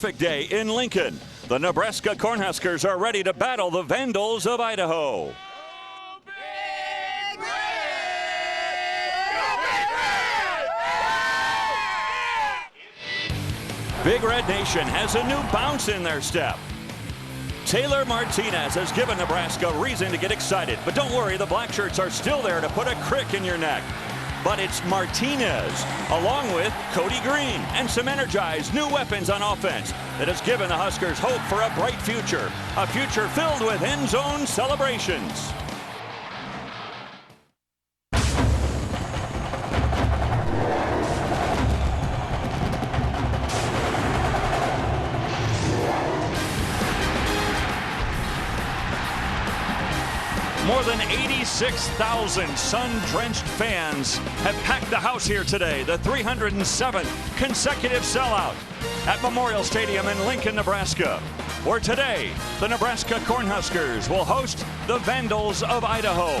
Perfect day in Lincoln. The Nebraska Cornhuskers are ready to battle the Vandals of Idaho. Big Red Nation has a new bounce in their step. Taylor Martinez has given Nebraska reason to get excited, but don't worry, the black shirts are still there to put a crick in your neck. But it's Martinez, along with Cody Green, and some energized new weapons on offense that has given the Huskers hope for a bright future, a future filled with end zone celebrations. More than 86,000 sun-drenched fans have packed the house here today, the 307th consecutive sellout at Memorial Stadium in Lincoln, Nebraska, where today the Nebraska Cornhuskers will host the Vandals of Idaho.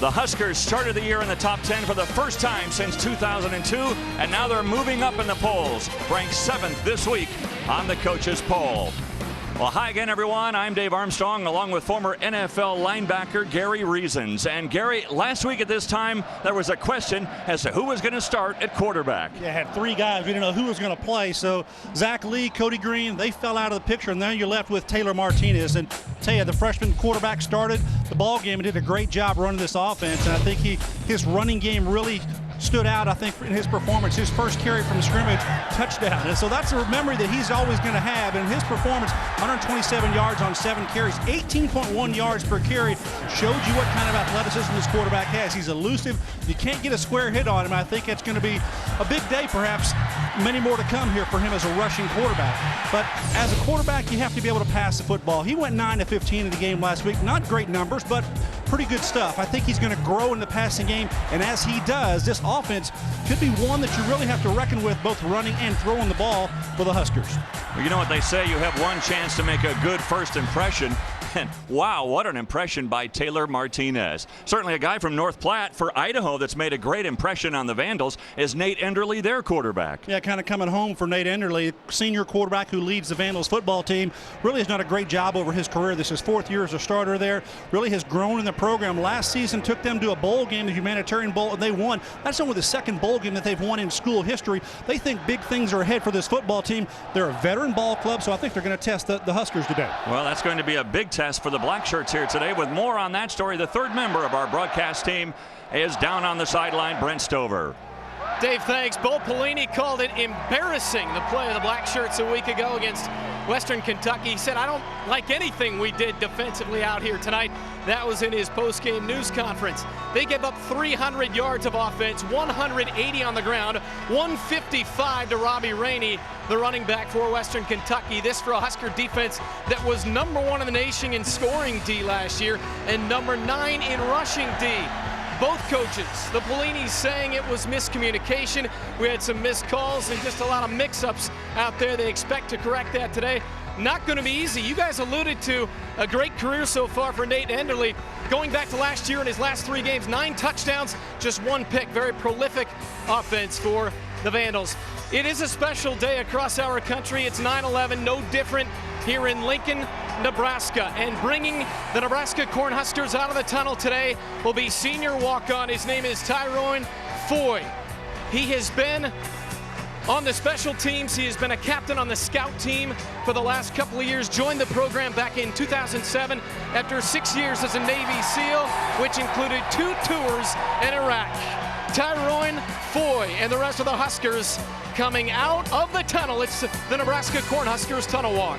The Huskers started the year in the top 10 for the first time since 2002, and now they're moving up in the polls, ranked 7th this week on the coaches' poll. Well, hi again, everyone. I'm Dave Armstrong, along with former NFL linebacker Gary Reasons. And Gary, last week at this time, there was a question as to who was going to start at quarterback. Yeah, had three guys. We didn't know who was going to play. So Zach Lee, Cody Green, they fell out of the picture, and then you're left with Taylor Martinez. And tell you, the freshman quarterback started the ball game and did a great job running this offense. And I think his running game really stood out, I think, in his performance. His first carry from scrimmage, touchdown. And so that's a memory that he's always going to have. And his performance, 127 yards on 7 carries, 18.1 yards per carry, showed you what kind of athleticism this quarterback has. He's elusive. You can't get a square hit on him. I think it's going to be a big day, perhaps many more to come here for him as a rushing quarterback. But as a quarterback, you have to be able to pass the football. He went 9 of 15 in the game last week. Not great numbers, but pretty good stuff. I think he's going to grow in the passing game, and as he does, this offense could be one that you really have to reckon with, both running and throwing the ball for the Huskers. Well, you know what they say, you have one chance to make a good first impression. And wow, what an impression by Taylor Martinez. Certainly a guy from North Platte for Idaho that's made a great impression on the Vandals is Nate Enderle, their quarterback. Yeah, kind of coming home for Nate Enderle, senior quarterback who leads the Vandals football team. Really has done a great job over his career. This is 4th year as a starter there. Really has grown in the program. Last season took them to a bowl game, the Humanitarian Bowl, and they won. That's only the 2nd bowl game that they've won in school history. They think big things are ahead for this football team. They're a veteran ball club, so I think they're going to test the Huskers today. Well, that's going to be a big test for the black shirts here today. With more on that story, the 3rd member of our broadcast team is down on the sideline, Brent Stover. Dave, thanks. Bo Pelini called it embarrassing, the play of the black shirts a week ago against Western Kentucky. He said, I don't like anything we did defensively out here tonight. That was in his post-game news conference. They gave up 300 yards of offense, 180 on the ground, 155 to Robbie Rainey, the running back for Western Kentucky. This for a Husker defense that was #1 in the nation in scoring D last year and #9 in rushing D. Both coaches, the Pellinis, saying it was miscommunication. We had some missed calls and just a lot of mix-ups out there. They expect to correct that today. Not going to be easy. You guys alluded to a great career so far for Nate Enderle. Going back to last year in his last 3 games, 9 touchdowns, just 1 pick. Very prolific offense for the Vandals. It is a special day across our country. It's 9/11, no different here in Lincoln, Nebraska. And bringing the Nebraska Cornhuskers out of the tunnel today will be senior walk-on. His name is Tyrone Foy. He has been on the special teams. He has been a captain on the scout team for the last couple of years. Joined the program back in 2007 after 6 years as a Navy SEAL, which included 2 tours in Iraq. Tyrone Foy and the rest of the Huskers coming out of the tunnel. It's the Nebraska Cornhuskers tunnel walk.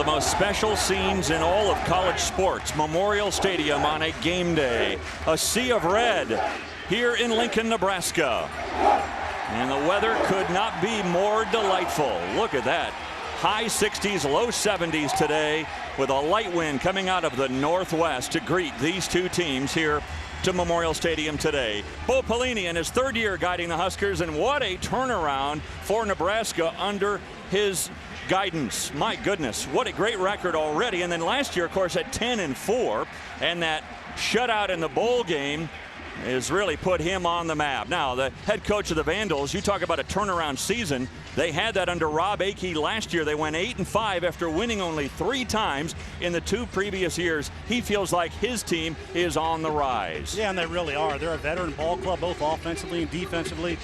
most special scenes in all of college sports. Memorial Stadium on a game day. A sea of red here in Lincoln, Nebraska. And the weather could not be more delightful. Look at that. High 60s, low 70s today, with a light wind coming out of the northwest to greet these two teams here to Memorial Stadium today. Bo Pelini in his third year guiding the Huskers, and what a turnaround for Nebraska under his guidance. My goodness, what a great record already. And then last year, of course, at 10-4, and that shutout in the bowl game has really put him on the map. Now, the head coach of the Vandals, you talk about a turnaround season. They had that under Rob Akey last year. They went 8-5 after winning only 3 times in the 2 previous years. He feels like his team is on the rise. Yeah, and they really are. They're a veteran ball club, both offensively and defensively.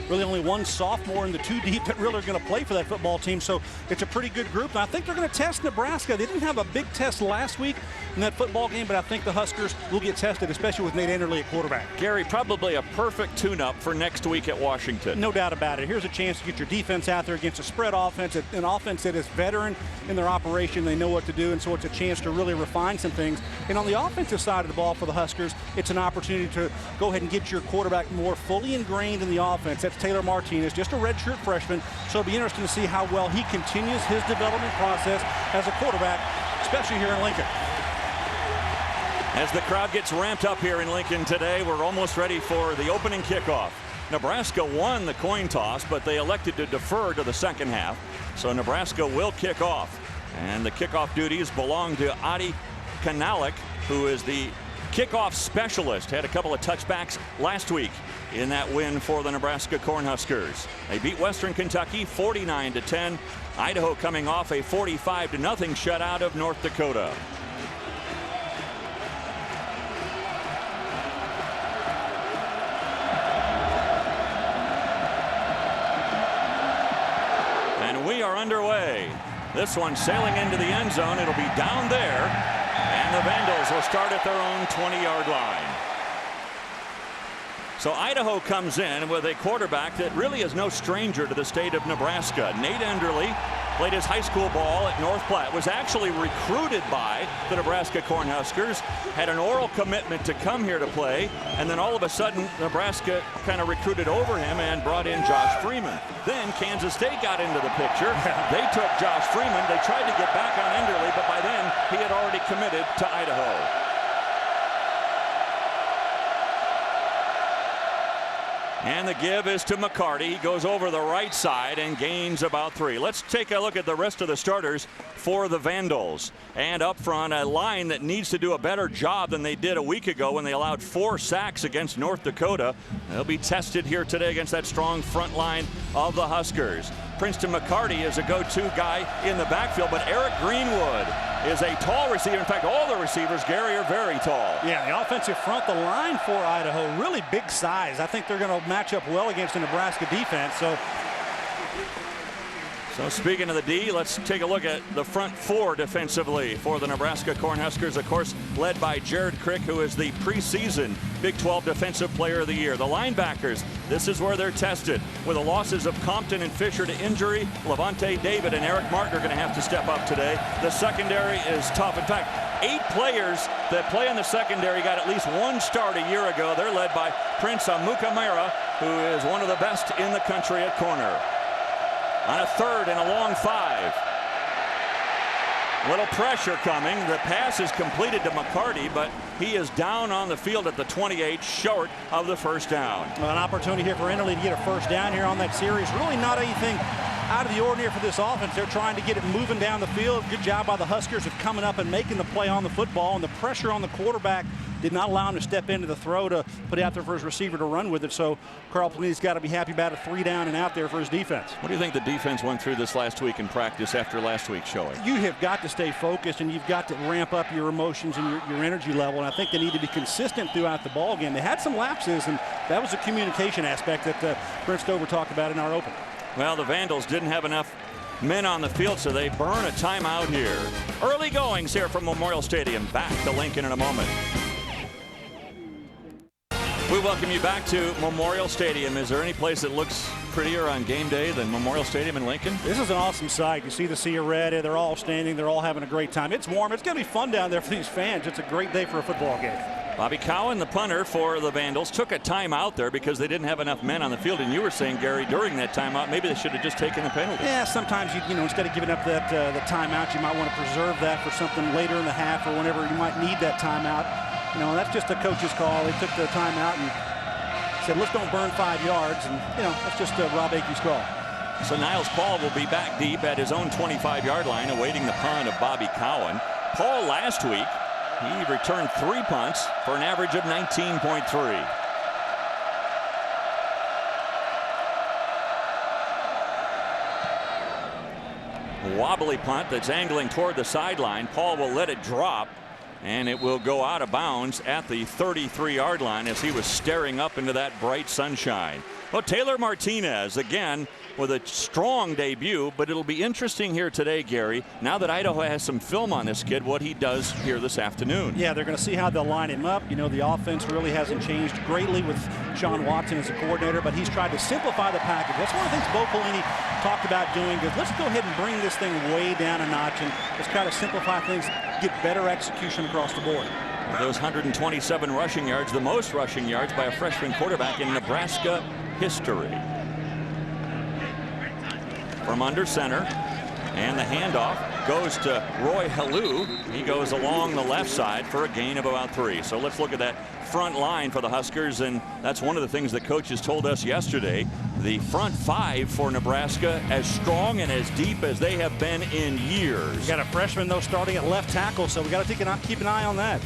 Really only one sophomore in the 2 deep that really are going to play for that football team. So it's a pretty good group. And I think they're going to test Nebraska. They didn't have a big test last week in that football game, but I think the Huskers will get tested, especially with Nate Enderle at quarterback. Gary, probably a perfect tune-up for next week at Washington. No doubt about it. Here's a chance to get your defense out there against a spread offense, an offense that is veteran in their operation. They know what to do, and so it's a chance to really refine some things. And on the offensive side of the ball for the Huskers, it's an opportunity to go ahead and get your quarterback more fully ingrained in the offense. That's Taylor Martinez, just a redshirt freshman, so it'll be interesting to see how well he continues his development process as a quarterback, especially here in Lincoln. As the crowd gets ramped up here in Lincoln today, we're almost ready for the opening kickoff. Nebraska won the coin toss, but they elected to defer to the second half. So Nebraska will kick off. And the kickoff duties belong to Adi Kanalik, who is the kickoff specialist. Had a couple of touchbacks last week in that win for the Nebraska Cornhuskers. They beat Western Kentucky 49-10. Idaho coming off a 45-0 shutout of North Dakota. We are underway. This one sailing into the end zone. It'll be down there, and the Vandals will start at their own 20-yard line. So Idaho comes in with a quarterback that really is no stranger to the state of Nebraska. Nate Enderle played his high school ball at North Platte, was actually recruited by the Nebraska Cornhuskers, had an oral commitment to come here to play, and then all of a sudden Nebraska kind of recruited over him and brought in Josh Freeman. Then Kansas State got into the picture. They took Josh Freeman. They tried to get back on Enderle, but by then he had already committed to Idaho. And the give is to McCarty. He goes over the right side and gains about 3. Let's take a look at the rest of the starters for the Vandals. And up front, a line that needs to do a better job than they did a week ago when they allowed 4 sacks against North Dakota. They'll be tested here today against that strong front line of the Huskers. Princeton McCarty is a go-to guy in the backfield, but Eric Greenwood is a tall receiver. In fact, all the receivers, Gary, are very tall. Yeah, the offensive front, the line for Idaho, really big size. I think they're going to match up well against the Nebraska defense. So speaking of the D, let's take a look at the front 4 defensively for the Nebraska Cornhuskers, of course, led by Jared Crick, who is the preseason Big 12 Defensive Player of the Year. The linebackers, this is where they're tested. With the losses of Compton and Fisher to injury, Levante David and Eric Martin are going to have to step up today. The secondary is tough. In fact, 8 players that play in the secondary got at least 1 start a year ago. They're led by Prince Amukamara, who is one of the best in the country at corner. On a 3rd and a long 5. Little pressure coming. The pass is completed to McCarty, but he is down on the field at the 28, short of the first down. Well, an opportunity here for Enderle to get a first down here on that series. Really not anything out of the ordinary for this offense. They're trying to get it moving down the field. Good job by the Huskers of coming up and making the play on the football, and the pressure on the quarterback did not allow him to step into the throw to put out there for his receiver to run with it. So Carl Pelini's got to be happy about a 3 down and out there for his defense. What do you think the defense went through this last week in practice after last week's showing? You have got to stay focused, and you've got to ramp up your emotions and your energy level, and I think they need to be consistent throughout the ball game. They had some lapses, and that was a communication aspect that Brent Stover talked about in our open. Well, the Vandals didn't have enough men on the field, so they burn a timeout here. Early goings here from Memorial Stadium. Back to Lincoln in a moment. We welcome you back to Memorial Stadium. Is there any place that looks prettier on game day than Memorial Stadium in Lincoln? This is an awesome sight. You see the sea of red. They're all standing. They're all having a great time. It's warm. It's going to be fun down there for these fans. It's a great day for a football game. Bobby Cowan, the punter for the Vandals, took a timeout there because they didn't have enough men on the field. And you were saying, Gary, during that timeout, maybe they should have just taken the penalty. Yeah, sometimes you know, instead of giving up that the timeout, you might want to preserve that for something later in the half or whenever you might need that timeout. You know, that's just a coach's call. They took the timeout and said, let's don't burn 5 yards. And, you know, that's just Rob Akey's call. So Niles Paul will be back deep at his own 25-yard line, awaiting the punt of Bobby Cowan. Paul last week, he returned 3 punts for an average of 19.3. Wobbly punt that's angling toward the sideline. Paul will let it drop, and it will go out of bounds at the 33-yard line as he was staring up into that bright sunshine. Well, Taylor Martinez again with a strong debut, but it'll be interesting here today, Gary, now that Idaho has some film on this kid, what he does here this afternoon. Yeah, they're going to see how they'll line him up. You know, the offense really hasn't changed greatly with Sean Watson as a coordinator, but he's tried to simplify the package. That's one of the things Bo Pelini talked about doing, is let's go ahead and bring this thing way down a notch and let's try to simplify things, get better execution across the board. Those 127 rushing yards, the most rushing yards by a freshman quarterback in Nebraska history. From under center, and the handoff goes to Roy Hallou. He goes along the left side for a gain of about 3. So let's look at that front line for the Huskers, and that's one of the things that coaches told us yesterday. The front 5 for Nebraska as strong and as deep as they have been in years. You got a freshman though starting at left tackle, so we got to keep an eye on that.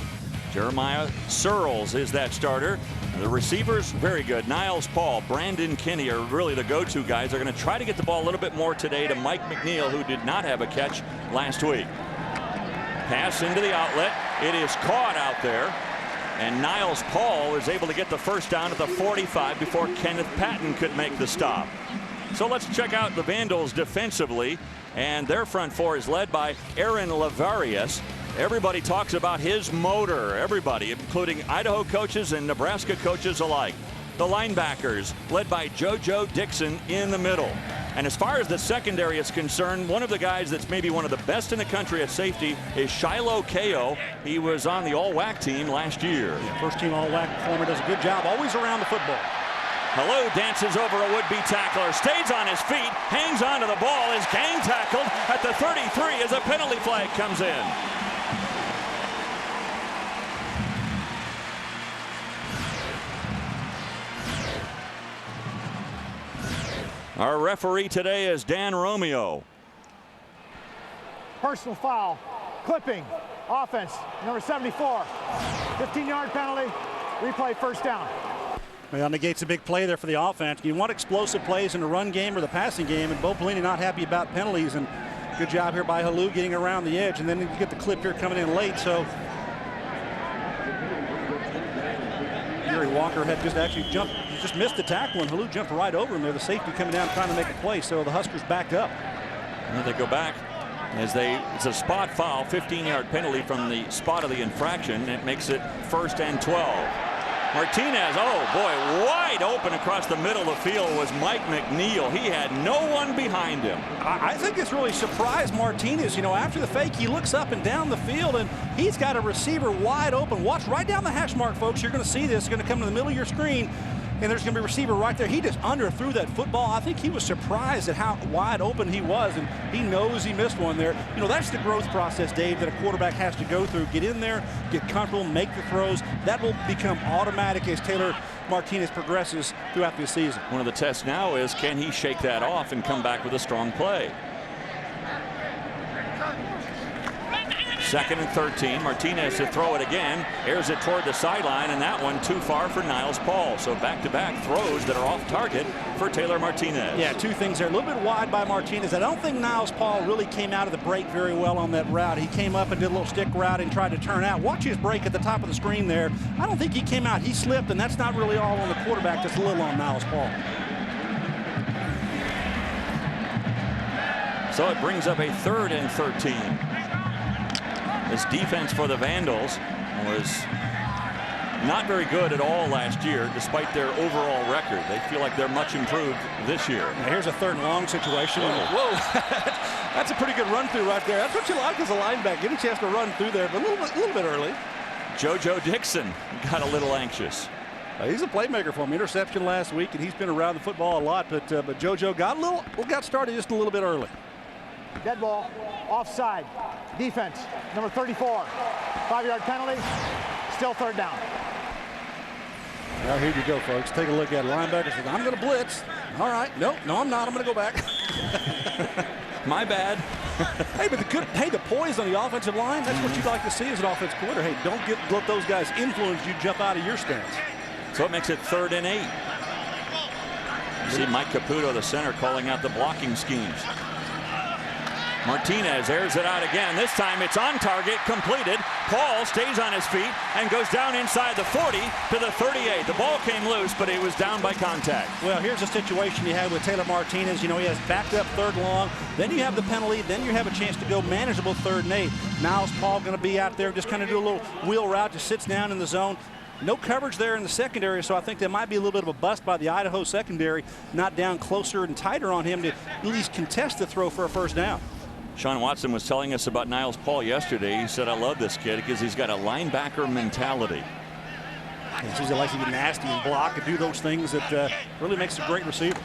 Jeremiah Searles is that starter. The receivers, very good. Niles Paul, Brandon Kinney are really the go-to guys. They're going to try to get the ball a little bit more today to Mike McNeil, who did not have a catch last week. Pass into the outlet. It is caught out there. And Niles Paul is able to get the first down at the 45 before Kenneth Patton could make the stop. So let's check out the Vandals defensively. And their front 4 is led by Aaron Lavarius. Everybody talks about his motor, everybody, including Idaho coaches and Nebraska coaches alike. The linebackers, led by JoJo Dixon in the middle. And as far as the secondary is concerned, one of the guys that's maybe one of the best in the country at safety is Shiloh Kao. He was on the All-WAC team last year. First team All-WAC performer, does a good job, always around the football. Hallou dances over a would-be tackler, stays on his feet, hangs onto the ball, is gang tackled at the 33 as a penalty flag comes in. Our referee today is Dan Romeo. Personal foul, clipping, offense, number 74. 15-yard penalty, replay first down. Well, negates a big play there for the offense. You want explosive plays in the run game or the passing game, and Bo Pelini not happy about penalties, and good job here by Hallou getting around the edge, and then you get the clip here coming in late. So Gary Walker had just actually jumped, just missed the tackle, and Hallou jumped right over him there. The safety coming down trying to make a play, so the Huskers backed up. And they go back as it's a spot foul, 15-yard penalty from the spot of the infraction. It makes it 1st and 12. Martinez, oh boy, wide open across the middle of the field was Mike McNeil. He had no one behind him. I think it's really surprised Martinez. You know, after the fake, he looks up and down the field, and he's got a receiver wide open. Watch right down the hash mark, folks. You're going to see this. It's going to come to the middle of your screen, and there's going to be a receiver right there. He just underthrew that football. I think he was surprised at how wide open he was, and he knows he missed one there. You know, that's the growth process, Dave, that a quarterback has to go through. Get in there, get comfortable, make the throws. That will become automatic as Taylor Martinez progresses throughout the season. One of the tests now is, can he shake that off and come back with a strong play? 2nd and 13. Martinez to throw it again, airs it toward the sideline, and that one too far for Niles Paul. So back-to-back throws that are off target for Taylor Martinez. Yeah, two things there. A little bit wide by Martinez. I don't think Niles Paul really came out of the break very well on that route. He came up and did a little stick route and tried to turn out. Watch his break at the top of the screen there. I don't think he came out. He slipped, and that's not really all on the quarterback. That's a little on Niles Paul. So it brings up a 3rd and 13. This defense for the Vandals was not very good at all last year, despite their overall record. They feel like they're much improved this year. Now here's a 3rd and long situation. Whoa, that's a pretty good run through right there. That's what you like as a linebacker. Get a chance to run through there, but a little bit early. JoJo Dixon got a little anxious. He's a playmaker for him. Interception last week, and he's been around the football a lot. But JoJo got started just a little bit early. Dead ball, offside, defense, number 34, 5-yard penalty, still 3rd down. Well, here you go, folks. Take a look at it. Linebacker says, I'm going to blitz. All right. No, I'm not. I'm going to go back. My bad. Hey, but the poise on the offensive line, that's what you'd like to see as an offensive coordinator. Hey, don't let those guys influence you, jump out of your stance. So it makes it 3rd and 8. You see Mike Caputo, the center, calling out the blocking schemes. Martinez airs it out again. This time it's on target, completed. Paul stays on his feet and goes down inside the 40 to the 38. The ball came loose, but it was down by contact. Well, here's a situation you had with Taylor Martinez. You know, he has backed up 3rd and long. Then you have the penalty. Then you have a chance to go manageable 3rd and 8. Now is Paul going to be out there, just kind of do a little wheel route, just sits down in the zone. No coverage there in the secondary, so I think that might be a little bit of a bust by the Idaho secondary, not down closer and tighter on him to at least contest the throw for a 1st down. Sean Watson was telling us about Niles Paul yesterday. He said, I love this kid because he's got a linebacker mentality. He likes to get nasty and block and do those things that really makes a great receiver.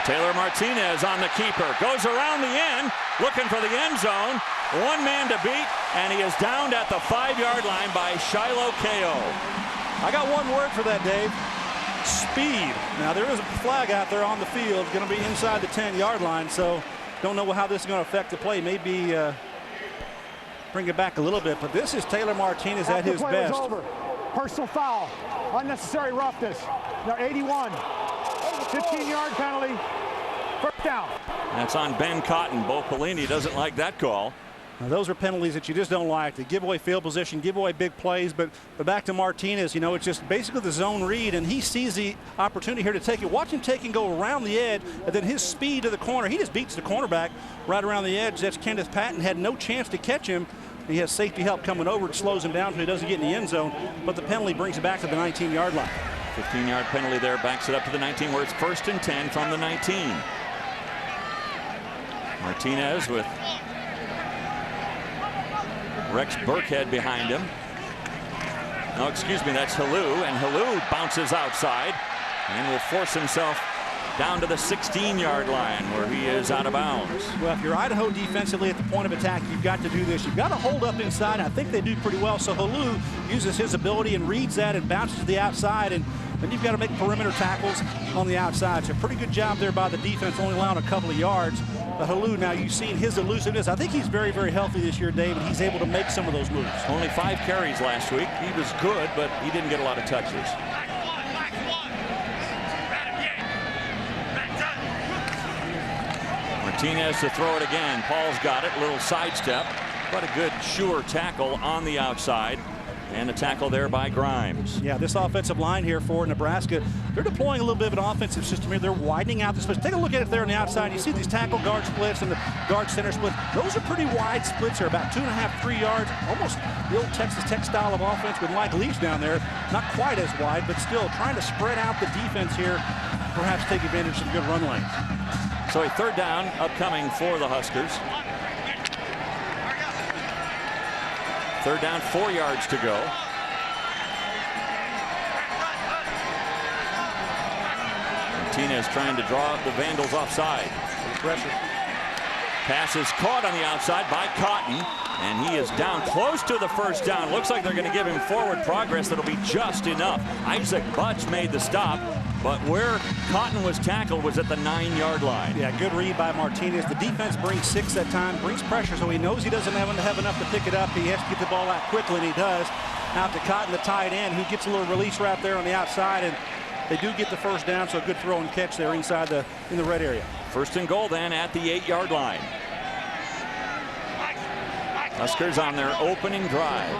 Taylor Martinez on the keeper. Goes around the end, looking for the end zone. 1 man to beat, and he is downed at the 5-yard line by Shiloh Ko. I got one word for that, Dave. Speed. Now there is a flag out there on the field, going to be inside the 10-yard line, so don't know how this is going to affect the play. Maybe bring it back a little bit, but this is Taylor Martinez at his best. Over. Personal foul, unnecessary roughness. Now 81, 15-yard penalty, 1st down. That's on Ben Cotton. Bo Pelini doesn't like that call. Now, those are penalties that you just don't like. They give away field position, give away big plays. But back to Martinez, you know, it's just basically the zone read, and he sees the opportunity here to take it. Watch him take and go around the edge, and then his speed to the corner. He just beats the cornerback right around the edge. That's Kenneth Patton. Had no chance to catch him. He has safety help coming over. It slows him down so he doesn't get in the end zone. But the penalty brings it back to the 19-yard line. 15-yard penalty there backs it up to the 19, where it's 1st and 10 from the 19. Martinez with Rex Burkhead behind him. No, excuse me, that's Halou, and Halou bounces outside and will force himself down to the 16-yard line where he is out of bounds. Well, if you're Idaho defensively at the point of attack, you've got to do this. You've got to hold up inside. I think they do pretty well. So Halou uses his ability and reads that and bounces to the outside, and then you've got to make perimeter tackles on the outside. So pretty good job there by the defense, only allowing a couple of yards. But Halou, now you've seen his elusiveness. I think he's very, very healthy this year, Dave, and he's able to make some of those moves. Only 5 carries last week. He was good, but he didn't get a lot of touches. Martinez to throw it again. Paul's got it. Little sidestep, but a good sure tackle on the outside. And a tackle there by Grimes. Yeah, this offensive line here for Nebraska, they're deploying a little bit of an offensive system here. They're widening out the splits. Take a look at it there on the outside. You see these tackle guard splits and the guard center split. Those are pretty wide splits here, about 2.5, 3 yards. Almost the old Texas Tech style of offense with Mike Leach down there. Not quite as wide, but still trying to spread out the defense here. Perhaps take advantage of some good run lanes. So a 3rd down upcoming for the Huskers. 3rd down, 4 yards to go. Martinez trying to draw the Vandals offside. Pressure. Pass is caught on the outside by Cotton, and he is down close to the 1st down. Looks like they're going to give him forward progress that'll be just enough. Isaac Butts made the stop, but where Cotton was tackled was at the 9-yard line. Yeah, good read by Martinez. The defense brings 6 that time, brings pressure, so he knows he doesn't have enough to pick it up. He has to get the ball out quickly, and he does. Out to Cotton, the tight end, who gets a little release right there on the outside, and they do get the 1st down, so a good throw and catch there inside in the red area. 1st and goal then at the 8-yard line. Huskers on their opening drive.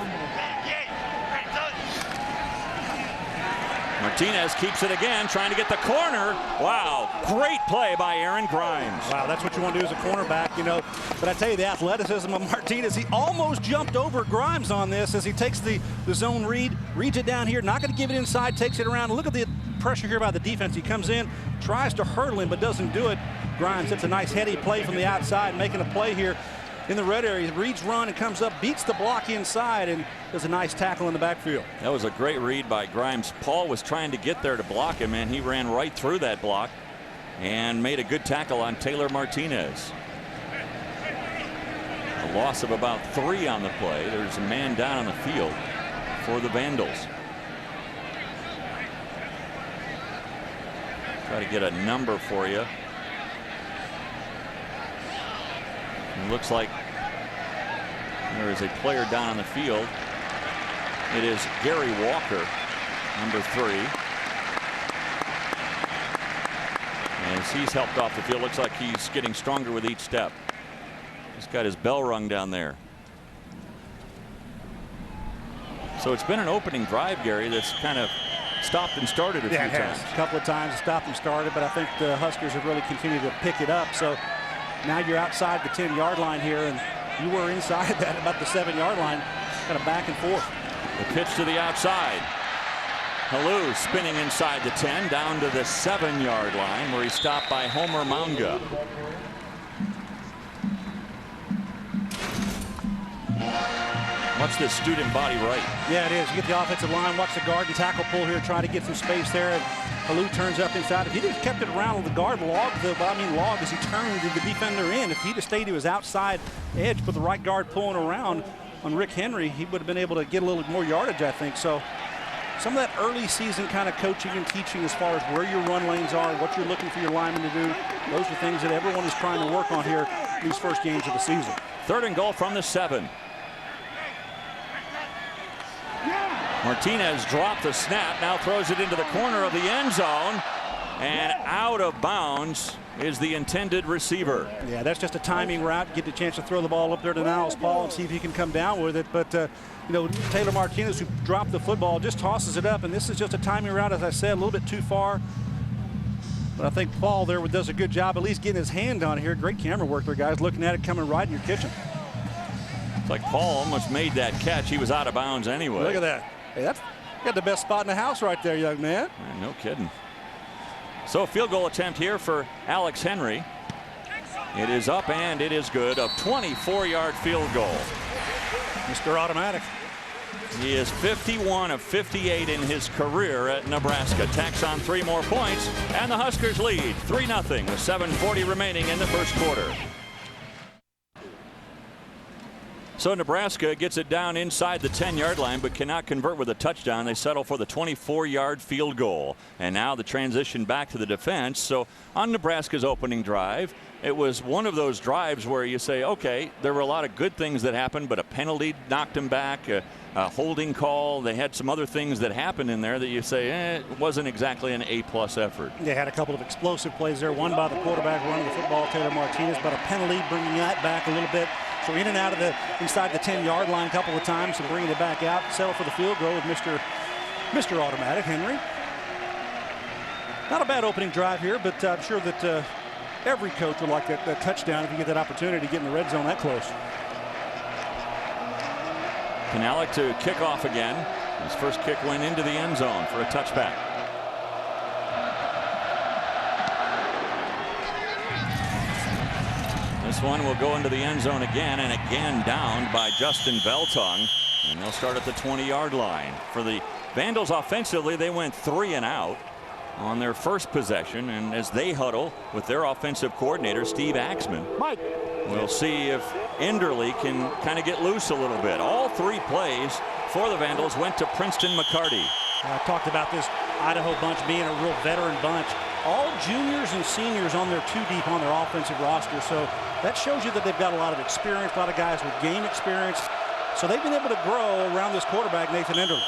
Martinez keeps it again, trying to get the corner. Wow, great play by Aaron Grimes. Wow, that's what you want to do as a cornerback, you know. But I tell you, the athleticism of Martinez, he almost jumped over Grimes on this as he takes the zone read, reads it down here, not going to give it inside, takes it around. Look at the pressure here by the defense. He comes in, tries to hurdle him, but doesn't do it. Grimes hits a nice heady play from the outside, making a play here in the red area. Reads run and comes up, beats the block inside, and does a nice tackle in the backfield. That was a great read by Grimes. Paul was trying to get there to block him, and he ran right through that block and made a good tackle on Taylor Martinez. A loss of about 3 on the play. There's a man down on the field for the Vandals. Try to get a number for you. It looks like there is a player down on the field. It is Gary Walker, number 3. As he's helped off the field, looks like he's getting stronger with each step. He's got his bell rung down there. So it's been an opening drive, Gary, that's kind of stopped and started a few times. A couple of times stopped and started, but I think the Huskers have really continued to pick it up. So now you're outside the 10-yard line here, and you were inside that about the 7-yard line, kind of back and forth. The pitch to the outside. Halou spinning inside the 10 down to the 7-yard line where he's stopped by Homer Manga. Watch this student body right. Yeah, it is. You get the offensive line, watch the guard and tackle pull here, try to get some space there. And Halou turns up inside. If he just kept it around, the guard logged log as he turned the defender in. If he'd have stayed to his outside edge, put the right guard pulling around on Rick Henry, he would have been able to get a little more yardage, I think. So some of that early season kind of coaching and teaching as far as where your run lanes are, what you're looking for your linemen to do, those are things that everyone is trying to work on here in these first games of the season. 3rd and goal from the 7. Martinez dropped the snap, now throws it into the corner of the end zone, and out of bounds is the intended receiver. Yeah, that's just a timing route. Get the chance to throw the ball up there to Niles Paul and see if he can come down with it. But, you know, Taylor Martinez, who dropped the football, just tosses it up. And this is just a timing route, as I said, a little bit too far. But I think Paul there does a good job at least getting his hand on it here. Great camera work there, guys. Looking at it coming right in your kitchen. It's like Paul almost made that catch. He was out of bounds anyway. Look at that. Hey, that's got the best spot in the house right there, young man. No kidding. So a field goal attempt here for Alex Henry. It is up and it is good. A 24-yard field goal. Mr. Automatic. He is 51 of 58 in his career at Nebraska. Tacks on 3 more points, and the Huskers lead 3-0 with 7:40 remaining in the first quarter. So Nebraska gets it down inside the 10-yard line but cannot convert with a touchdown. They settle for the 24-yard field goal. And now the transition back to the defense. So on Nebraska's opening drive, it was one of those drives where you say, okay, there were a lot of good things that happened, but a penalty knocked them back, a holding call. They had some other things that happened in there that you say, it wasn't exactly an A-plus effort. They had a couple of explosive plays there. One by the quarterback running the football, Taylor Martinez, but a penalty bringing that back a little bit. So in and out of inside the 10-yard line a couple of times and bringing it back out. Settle for the field goal with Mr. Automatic, Henry. Not a bad opening drive here, but I'm sure that every coach would like that touchdown if you get that opportunity to get in the red zone that close. Kanalik to kick off again. His first kick went into the end zone for a touchback. This one will go into the end zone again and again downed by Justin Veltong. And they'll start at the 20-yard line. For the Vandals offensively, they went 3 and out on their first possession. And as they huddle with their offensive coordinator, Steve Axman, Mike, we'll see if Enderle can kind of get loose a little bit. All 3 plays for the Vandals went to Princeton McCarty. I talked about this Idaho bunch being a real veteran bunch. All juniors and seniors on their 2 deep on their offensive roster. So that shows you that they've got a lot of experience, a lot of guys with game experience. So they've been able to grow around this quarterback, Nathan Enderle.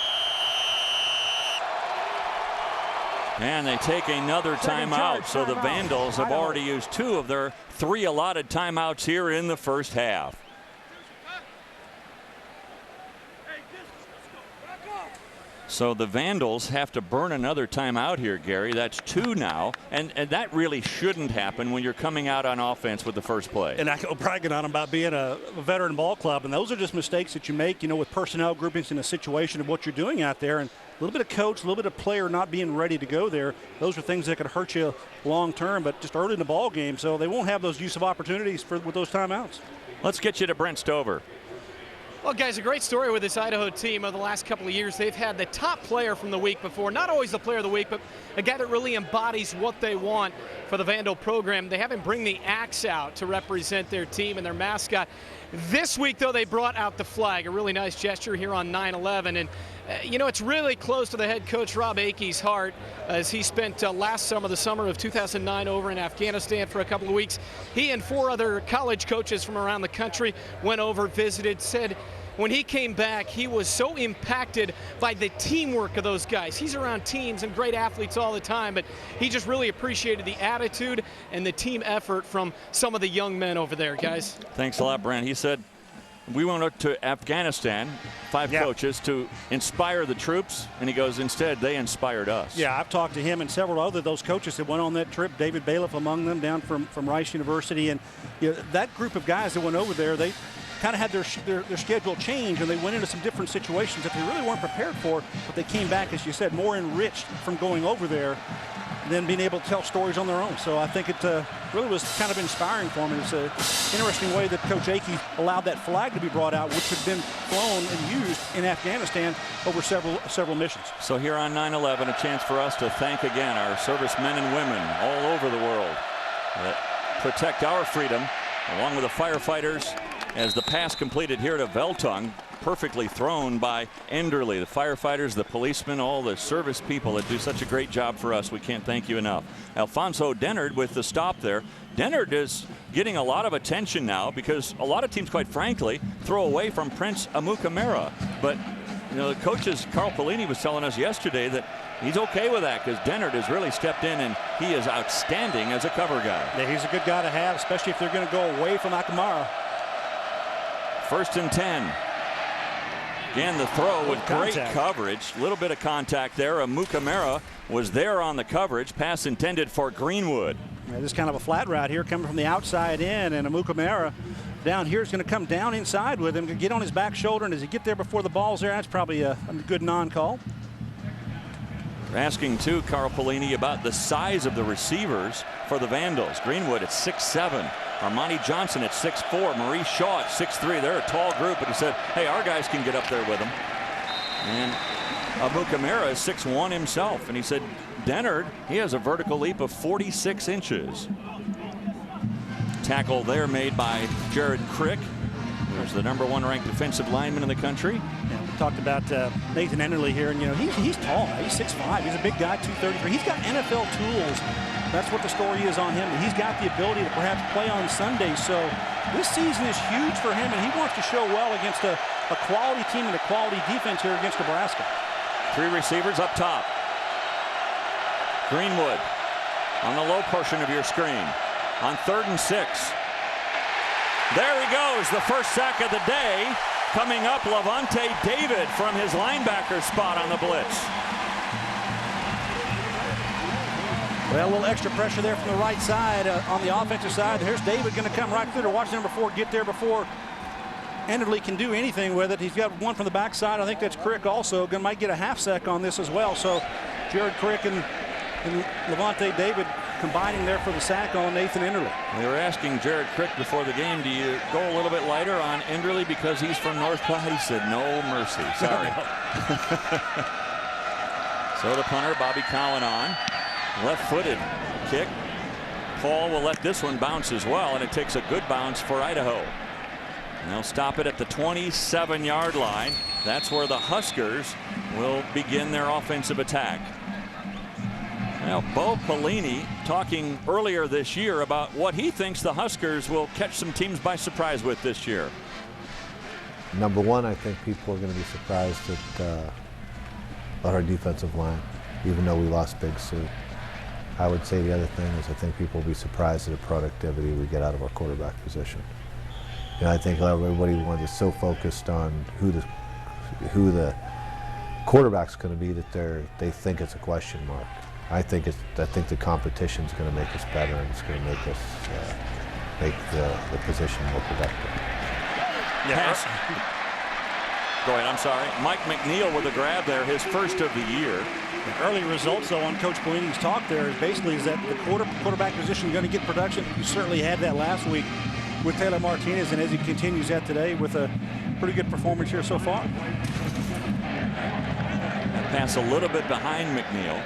And they take another timeout. So the Vandals have already used 2 of their 3 allotted timeouts here in the first half. So the Vandals have to burn another timeout here, Gary. That's 2 now, and that really shouldn't happen when you're coming out on offense with the first play. And I go bragging on them about being a veteran ball club, and those are just mistakes that you make, with personnel groupings in a situation of what you're doing out there, and a little bit of coach, a little bit of player not being ready to go there. Those are things that could hurt you long term, but just early in the ball game, so they won't have those use of opportunities with those timeouts. Let's get you to Brent Stover. Well, guys, a great story with this Idaho team over the last couple of years. They've had the top player from the week before, not always the player of the week, but a guy that really embodies what they want for the Vandal program. They have him bring the axe out to represent their team and their mascot. This week, though, they brought out the flag, a really nice gesture here on 9/11. And, it's really close to the head coach Rob Akey's heart, as he spent last summer, the summer of 2009, over in Afghanistan for a couple of weeks. He and 4 other college coaches from around the country went over, visited, said when he came back, he was so impacted by the teamwork of those guys. He's around teams and great athletes all the time, but he just really appreciated the attitude and the team effort from some of the young men over there, guys. Thanks a lot, Brent. He said, we went up to Afghanistan, 5 coaches, to inspire the troops, and he goes, instead, they inspired us. Yeah, I've talked to him and several other those coaches that went on that trip, David Bailiff among them, down from Rice University. And that group of guys that went over there, they kind of had their schedule change, and they went into some different situations that they really weren't prepared for, but they came back, as you said, more enriched from going over there than being able to tell stories on their own. So I think it really was kind of inspiring for them. It's an interesting way that Coach Akey allowed that flag to be brought out, which had been flown and used in Afghanistan over several missions. So here on 9/11, a chance for us to thank again our servicemen and women all over the world that protect our freedom, along with the firefighters, as the pass completed here to Veltung, perfectly thrown by Enderle. The firefighters, the policemen, all the service people that do such a great job for us. We can't thank you enough. Alfonso Dennard with the stop there. Dennard is getting a lot of attention now because a lot of teams, quite frankly, throw away from Prince Amukamara. But the coaches, Carl Pelini was telling us yesterday that he's okay with that because Dennard has really stepped in and he is outstanding as a cover guy. Yeah, he's a good guy to have, especially if they're going to go away from Akamara. 1st and 10. Again, the throw with great coverage. A little bit of contact there. Amukamara was there on the coverage. Pass intended for Greenwood. Yeah, this is kind of a flat route here coming from the outside in, and Amukamara down here is going to come down inside with him, get on his back shoulder, and as he get there before the ball's there, that's probably a good non-call. We're asking, too, Carl Pelini about the size of the receivers for the Vandals. Greenwood at 6'7". Armani Johnson at 6'4", Maurice Shaw at 6'3". They're a tall group, but he said, hey, our guys can get up there with them. And Amukamara is 6'1" himself, and he said Dennard, he has a vertical leap of 46 inches. Tackle there made by Jared Crick, who's the #1 ranked defensive lineman in the country. Yeah, we talked about Nathan Enderle here, and he's tall. He's 6'5". He's a big guy, 233. He's got NFL tools. That's what the story is on him. He's got the ability to perhaps play on Sunday. So this season is huge for him, and he wants to show well against a quality team and a quality defense here against Nebraska. 3 receivers up top. Greenwood on the low portion of your screen on 3rd and 6. There he goes, the first sack of the day. Coming up, Levante David from his linebacker spot on the blitz. Well, a little extra pressure there from the right side on the offensive side. Here's David going to come right through to watch number 4 get there before Enderle can do anything with it. He's got one from the backside. I think that's Crick also. Might get a half sack on this as well. So Jared Crick and Levante David combining there for the sack on Nathan Enderle. They were asking Jared Crick before the game, do you go a little bit lighter on Enderle because he's from North Platte? He said, no mercy. Sorry. So the punter, Bobby Cowan, on. Left-footed kick. Paul will let this one bounce as well, and it takes a good bounce for Idaho. And they'll stop it at the 27-yard line. That's where the Huskers will begin their offensive attack. Now, Bo Pelini talking earlier this year about what he thinks the Huskers will catch some teams by surprise with this year. Number one, I think people are going to be surprised at our defensive line, even though we lost Big Sue. I would say the other thing is I think people will be surprised at the productivity we get out of our quarterback position. I think everybody is so focused on who the quarterback's going to be that they think it's a question mark. I think the competition's going to make us better, and it's going to make us make the position more productive. Pass. Go ahead, I'm sorry. Mike McNeil with a grab there, his first of the year. The early results, though, on Coach Pelini's talk there is basically that the quarterback position is going to get production. You certainly had that last week with Taylor Martinez, and as he continues that today with a pretty good performance here so far. Pass a little bit behind McNeil.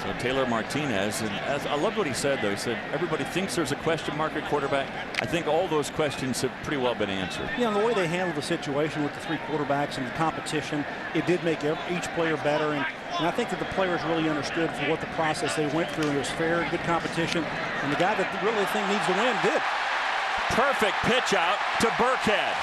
So Taylor Martinez, and I love what he said, though. He said everybody thinks there's a question mark at quarterback. I think all those questions have pretty well been answered. Yeah, and the way they handled the situation with the three quarterbacks and the competition, it did make each player better. And I think that the players really understood for what the process they went through. It was fair, good competition. And the guy that really they think needs to win did. Perfect pitch out to Burkhead.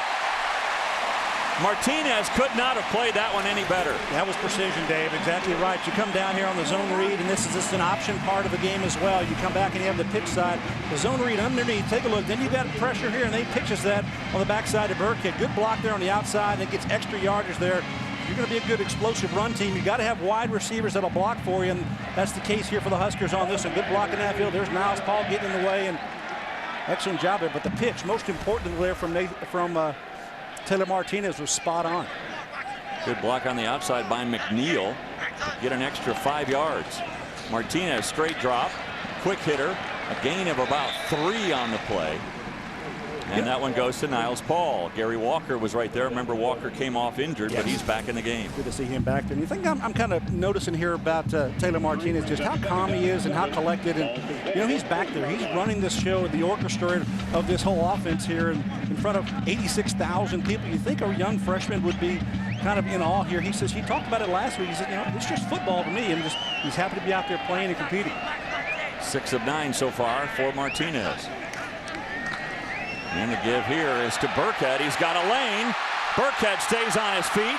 Martinez could not have played that one any better. That was precision, Dave. Exactly right. You come down here on the zone read, and this is just an option part of the game as well. You come back and you have the pitch side. The zone read underneath. Take a look. Then you got pressure here, and they pitches that on the backside of Burkhead. Good block there on the outside, and it gets extra yardage there. You're going to be a good explosive run team. You got to have wide receivers that'll block for you, and that's the case here for the Huskers on this. A good block in that field. There's Niles Paul getting in the way, and excellent job there. But the pitch, most important there from Taylor Martinez, was spot on. Good block on the outside by McNeil. Get an extra 5 yards. Martinez straight drop, quick hitter, a gain of about 3 on the play. And that one goes to Niles Paul. Gary Walker was right there. Remember, Walker came off injured, but he's back in the game. Good to see him back there. And you think I'm kind of noticing here about Taylor Martinez, just how calm he is and how collected. And, you know, he's back there. He's running this show, the orchestra of this whole offense here in front of 86,000 people. You think a young freshman would be kind of in awe here. He says, he talked about it last week. He said, you know, it's just football to me. And he's happy to be out there playing and competing. 6 of 9 so far for Martinez. And the give here is to Burkhead. He's got a lane. Burkhead stays on his feet.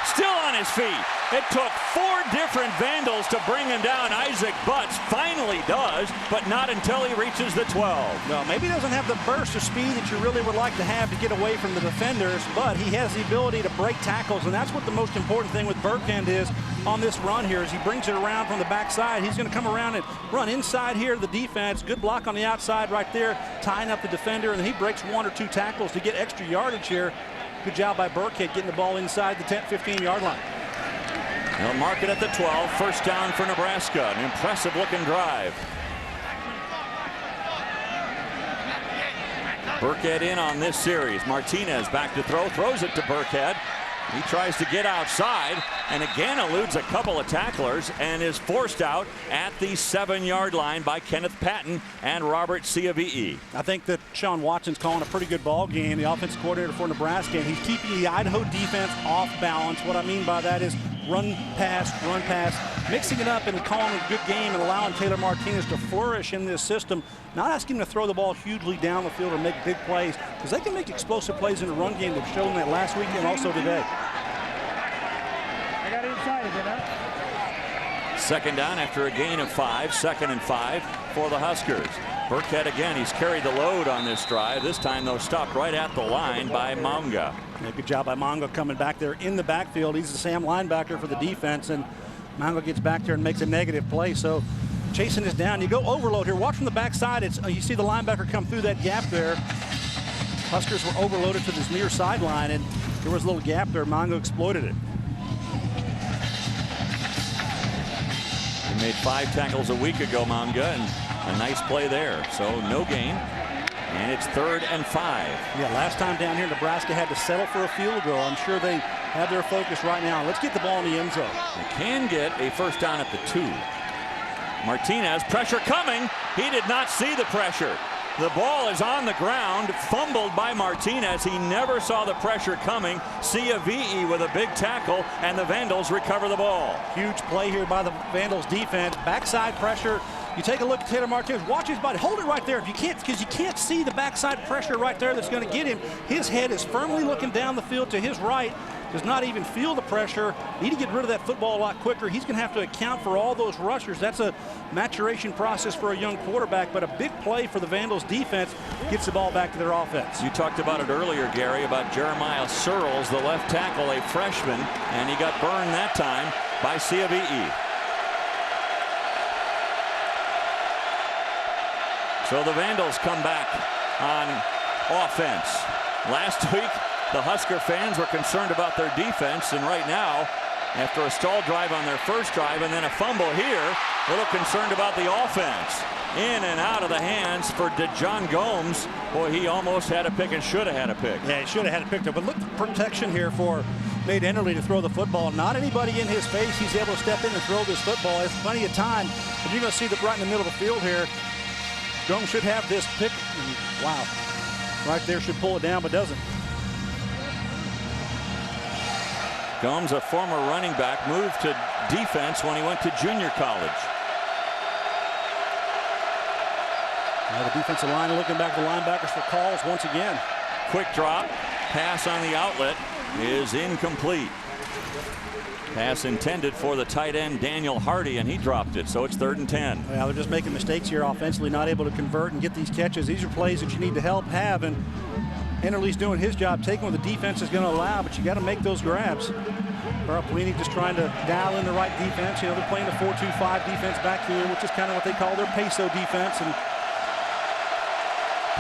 Still on his feet. It took 4 different Vandals to bring him down. Isaac Butts finally does, but not until he reaches the 12. No, maybe he doesn't have the burst of speed that you really would like to have to get away from the defenders, but he has the ability to break tackles, and that's what the most important thing with Burkhead is on this run here, is he brings it around from the backside. He's going to come around and run inside here to the defense. Good block on the outside right there, tying up the defender, and then he breaks 1 or 2 tackles to get extra yardage here. Good job by Burkhead getting the ball inside the 10-15-yard line. They'll mark it at the 12. First down for Nebraska. An impressive looking drive. Burkhead in on this series. Martinez back to throw. Throws it to Burkhead. He tries to get outside and again eludes a couple of tacklers and is forced out at the 7-yard line by Kenneth Patton and Robert Ciavie. I think that Sean Watson's calling a pretty good ball game, the offensive coordinator for Nebraska, and he's keeping the Idaho defense off balance. What I mean by that is run, pass, mixing it up and calling a good game and allowing Taylor Martinez to flourish in this system. Not asking him to throw the ball hugely down the field or make big plays, because they can make explosive plays in the run game. They've shown that last week and also today. I got inside of it, Second down after a gain of 5. 2nd and 5 for the Huskers. Burkhead again, he's carried the load on this drive. This time, though, stopped right at the line by Monga. Yeah, good job by Monga coming back there in the backfield. He's the Sam linebacker for the defense, and Monga gets back there and makes a negative play. So chasing this down, you go overload here. Watch from the backside. You see the linebacker come through that gap there. Huskers were overloaded to this near sideline, and there was a little gap there. Monga exploited it. He made 5 tackles a week ago, Monga, and a nice play there. So no gain. And it's 3rd and 5. Yeah, last time down here, Nebraska had to settle for a field goal. I'm sure they have their focus right now. Let's get the ball in the end zone. They can get a first down at the 2. Martinez, pressure coming. He did not see the pressure. The ball is on the ground, fumbled by Martinez. He never saw the pressure coming. Ciavie with a big tackle, and the Vandals recover the ball. Huge play here by the Vandals defense. Backside pressure. You take a look at Taylor Martinez, watch his body, hold it right there if you can't, because you can't see the backside pressure right there that's going to get him. His head is firmly looking down the field to his right, does not even feel the pressure. Need to get rid of that football a lot quicker. He's going to have to account for all those rushers. That's a maturation process for a young quarterback, but a big play for the Vandals defense gets the ball back to their offense. You talked about it earlier, Gary, about Jeremiah Searles, the left tackle, a freshman, and he got burned that time by Ciavi'i. So the Vandals come back on offense. Last week, the Husker fans were concerned about their defense, and right now, after a stall drive on their first drive and then a fumble here, a little concerned about the offense. In and out of the hands for DeJon Gomes. Boy, he almost had a pick and should have had a pick. Yeah, he should have had a pick there. But look, the protection here for Nate Enderle to throw the football. Not anybody in his face. He's able to step in and throw this football. There's plenty of time. But you're going to see that right in the middle of the field here. Gomes should have this pick. Wow. Right there should pull it down, but doesn't. Gomes, a former running back, moved to defense when he went to junior college. Now the defensive line looking back to the linebackers for calls once again. Quick drop, pass on the outlet is incomplete. Pass intended for the tight end Daniel Hardy, and he dropped it, so it's 3rd and 10. Well, they're just making mistakes here offensively, not able to convert and get these catches. These are plays that you need to have, and Enderle's doing his job, taking what the defense is going to allow, but you got to make those grabs. Carl Pelini just trying to dial in the right defense. You know, they're playing a 4-2-5 defense back here, which is kind of what they call their peso defense, and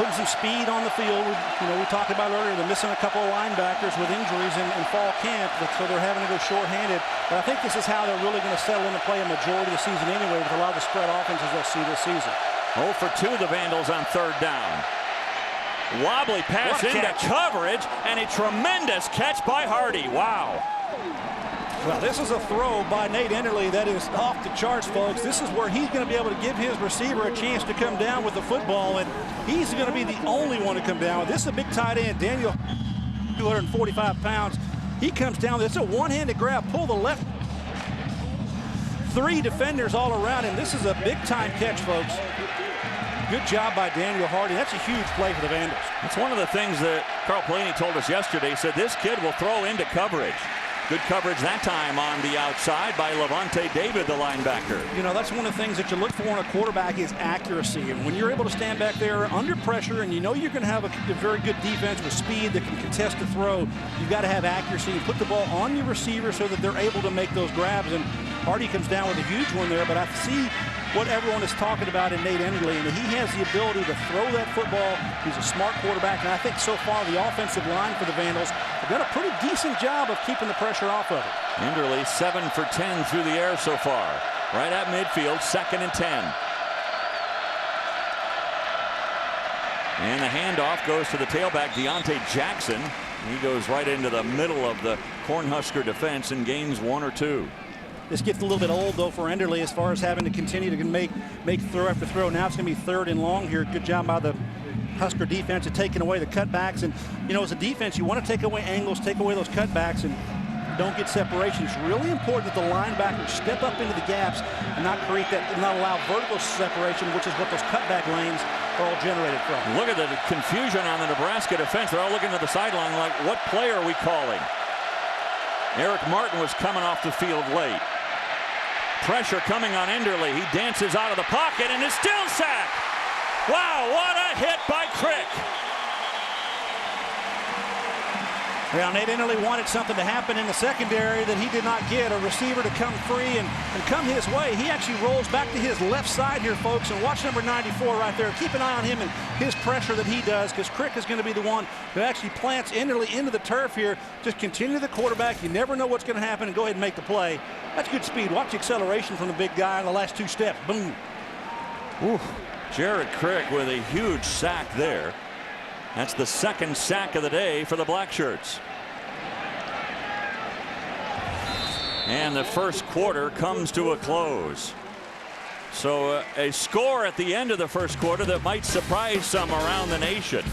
putting some speed on the field. We talked about earlier, they're missing a couple of linebackers with injuries in fall camp, so they're having to go shorthanded. But I think this is how they're really going to settle in to play a majority of the season anyway, with a lot of the spread offenses they'll see this season. 0 for 2, the Vandals on 3rd down. Wobbly pass into coverage, and a tremendous catch by Hardy. Wow. Well, this is a throw by Nate Enderle that is off the charts, folks. This is where he's going to be able to give his receiver a chance to come down with the football, and he's going to be the only one to come down. This is a big tight end, Daniel, 245 pounds. He comes down. It's a one-handed grab. Pull the left. 3 defenders all around him. This is a big-time catch, folks. Good job by Daniel Hardy. That's a huge play for the Vandals. It's one of the things that Carl Pelini told us yesterday. He said this kid will throw into coverage. Good coverage that time on the outside by Levante David, the linebacker. You know, that's one of the things that you look for in a quarterback is accuracy. And when you're able to stand back there under pressure and you know you're going to have a very good defense with speed that can contest the throw, you've got to have accuracy and put the ball on your receiver so that they're able to make those grabs. And Hardy comes down with a huge one there, but I see what everyone is talking about in Nate Enderle, and he has the ability to throw that football. He's a smart quarterback, and I think so far the offensive line for the Vandals have done a pretty decent job of keeping the pressure off of it. Enderle 7 for 10 through the air so far. Right at midfield, 2nd and 10. And the handoff goes to the tailback, Deontay Jackson. He goes right into the middle of the Cornhusker defense and gains 1 or 2. This gets a little bit old, though, for Enderle as far as having to continue to make throw after throw. Now it's going to be 3rd and long here. Good job by the Husker defense of taking away the cutbacks. And, you know, as a defense, you want to take away angles, take away those cutbacks, and don't get separation. It's really important that the linebackers step up into the gaps and not create that, and not allow vertical separation, which is what those cutback lanes are all generated from. Look at the confusion on the Nebraska defense. They're all looking at the sideline like, what play are we calling? Eric Martin was coming off the field late. Pressure coming on Enderle. He dances out of the pocket and is still sacked. Wow, what a hit by Crick. Well, Nate Enderle wanted something to happen in the secondary that he did not get, a receiver to come free and come his way. He actually rolls back to his left side here, folks, and watch number 94 right there. Keep an eye on him and his pressure that he does, because Crick is going to be the one who actually plants Enderle into the turf here. Just continue the quarterback. You never know what's going to happen, and go ahead and make the play. That's good speed. Watch the acceleration from the big guy in the last 2 steps. Boom. Ooh. Jared Crick with a huge sack there. That's the 2nd sack of the day for the Black Shirts. And the first quarter comes to a close. So a score at the end of the first quarter that might surprise some around the nation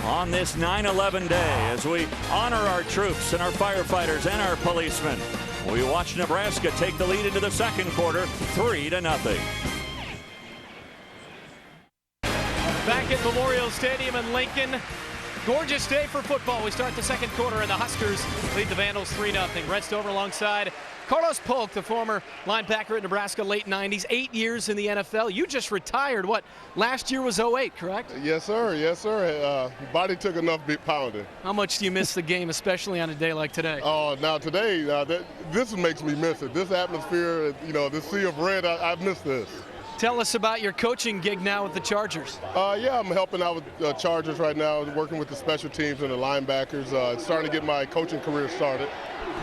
on this 9/11 day as we honor our troops and our firefighters and our policemen. We watch Nebraska take the lead into the second quarter, 3-0. Back at Memorial Stadium in Lincoln. Gorgeous day for football. We start the second quarter and the Huskers lead the Vandals 3-0. Brett Stover alongside Carlos Polk, the former linebacker at Nebraska, late 90s, 8 years in the NFL. You just retired, what, last year was 08, correct? Yes, sir. Yes, sir. Body took enough big pounding. How much do you miss the game, especially on a day like today? Oh, now today, this makes me miss it. This atmosphere, this sea of red, I miss this. Tell us about your coaching gig now with the Chargers. Yeah, I'm helping out with the Chargers right now, working with the special teams and the linebackers, starting to get my coaching career started.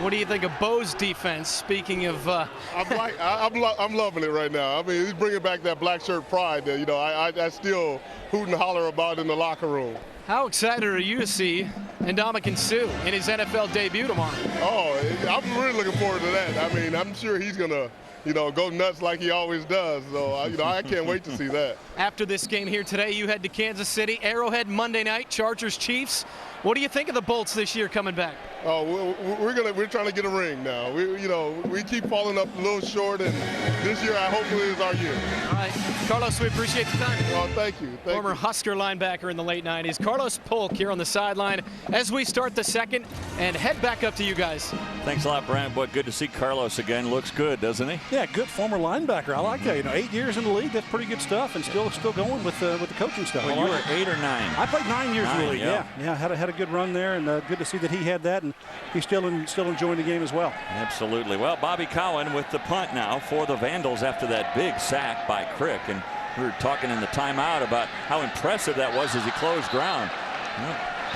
What do you think of Bo's defense? Speaking of, I'm loving it right now. I mean, he's bringing back that black shirt pride that I still hoot and holler about in the locker room. How excited are you to see Ndamukong Suh in his NFL debut tomorrow? Oh, I'm really looking forward to that. I mean, I'm sure he's gonna, go nuts like he always does. So, I can't wait to see that. After this game here today, you head to Kansas City, Arrowhead Monday night, Chargers Chiefs. What do you think of the Bolts this year coming back? Oh, we're trying to get a ring now. We keep falling up a little short, and this year hopefully is our year. All right, Carlos, we appreciate the time. Oh, thank you. Former Husker linebacker in the late 90s, Carlos Polk here on the sideline as we start the second and head back up to you guys. Thanks a lot, Brent. Boy, good to see Carlos again. Looks good, doesn't he? Yeah, good former linebacker. I like that. 8 years in the league, that's pretty good stuff, and still going with the coaching stuff. Well, you were 8 or 9. I played 9 years in the league. Yeah. Had a good run there, and good to see that he had that, and he's still enjoying the game as well. Absolutely. Well, Bobby Cowan with the punt now for the Vandals after that big sack by Crick, and we were talking in the timeout about how impressive that was as he closed ground.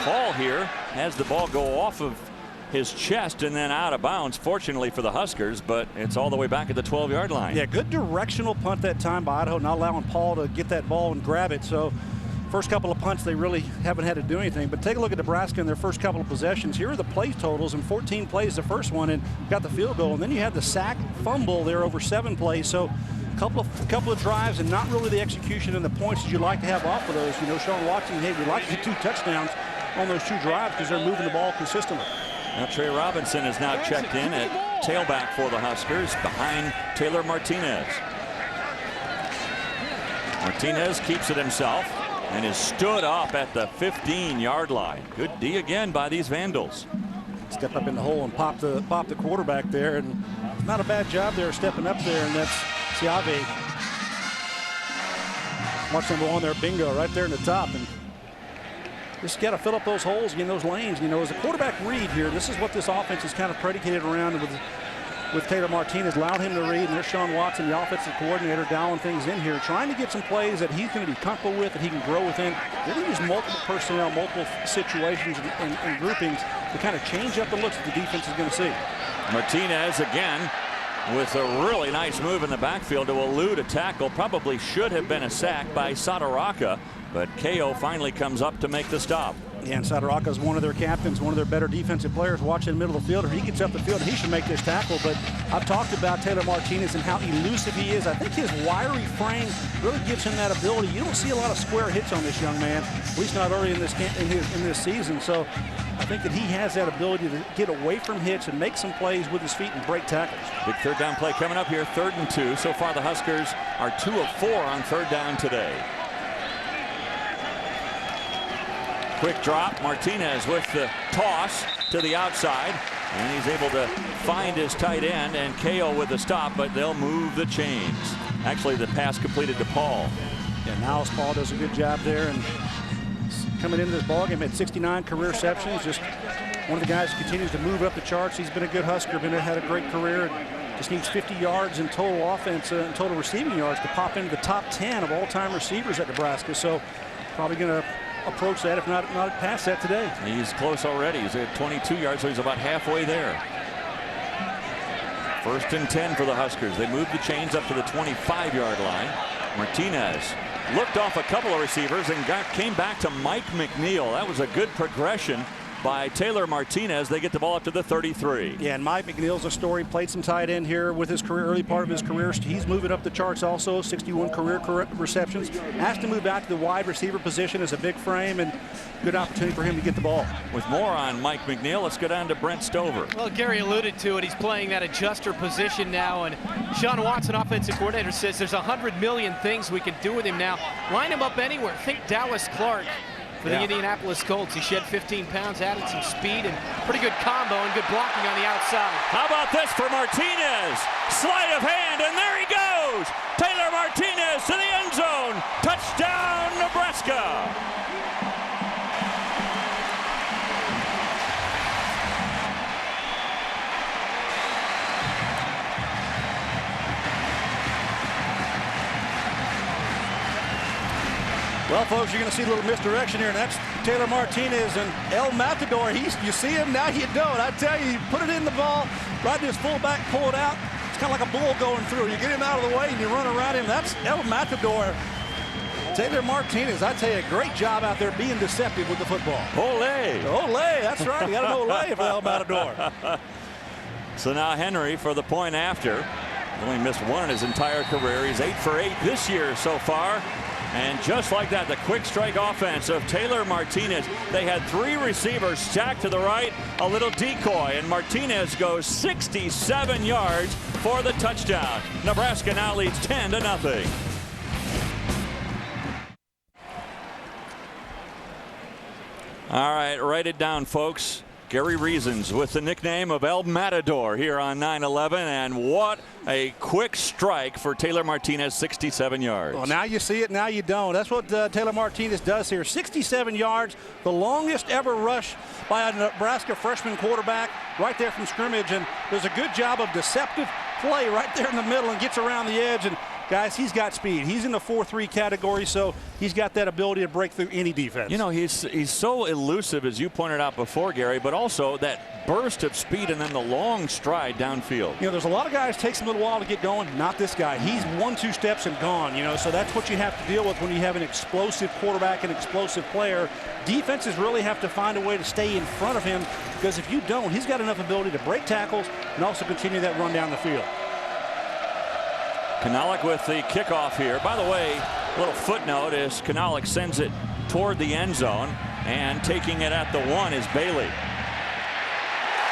Paul here has the ball go off of his chest and then out of bounds, fortunately for the Huskers, but it's all the way back at the 12-yard line. Yeah, good directional punt that time by Idaho, not allowing Paul to get that ball and grab it. So first couple of punts, they really haven't had to do anything. But take a look at Nebraska in their first couple of possessions. Here are the play totals, and 14 plays the first one and got the field goal. And then you had the sack fumble there over 7 plays. So a couple of drives and not really the execution and the points that you'd like to have off of those. Sean Watson, hey, we'd like to get 2 touchdowns on those 2 drives because they're moving the ball consistently. Now Trey Robinson is now checked in at tailback for the Huskers behind Taylor Martinez. Martinez keeps it himself and is stood up at the 15-yard line. Good D again by these Vandals. Step up in the hole and pop the quarterback there, and not a bad job there stepping up there, and that's Siave. Watch number 1 there, bingo, right there in the top. And just got to fill up those holes, those lanes. As a quarterback read here, this is what this offense is kind of predicated around with Taylor Martinez. Allowed him to read, and there's Sean Watson, the offensive coordinator, dialing things in here, trying to get some plays that he's going to be comfortable with, that he can grow within. They're going to use multiple personnel, multiple situations and groupings to kind of change up the looks that the defense is going to see. Martinez again with a really nice move in the backfield to elude a tackle. Probably should have been a sack by Sadaraka, but KO finally comes up to make the stop. Yeah, and Sadaraka is one of their captains, one of their better defensive players. Watching the middle of the field, if he gets up the field, he should make this tackle. But I've talked about Taylor Martinez and how elusive he is. I think his wiry frame really gives him that ability. You don't see a lot of square hits on this young man, at least not early in this season. So I think that he has that ability to get away from hits and make some plays with his feet and break tackles. Big third down play coming up here, 3rd and 2. So far the Huskers are 2 of 4 on 3rd down today. Quick drop, Martinez with the toss to the outside, and he's able to find his tight end, and KO with the stop, but they'll move the chains. Actually, the pass completed to Paul. Yeah, now Paul does a good job there, and coming into this ballgame had 69 career receptions. Just one of the guys who continues to move up the charts. He's been a good Husker, had a great career. Just needs 50 yards in total offense and total receiving yards to pop into the top 10 of all-time receivers at Nebraska. So probably going to approach that, if not past that today. He's close already. He's at 22 yards, so he's about halfway there. 1st and 10 for the Huskers. They moved the chains up to the 25-yard line. Martinez looked off a couple of receivers and came back to Mike McNeil. That was a good progression by Taylor Martinez. They get the ball up to the 33. Yeah, and Mike McNeil's a story. Played some tight end here with his career, early part of his career. He's moving up the charts also, 61 career receptions. Asked to move back to the wide receiver position as a big frame, and good opportunity for him to get the ball. With more on Mike McNeil, let's go down to Brent Stover. Well, Gary alluded to it. He's playing that adjuster position now, and Sean Watson, offensive coordinator, says there's 100 million things we can do with him now. Line him up anywhere. Think Dallas Clark for the Indianapolis Colts. He shed 15 pounds, added some speed, and pretty good combo and good blocking on the outside. How about this for Martinez? Sleight of hand, and there he goes! Taylor Martinez to the end zone. Touchdown, Nebraska! Well, folks, you're going to see a little misdirection here, and that's Taylor Martinez and El Matador. You see him, now you don't. I tell you, put it in the ball, right to his fullback, pull it out. It's kind of like a bull going through. You get him out of the way, and you run around him. That's El Matador. Taylor Martinez, I tell you, a great job out there being deceptive with the football. Ole! Ole, that's right. You got an ole for El Matador. So now Henry for the point after. Only missed one in his entire career. He's 8 for 8 this year so far. And just like that, the quick strike offense of Taylor Martinez. They had 3 receivers stacked to the right, a little decoy, and Martinez goes 67 yards for the touchdown. Nebraska now leads 10-0. All right, write it down, folks. Gary Reasons with the nickname of El Matador here on 9/11, and what a quick strike for Taylor Martinez, 67 yards. Well, now you see it, now you don't. That's what Taylor Martinez does here. 67 yards, the longest ever rush by a Nebraska freshman quarterback right there from scrimmage, and does a good job of deceptive play right there in the middle and gets around the edge. And guys, he's got speed. He's in the 4-3 category, so he's got that ability to break through any defense. You know, he's so elusive, as you pointed out before, Gary, but also that burst of speed and then the long stride downfield. You know, there's a lot of guys, takes them a little while to get going. Not this guy. He's 1-2 steps and gone, you know, so that's what you have to deal with when you have an explosive quarterback, an explosive player. Defenses really have to find a way to stay in front of him, because if you don't, he's got enough ability to break tackles and also continue that run down the field. Kanalik with the kickoff here. By the way, a little footnote is Kanalik sends it toward the end zone, and taking it at the 1 is Bailey.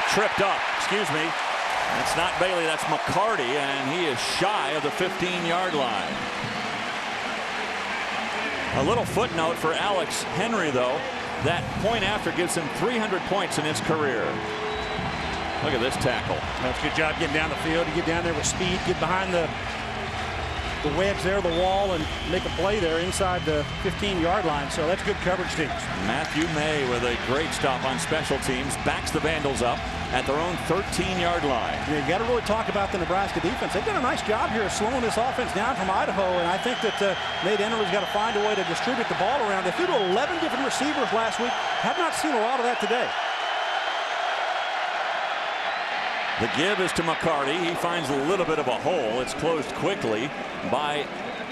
Tripped up, excuse me. That's not Bailey, that's McCarty, and he is shy of the 15-yard line. A little footnote for Alex Henry, though. That point after gives him 300 points in his career. Look at this tackle. That's a good job getting down the field. You get down there with speed, get behind the wedge there, the wall, and make a play there inside the 15-yard line. So that's good coverage teams. Matthew May with a great stop on special teams, backs the Vandals up at their own 13-yard line. Yeah, you got to really talk about the Nebraska defense. They've done a nice job here of slowing this offense down from Idaho, and I think that Nate Enderle's got to find a way to distribute the ball around. They threw to 11 different receivers last week. Have not seen a lot of that today. The give is to McCarty. He finds a little bit of a hole. It's closed quickly by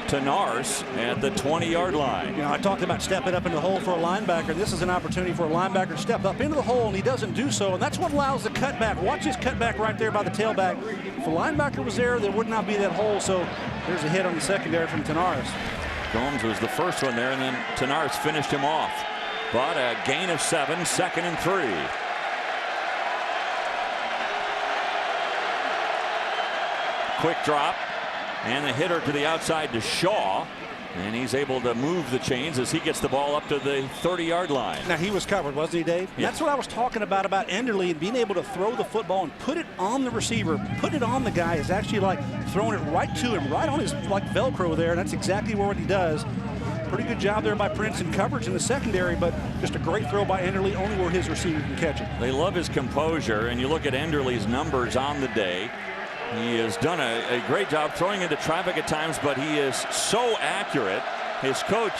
Tenars at the 20-yard line. You know, I talked about stepping up into the hole for a linebacker. This is an opportunity for a linebacker to step up into the hole, and he doesn't do so, and that's what allows the cutback. Watch his cutback right there by the tailback. If a linebacker was there would not be that hole, so there's a hit on the secondary from Tenars. Gomes was the first one there, and then Tenars finished him off. But a gain of 7, 2nd and 3. Quick drop, and the hitter to the outside to Shaw, and he's able to move the chains as he gets the ball up to the 30-yard line. Now, he was covered, wasn't he, Dave? Yeah. That's what I was talking about Enderle, and being able to throw the football and put it on the receiver, put it on the guy, is actually like throwing it right to him, right on his like Velcro there, and that's exactly what he does. Pretty good job there by Prince in coverage in the secondary, but just a great throw by Enderle, only where his receiver can catch it. They love his composure, and you look at Enderle's numbers on the day. He has done a great job throwing into traffic at times, but he is so accurate. His coach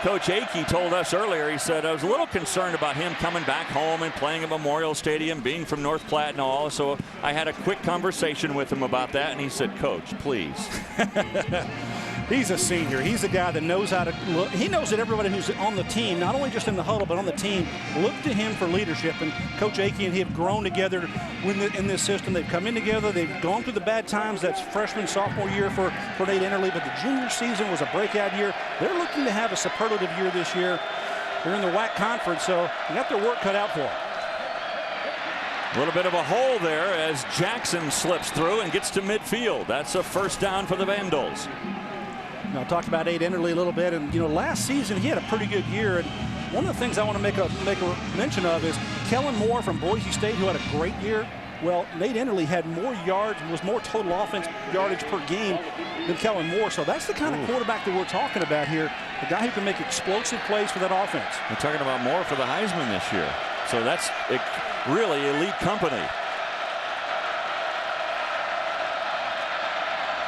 Akey, told us earlier, he said, I was a little concerned about him coming back home and playing at Memorial Stadium, being from North Platte and all. So I had a quick conversation with him about that, and he said, Coach, please. He's a senior. He's a guy that knows how to look. He knows that everybody who's on the team, not only just in the huddle, but on the team, look to him for leadership. And Coach Akey and he have grown together in this system. They've come in together. They've gone through the bad times. That's freshman, sophomore year for Nate Enderle, but the junior season was a breakout year. They're looking to have a superlative year this year. They're in the WAC conference, so they got their work cut out for them. A little bit of a hole there as Jackson slips through and gets to midfield. That's a first down for the Vandals. I talked about Nate Enderle a little bit, and last season he had a pretty good year. And one of the things I want to make a mention of is Kellen Moore from Boise State, who had a great year. Well, Nate Enderle had more yards and was more total offense yardage per game than Kellen Moore. So that's the kind of quarterback that we're talking about here. A guy who can make explosive plays for that offense. We're talking about Moore for the Heisman this year. So that's really elite company.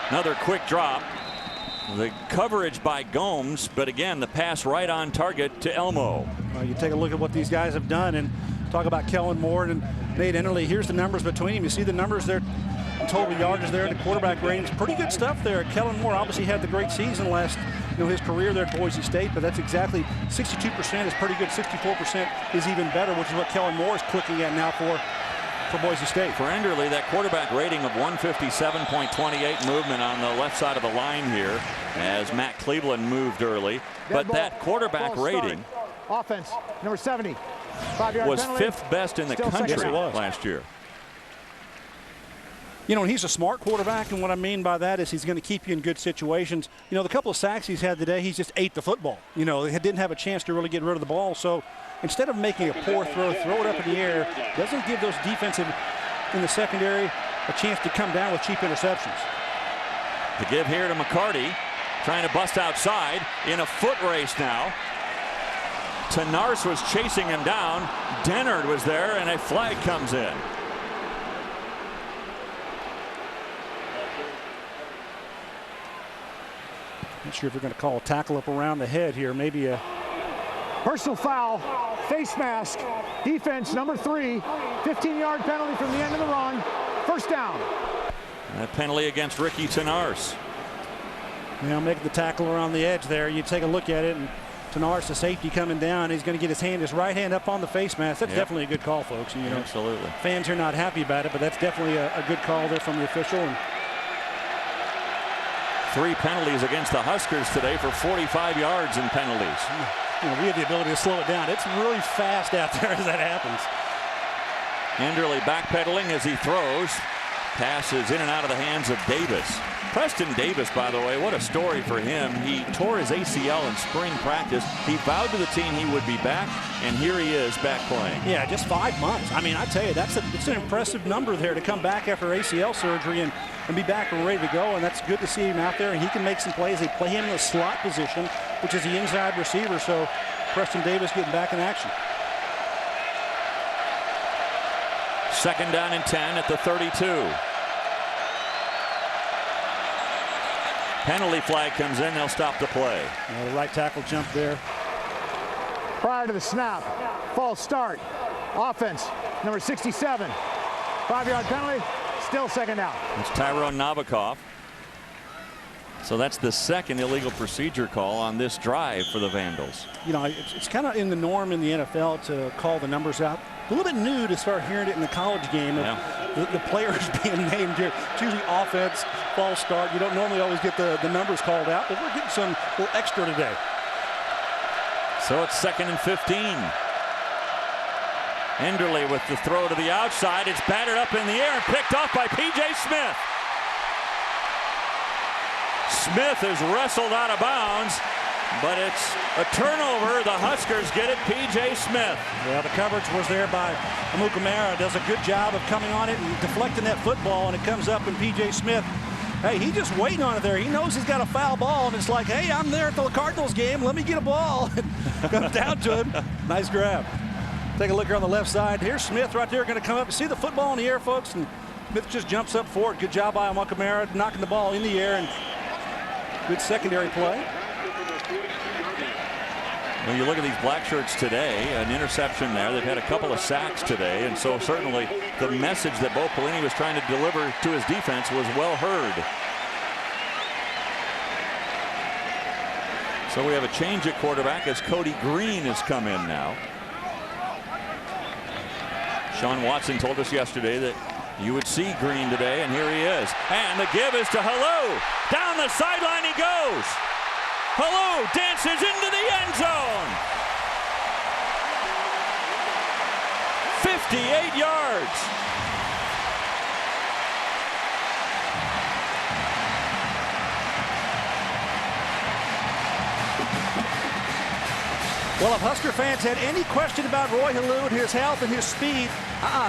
Another quick drop. The coverage by Gomes, but again, the pass right on target to Elmo. Well, you take a look at what these guys have done and talk about Kellen Moore and Nate Enderle. Here's the numbers between them. You see the numbers there, total yardage there in the quarterback range. Pretty good stuff there. Kellen Moore obviously had the great season last, his career there at Boise State, but that's exactly 62% is pretty good. 64% is even better, which is what Kellen Moore is clicking at now for Boise State. For Enderle, that quarterback rating of 157.28, movement on the left side of the line here as Matt Cleveland moved early. But that quarterback rating offense number 70 5-yard was penalty. 5th best in the country last year. And he's a smart quarterback, and what I mean by that is he's going to keep you in good situations. The couple of sacks he's had today, he's just ate the football. He didn't have a chance to really get rid of the ball. So instead of making a poor throw it up in the air, doesn't give those defensive in the secondary a chance to come down with cheap interceptions. The give here to McCarty, trying to bust outside in a foot race now. Tenarce was chasing him down. Dennard was there, and a flag comes in. Not sure if you're going to call a tackle up around the head here. Maybe a personal foul, face mask, defense number 3, 15-yard penalty from the end of the run, first down. That penalty against Ricky Tenarce. Making the tackle around the edge there. You take a look at it, and Tenarce, the safety, coming down. He's going to get his right hand up on the face mask. That's definitely a good call, folks. Absolutely. Fans are not happy about it, but that's definitely a good call there from the official. And 3 penalties against the Huskers today for 45 yards in penalties. We have the ability to slow it down. It's really fast out there as that happens. Enderle backpedaling as he throws. Passes in and out of the hands of Davis. Preston Davis, by the way, what a story for him. He tore his ACL in spring practice. He vowed to the team he would be back, and here he is back playing. Yeah, just 5 months. I mean, I tell you, it's an impressive number there to come back after ACL surgery and be back and ready to go, and that's good to see him out there, and he can make some plays. They play him in the slot position, which is the inside receiver, so Preston Davis getting back in action. 2nd down and 10 at the 32. Penalty flag comes in. They'll stop the play. The right tackle jump there. Prior to the snap, false start. Offense, number 67. 5-yard penalty, still 2nd down. It's Tyrone Novikov. So that's the 2nd illegal procedure call on this drive for the Vandals. It's kind of in the norm in the NFL to call the numbers out. A little bit new to start hearing it in the college game. The players being named here. It's usually offense, false start. You don't normally always get the numbers called out, but we're getting some little extra today. So it's 2nd and 15. Enderle with the throw to the outside. It's batted up in the air and picked off by P.J. Smith. Smith is wrestled out of bounds, but it's a turnover. The Huskers get it. P.J. Smith. Well, the coverage was there by Amukamara. Does a good job of coming on it and deflecting that football, and it comes up, and P.J. Smith, hey, he's just waiting on it there. He knows he's got a foul ball, and it's like, hey, I'm there at the Cardinals game. Let me get a ball. And comes down to him. Nice grab. Take a look here on the left side. Here's Smith right there, going to come up. See the football in the air, folks, and Smith just jumps up for it. Good job by Amukamara, knocking the ball in the air, and good secondary play. When you look at these black shirts today, an interception there. They've had a couple of sacks today, and so certainly the message that Bo Pelini was trying to deliver to his defense was well heard. So we have a change at quarterback as Cody Green has come in now. Sean Watson told us yesterday that you would see Green today, and here he is. And the give is to Halou. Down the sideline he goes. Halou dances into the end zone. 58 yards. Well, if Husker fans had any question about Roy Halou and his health and his speed,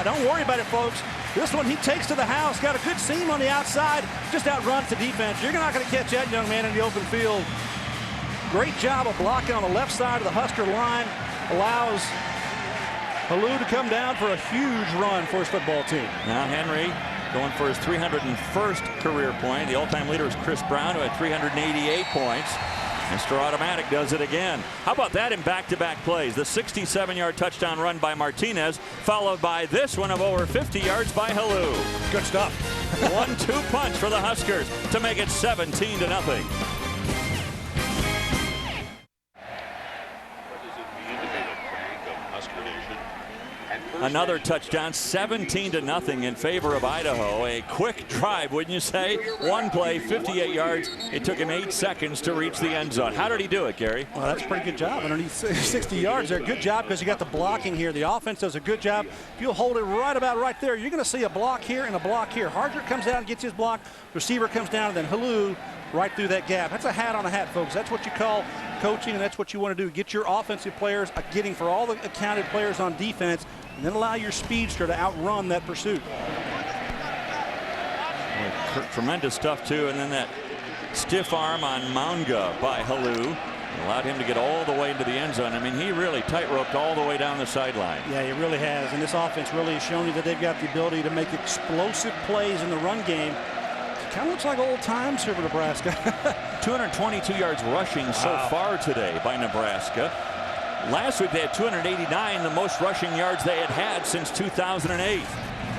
don't worry about it, folks. This one he takes to the house, got a good seam on the outside, just outruns the defense. You're not going to catch that young man in the open field. Great job of blocking on the left side of the Husker line. Allows Halou to come down for a huge run for his football team. Now Henry going for his 301st career point. The all-time leader is Chris Brown, who had 388 points. Mr. Automatic does it again. How about that in back-to-back plays? The 67-yard touchdown run by Martinez, followed by this one of over 50 yards by Halou. Good stuff. 1-2 punch for the Huskers to make it 17-0. Another touchdown, 17-0 in favor of Idaho. A quick drive, wouldn't you say? One play, 58 yards. It took him 8 seconds to reach the end zone. How did he do it, Gary? Well, that's a pretty good job. Underneath 60 yards there. Good job because you got the blocking here. The offense does a good job. If you'll hold it right about right there, you're going to see a block here and a block here. Hardrick comes down and gets his block. Receiver comes down, and then Halou right through that gap. That's a hat on a hat, folks. That's what you call coaching, and that's what you want to do. Get your offensive players getting for all the accounted players on defense, and then allow your speedster to outrun that pursuit. Well, tremendous stuff, too. And then that stiff arm on Mounga by Halou allowed him to get all the way into the end zone. I mean, he really tight-roped all the way down the sideline. Yeah, he really has. And this offense really has shown you that they've got the ability to make explosive plays in the run game. Kind of looks like old times here for Nebraska. 222 yards rushing so far today by Nebraska. Last week they had 289, the most rushing yards they had had since 2008.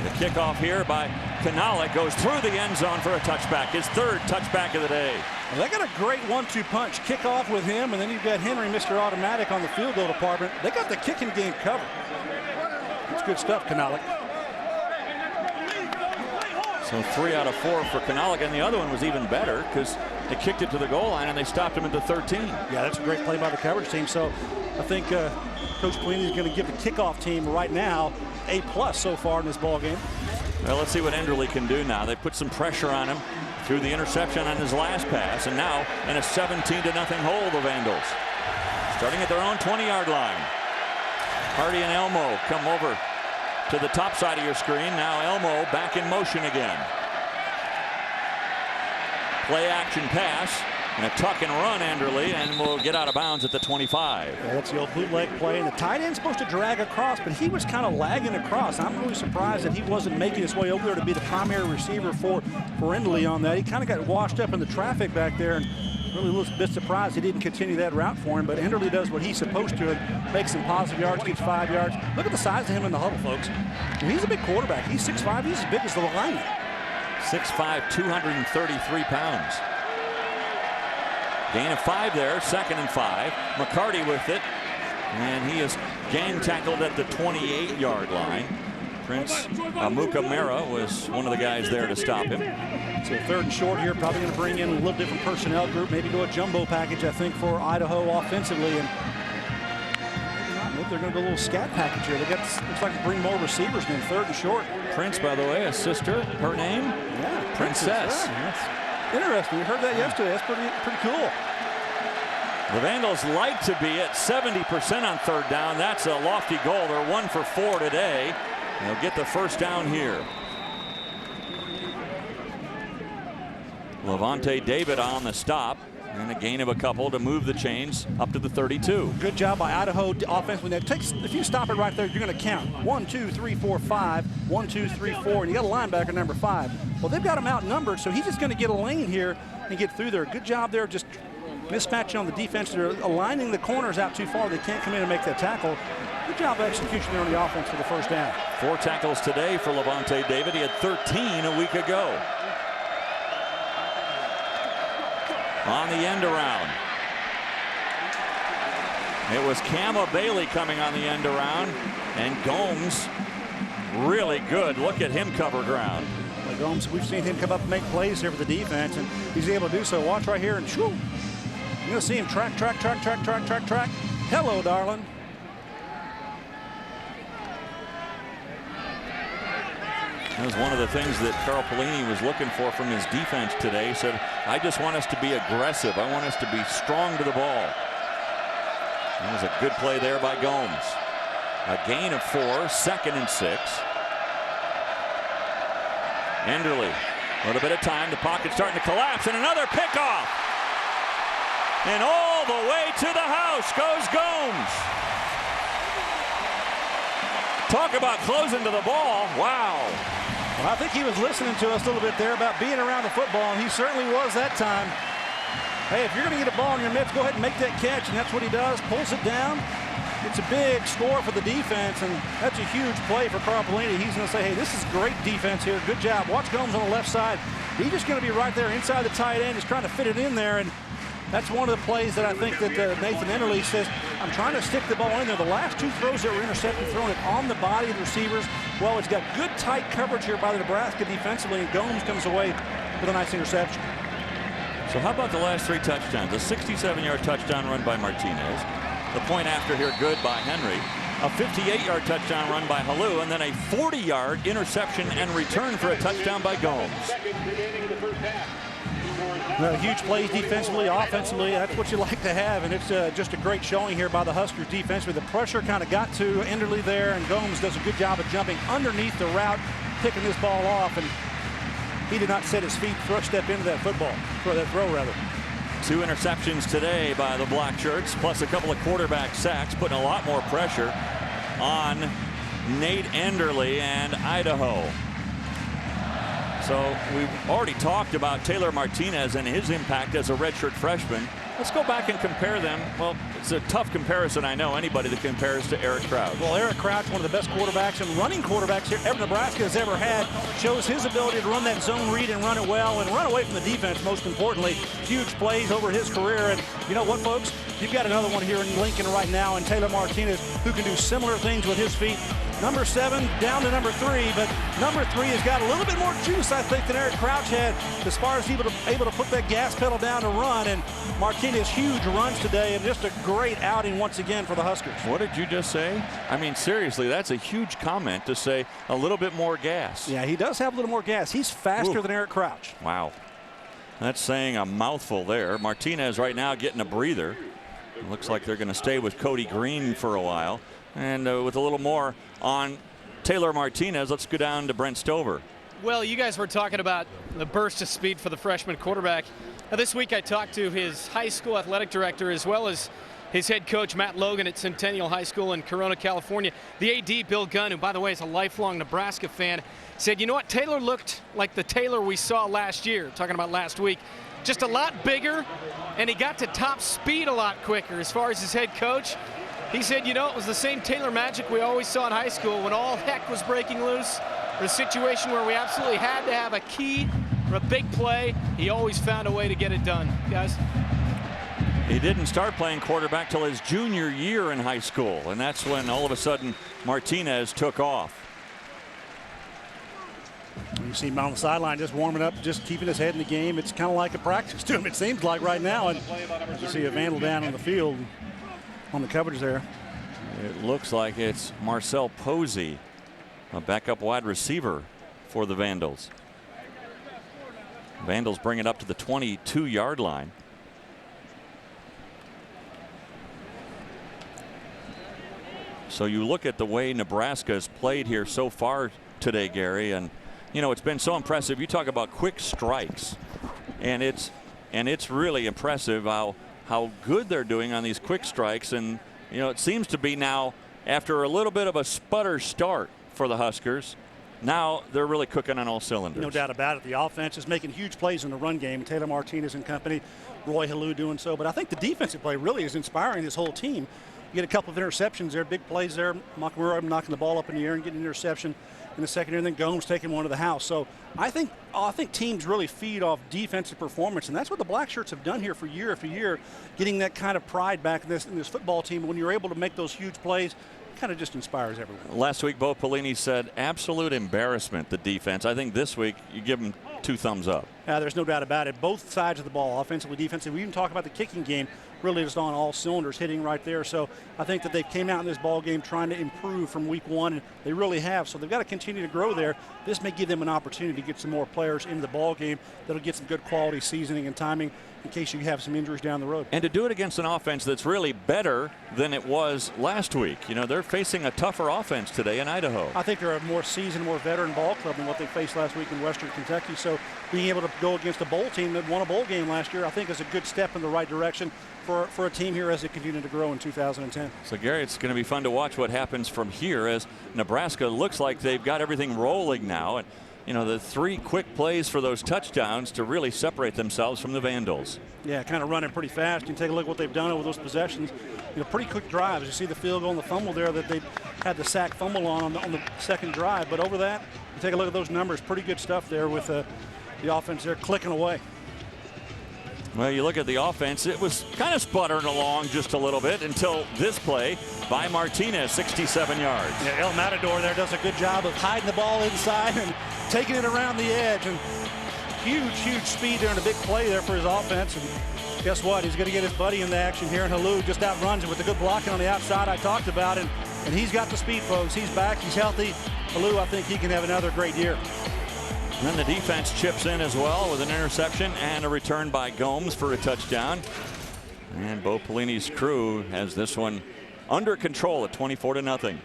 The kickoff here by Kanalik goes through the end zone for a touchback, his third touchback of the day. Well, they got a great 1-2 punch kickoff with him, and then you've got Henry, Mr. Automatic, on the field goal department. They got the kicking game covered. That's good stuff, Kanalik. So 3 out of 4 for Kanalik, and the other one was even better because they kicked it to the goal line and they stopped him at the 13. Yeah, that's a great play by the coverage team. So I think Coach Pelini is going to give the kickoff team right now A+ so far in this ball game. Well, let's see what Enderle can do now. They put some pressure on him through the interception on his last pass, and now in a 17-0 hole, the Vandals. Starting at their own 20-yard line. Hardy and Elmo come over to the top side of your screen. Now Elmo back in motion again. Play action pass and a tuck and run, Enderle, and will get out of bounds at the 25. Yeah, that's the old bootleg play, and the tight end's supposed to drag across, but he was kind of lagging across. I'm really surprised that he wasn't making his way over there to be the primary receiver for Enderle on that. He kind of got washed up in the traffic back there, and really was a bit surprised he didn't continue that route for him. But Enderle does what he's supposed to and makes some positive yards, gets 5 yards. Look at the size of him in the huddle, folks. He's a big quarterback. He's 6'5". He's as big as the lineman. 6'5", 233 pounds. Gain of 5 there, 2nd and 5. McCarty with it, and he is gang tackled at the 28-yard line. Prince Amukamara was one of the guys there to stop him. So 3rd and short here, probably going to bring in a little different personnel group, maybe go a jumbo package, I think, for Idaho offensively. And maybe they're going to go a little scat package here. They got, looks like they bring more receivers than 3rd and short. Prince, by the way, a sister, her name? Yeah, Princess. Yeah, interesting. We heard that yesterday. That's pretty cool. The Vandals like to be at 70% on 3rd down. That's a lofty goal. They're 1 for 4 today. They'll get the first down here. Levante David on the stop, and a gain of a couple to move the chains up to the 32. Good job by Idaho offense. When that takes, if you stop it right there, you're going to count 1, 2, 3, 4, 5, 1, 2, 3, 4, and you got a linebacker number 5. Well, they've got him outnumbered, so he's just going to get a lane here and get through there. Good job there, just mismatching on the defense. They're aligning the corners out too far. They can't come in and make that tackle. Good job of execution there on the offense for the first down. 4 tackles today for Levante David. He had 13 a week ago. On the end around. It was Cama Bailey coming on the end around, and Gomes really good. Look at him cover ground. Well, Gomes, we've seen him come up and make plays here for the defense, and he's able to do so. Watch right here, and shoo, you're going to see him track. Hello, darling. That was one of the things that Carl Pelini was looking for from his defense today. He said, I just want us to be aggressive. I want us to be strong to the ball. That was a good play there by Gomes. A gain of 4, 2nd and 6. Enderle, a little bit of time. The pocket starting to collapse, and another pickoff. And all the way to the house goes Gomes. Talk about closing to the ball. Wow. Well, I think he was listening to us a little bit there about being around the football, and he certainly was that time. Hey, if you're going to get a ball in your mitts, go ahead and make that catch, and that's what he does. Pulls it down. It's a big score for the defense, and that's a huge play for Carl Pelini. He's going to say, hey, this is great defense here. Good job. Watch Gomes on the left side. He's just going to be right there inside the tight end, just trying to fit it in there, and that's one of the plays that I think that Nathan Enderle says, I'm trying to stick the ball in there. The last 2 throws that were intercepted, throwing it on the body of the receivers. Well, it's got good tight coverage here by the Nebraska defensively, and Gomes comes away with a nice interception. So how about the last 3 touchdowns? A 67-yard touchdown run by Martinez. The point after here good by Henry. A 58-yard touchdown run by Halou, and then a 40-yard interception and return for a touchdown by Gomes. Huge plays defensively, offensively. That's what you like to have, and it's just a great showing here by the Huskers defensively. The pressure kind of got to Enderle there, and Gomes does a good job of jumping underneath the route, picking this ball off, and he did not set his feet, step into that football, or that throw rather. 2 interceptions today by the Black Shirts, plus a couple of quarterback sacks, putting a lot more pressure on Nate Enderle and Idaho. So we've already talked about Taylor Martinez and his impact as a redshirt freshman. Let's go back and compare them. Well, it's a tough comparison. I know anybody that compares to Eric Crouch. Well, Eric Crouch, one of the best quarterbacks and running quarterbacks here Nebraska has ever had, shows his ability to run that zone read and run it well and run away from the defense, most importantly. Huge plays over his career. And you know what, folks? You've got another one here in Lincoln right now, and Taylor Martinez, who can do similar things with his feet. Number 7 down to number 3, but number 3 has got a little bit more juice, I think, than Eric Crouch had as far as able to put that gas pedal down to run. And Martinez, huge runs today, and just a great outing once again for the Huskers. What did you just say? I mean, seriously, that's a huge comment to say a little bit more gas. Yeah, he does have a little more gas. He's faster than Eric Crouch. Wow. That's saying a mouthful there. Martinez right now getting a breather. It looks like they're going to stay with Cody Green for a while. And with a little more on Taylor Martinez, let's go down to Brent Stover. Well, you guys were talking about the burst of speed for the freshman quarterback. Now, this week I talked to his high school athletic director as well as his head coach, Matt Logan, at Centennial High School in Corona, California. The AD, Bill Gunn, who, by the way, is a lifelong Nebraska fan, said, you know what, Taylor looked like the Taylor we saw last year, talking about last week. Just a lot bigger, and he got to top speed a lot quicker. As far as his head coach, he said, you know, it was the same Taylor magic we always saw in high school when all heck was breaking loose, or a situation where we absolutely had to have a key or a big play. He always found a way to get it done, guys. He didn't start playing quarterback till his junior year in high school, and that's when all of a sudden Martinez took off. You see him on the sideline just warming up, just keeping his head in the game. It's kind of like a practice to him, it seems like right now. And you see a Vandal down on the field on the coverage there. It looks like it's Marcel Posey, a backup wide receiver for the Vandals. Vandals bring it up to the 22-yard line. So you look at the way Nebraska has played here so far today, Gary, and you know, it's been so impressive. You talk about quick strikes, and it's really impressive how good they're doing on these quick strikes. And you know, it seems to be now, after a little bit of a sputter start for the Huskers, now they're really cooking on all cylinders. No doubt about it. The offense is making huge plays in the run game. Taylor Martinez and company, Roy Halou doing so. But I think the defensive play really is inspiring this whole team. get a couple of interceptions there, big plays there. Nakamura knocking the ball up in the air and getting an interception in the secondary, and then Gomes taking one to the house. So I think teams really feed off defensive performance, and that's what the Black Shirts have done here for year after year, getting that kind of pride back in this football team. When you're able to make those huge plays, it kind of just inspires everyone. Last week, Bo Pelini said absolute embarrassment, the defense. I think this week you give them 2 thumbs up. There's no doubt about it. Both sides of the ball, offensively, defensively. We even talk about the kicking game, really just on all cylinders, hitting right there. So I think that they came out in this ball game trying to improve from week 1, and they really have. So they've got to continue to grow there. This may give them an opportunity to get some more players into the ball game that'll get some good quality seasoning and timing in case you have some injuries down the road. And to do it against an offense that's really better than it was last week. You know, they're facing a tougher offense today in Idaho. I think they're a more seasoned, more veteran ball club than what they faced last week in Western Kentucky. So being able to go against a bowl team that won a bowl game last year, I think is a good step in the right direction for a team here as they continue to grow in 2010. So Gary, it's going to be fun to watch what happens from here as Nebraska looks like they've got everything rolling now. And you know, the 3 quick plays for those touchdowns to really separate themselves from the Vandals. Yeah, kind of running pretty fast. You take a look at what they've done over those possessions. You know, pretty quick drives. You see the field goal and the fumble there that they had the sack fumble on the second drive. But over that, you take a look at those numbers. Pretty good stuff there with the offense there clicking away. Well, you look at the offense, it was kind of sputtering along just a little bit until this play by Martinez, 67 yards. Yeah, El Matador there does a good job of hiding the ball inside and taking it around the edge. And huge speed there and a big play there for his offense. And guess what? He's going to get his buddy in the action here, and Halou just outruns him with the good blocking on the outside I talked about. And he's got the speed, folks. He's back. He's healthy. Halou, I think he can have another great year. And then the defense chips in as well with an interception and a return by Gomes for a touchdown. And Bo Pelini's crew has this one under control at 24-0.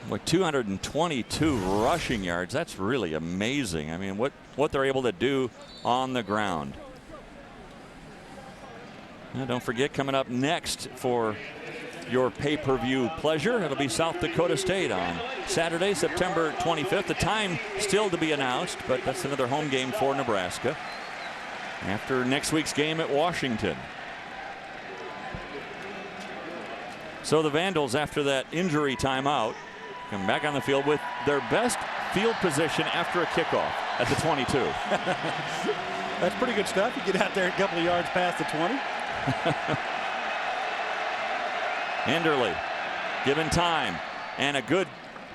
With 222 rushing yards, that's really amazing. I mean, what they're able to do on the ground. And don't forget, coming up next for your pay-per-view pleasure, it'll be South Dakota State on Saturday, September 25th. The time still to be announced, but that's another home game for Nebraska after next week's game at Washington. So the Vandals, after that injury timeout, come back on the field with their best field position after a kickoff at the 22. That's pretty good stuff. You get out there a couple of yards past the 20. Enderle given time and a good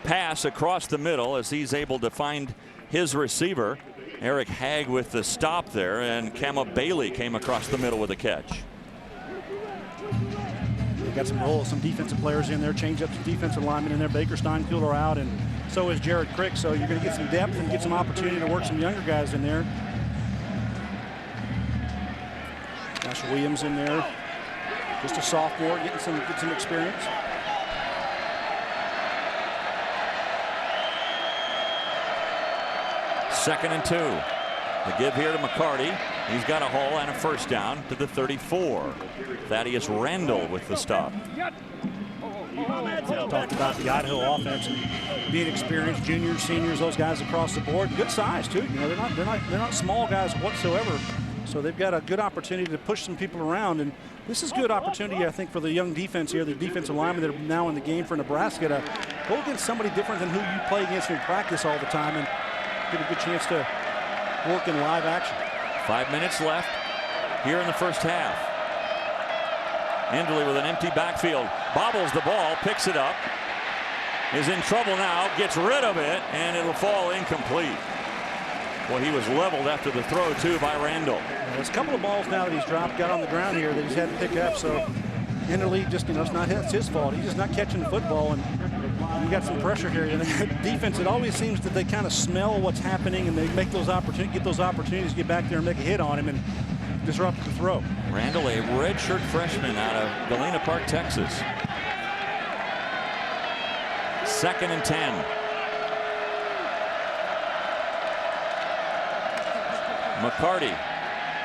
pass across the middle as he's able to find his receiver. Eric Hagg with the stop there, and Kama Bailey came across the middle with a catch. They got some defensive players in there, change up some defensive linemen in there. Baker Steinfield are out, and so is Jared Crick. So you're going to get some depth and get some opportunity to work some younger guys in there. Josh Williams in there, just a sophomore, getting some experience. Second and 2. The give here to McCarty. He's got a hole and a first down to the 34. Thaddeus Randall with the stop. Talked about the Idaho offense and being experienced, juniors, seniors, those guys across the board. Good size too. You know, they're not small guys whatsoever. So they've got a good opportunity to push some people around, and this is good opportunity, I think, for the young defense here, the defensive linemen that are now in the game for Nebraska, to go against somebody different than who you play against in practice all the time and get a good chance to work in live action. 5 minutes left here in the first half. Enderle with an empty backfield, bobbles the ball, picks it up, is in trouble now, gets rid of it, and it'll fall incomplete. Well, he was leveled after the throw, too, by Randall. There's a couple of balls now that he's got on the ground here that he's had to pick up. So Enderle just, it's his fault. He's just not catching the football, and you got some pressure here. And the defense, it always seems that they kind of smell what's happening, and they make those opportunities to get back there and make a hit on him and disrupt the throw. Randall, a redshirt freshman out of Galena Park, Texas. 2nd and 10. McCarty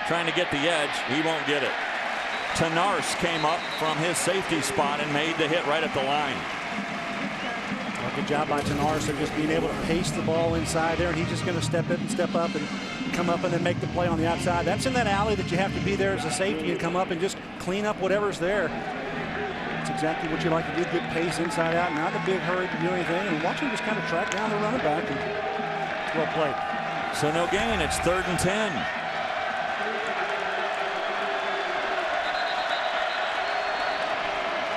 trying to get the edge. He won't get it. Tenarce came up from his safety spot and made the hit right at the line. Well, good job by Tenarce of just being able to pace the ball inside there, and he's just going to step up and come up and then make the play on the outside. That's in that alley that you have to be there as a safety and come up and just clean up whatever's there. It's exactly what you like to do. Good pace inside out, not in a big hurry to do anything. And watch him just kind of track down the running back. And it's well played. So no gain. It's 3rd and 10.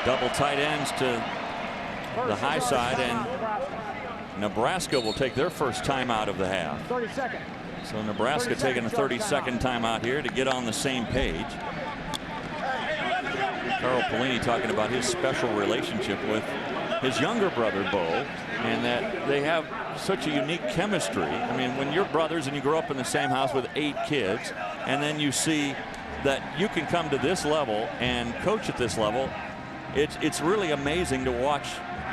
Double tight ends to the high side, and Nebraska will take their first timeout of the half. 30 seconds. So Nebraska taking a 30-second timeout here to get on the same page. Carl Pelini talking about his special relationship with his younger brother, Bo, and that they have such a unique chemistry. I mean, when you're brothers and you grow up in the same house with 8 kids, and then you see that you can come to this level and coach at this level, it's really amazing to watch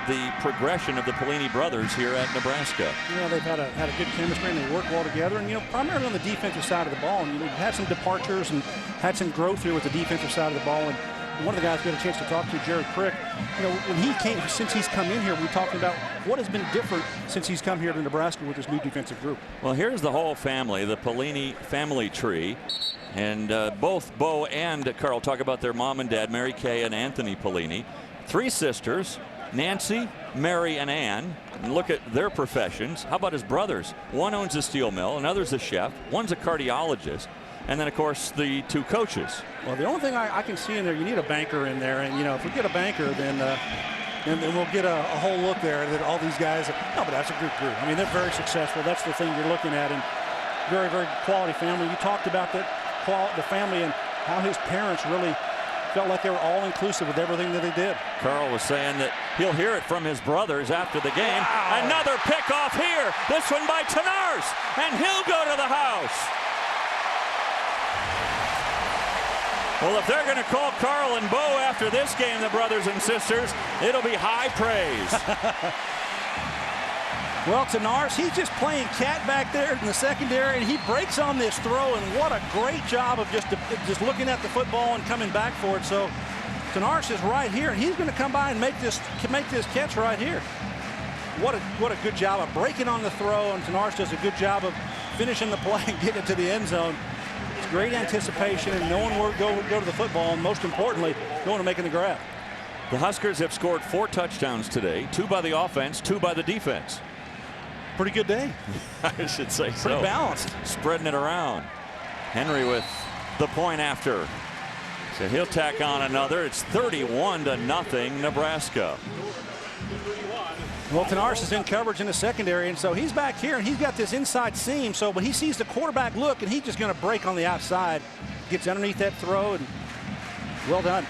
the progression of the Pelini brothers here at Nebraska. You know, they've had a good chemistry and they work well together. And, you know, primarily on the defensive side of the ball. And, you know, had some departures and had some growth here with the defensive side of the ball. And one of the guys we had a chance to talk to, Jared Crick, you know, when he came, since he's come in here, we talked about what has been different since he's come here to Nebraska with this new defensive group. Well, here's the whole family, the Pelini family tree. And both Bo and Carl talk about their mom and dad, Mary Kay and Anthony Pelini. 3 sisters, Nancy, Mary, and Ann. And look at their professions. How about his brothers? One owns a steel mill, another's a chef, one's a cardiologist, and then, of course, the 2 coaches. Well, the only thing I can see in there, you need a banker in there. And, you know, if we get a banker, then we'll get a whole look there that all these guys. No, but that's a good group. I mean, they're very successful. That's the thing you're looking at. And very, very quality family. You talked about the family and how his parents really felt like they were all inclusive with everything that they did. Carl was saying that he'll hear it from his brothers after the game. Wow. Another pickoff here. This one by Tenars, and he'll go to the house. Well, if they're going to call Carl and Bo after this game, the brothers and sisters, it'll be high praise. Well, Tenars, he's just playing cat back there in the secondary, and he breaks on this throw, and what a great job of just looking at the football and coming back for it. So Tenars is right here, and he's going to come by and make this catch right here. What a good job of breaking on the throw, and Tenars does a good job of finishing the play and getting it to the end zone. It's great anticipation and knowing where to go to the football, and most importantly, going to making the grab. The Huskers have scored 4 touchdowns today, 2 by the offense, 2 by the defense. Pretty good day. I should say so. Pretty balanced. Spreading it around. Henry with the point after. So he'll tack on another. It's 31-0 Nebraska. Well, Tenars is in coverage in the secondary, and so he's back here, and he's got this inside seam. So when he sees the quarterback look, and he's just going to break on the outside, gets underneath that throw, and well done.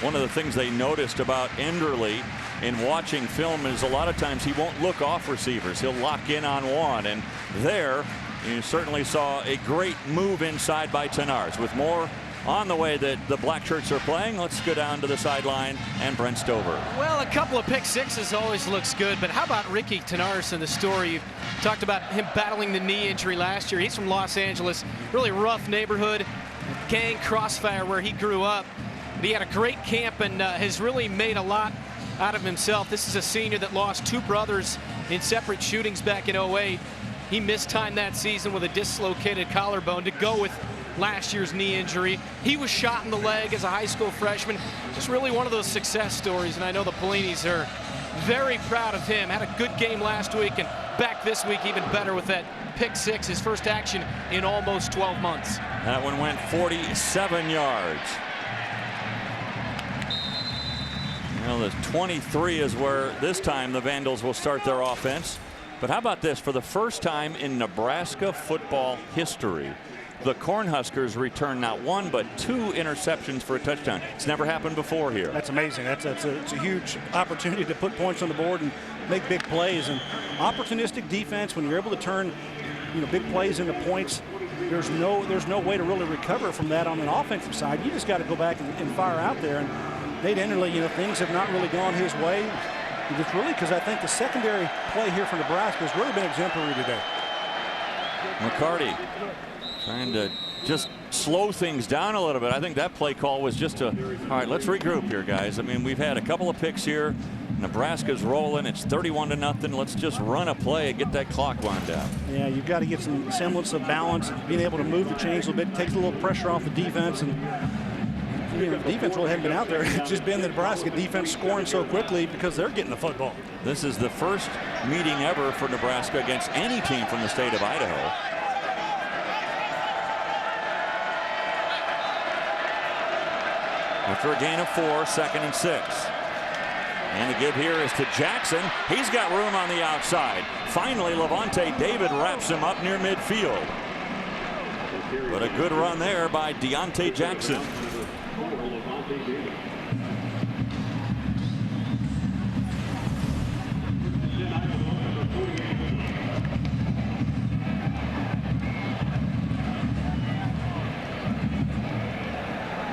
One of the things they noticed about Enderle in watching film is a lot of times he won't look off receivers. He'll lock in on one, and there you certainly saw a great move inside by Tenars. With more on the way that the black shirts are playing, let's go down to the sideline and Brent Stover. Well, a couple of pick sixes always looks good, but how about Ricky Tenars and the story? You've talked about him battling the knee injury last year. He's from Los Angeles, really rough neighborhood, gang crossfire where he grew up. But he had a great camp and has really made a lot out of himself. This is a senior that lost 2 brothers in separate shootings back in 08. He missed time that season with a dislocated collarbone to go with last year's knee injury. He was shot in the leg as a high school freshman. Just really one of those success stories, and I know the Pellinis are very proud of him. Had a good game last week and back this week even better with that pick 6, his first action in almost 12 months. That one went 47 yards. Well, the 23 is where this time the Vandals will start their offense. But how about this? For the first time in Nebraska football history, the Cornhuskers return not 1 but 2 interceptions for a touchdown. It's never happened before here. That's amazing. It's a huge opportunity to put points on the board and make big plays. And opportunistic defense, when you're able to turn big plays into points, there's no way to really recover from that on an offensive side. You just got to go back and fire out there. And Nate Enderle, things have not really gone his way. It's really because I think the secondary play here for Nebraska has really been exemplary today. McCarty trying to just slow things down a little bit. I think that play call was just all right, let's regroup here, guys. I mean, we've had a couple of picks here. Nebraska's rolling. It's 31-0. Let's just run a play and get that clock wound down. Yeah, you've got to get some semblance of balance and being able to move the chains a little bit. It takes a little pressure off the defense, and the defense really hadn't been out there. It's just been the Nebraska defense scoring so quickly because they're getting the football. This is the first meeting ever for Nebraska against any team from the state of Idaho. After a gain of 4, 2nd and 6. And the give here is to Jackson. He's got room on the outside. Finally, Levante David wraps him up near midfield. But a good run there by Deontay Jackson.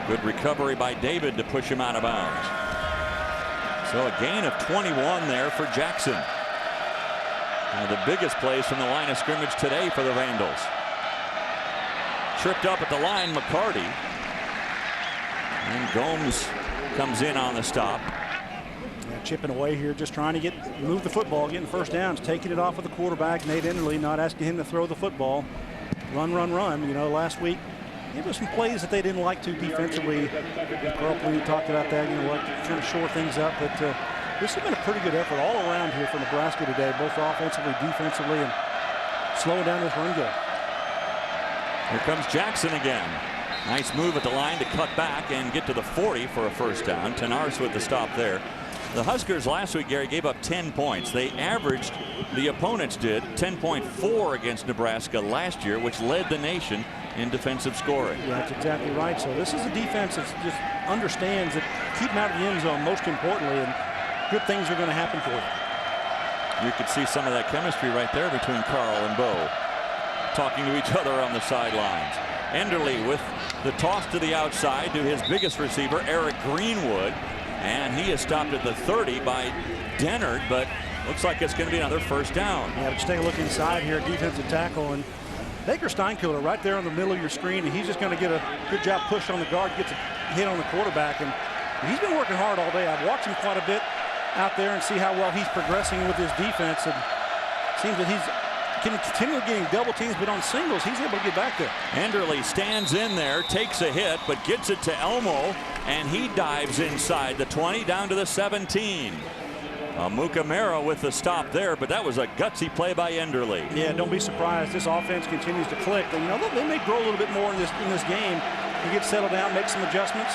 Good recovery by David to push him out of bounds. So a gain of 21 there for Jackson. One of the biggest plays from the line of scrimmage today for the Vandals. Tripped up at the line, McCarty. And Gomes comes in on the stop. Yeah, chipping away here, just trying to move the football, getting first downs, taking it off of the quarterback, Nate Enderle, not asking him to throw the football. Run, run, run. You know, last week, there were some plays that they didn't like to defensively. Carl Pelini talked about that, you know, what, trying to shore things up. But this has been a pretty good effort all around here for Nebraska today, both offensively, defensively, and slowing down this run game. Here comes Jackson again. Nice move at the line to cut back and get to the 40 for a first down. Tenars with the stop there. The Huskers last week, Gary, gave up 10 points. They averaged, the opponents did, 10.4 against Nebraska last year, which led the nation in defensive scoring. Yeah, that's exactly right. So this is a defense that just understands that keep them out of the end zone most importantly, and good things are going to happen for them. You could see some of that chemistry right there between Carl and Bo, talking to each other on the sidelines. Enderle with the toss to the outside to his biggest receiver, Eric Greenwood, and he is stopped at the 30 by Dennard, but looks like it's going to be another first down. Yeah, but just take a look inside here, defensive tackle, and Baker Steinkuhler right there in the middle of your screen, and he's just going to get a good job push on the guard, gets a hit on the quarterback, and he's been working hard all day. I've watched him quite a bit out there and see how well he's progressing with his defense, and it seems that he's continually getting double teams, but on singles, he's able to get back there. Enderle stands in there, takes a hit, but gets it to Elmo, and he dives inside the 20 down to the 17. Mukamara with the stop there, but that was a gutsy play by Enderle. Yeah, don't be surprised. This offense continues to click. You know, they may grow a little bit more in this game. You get settled down, make some adjustments.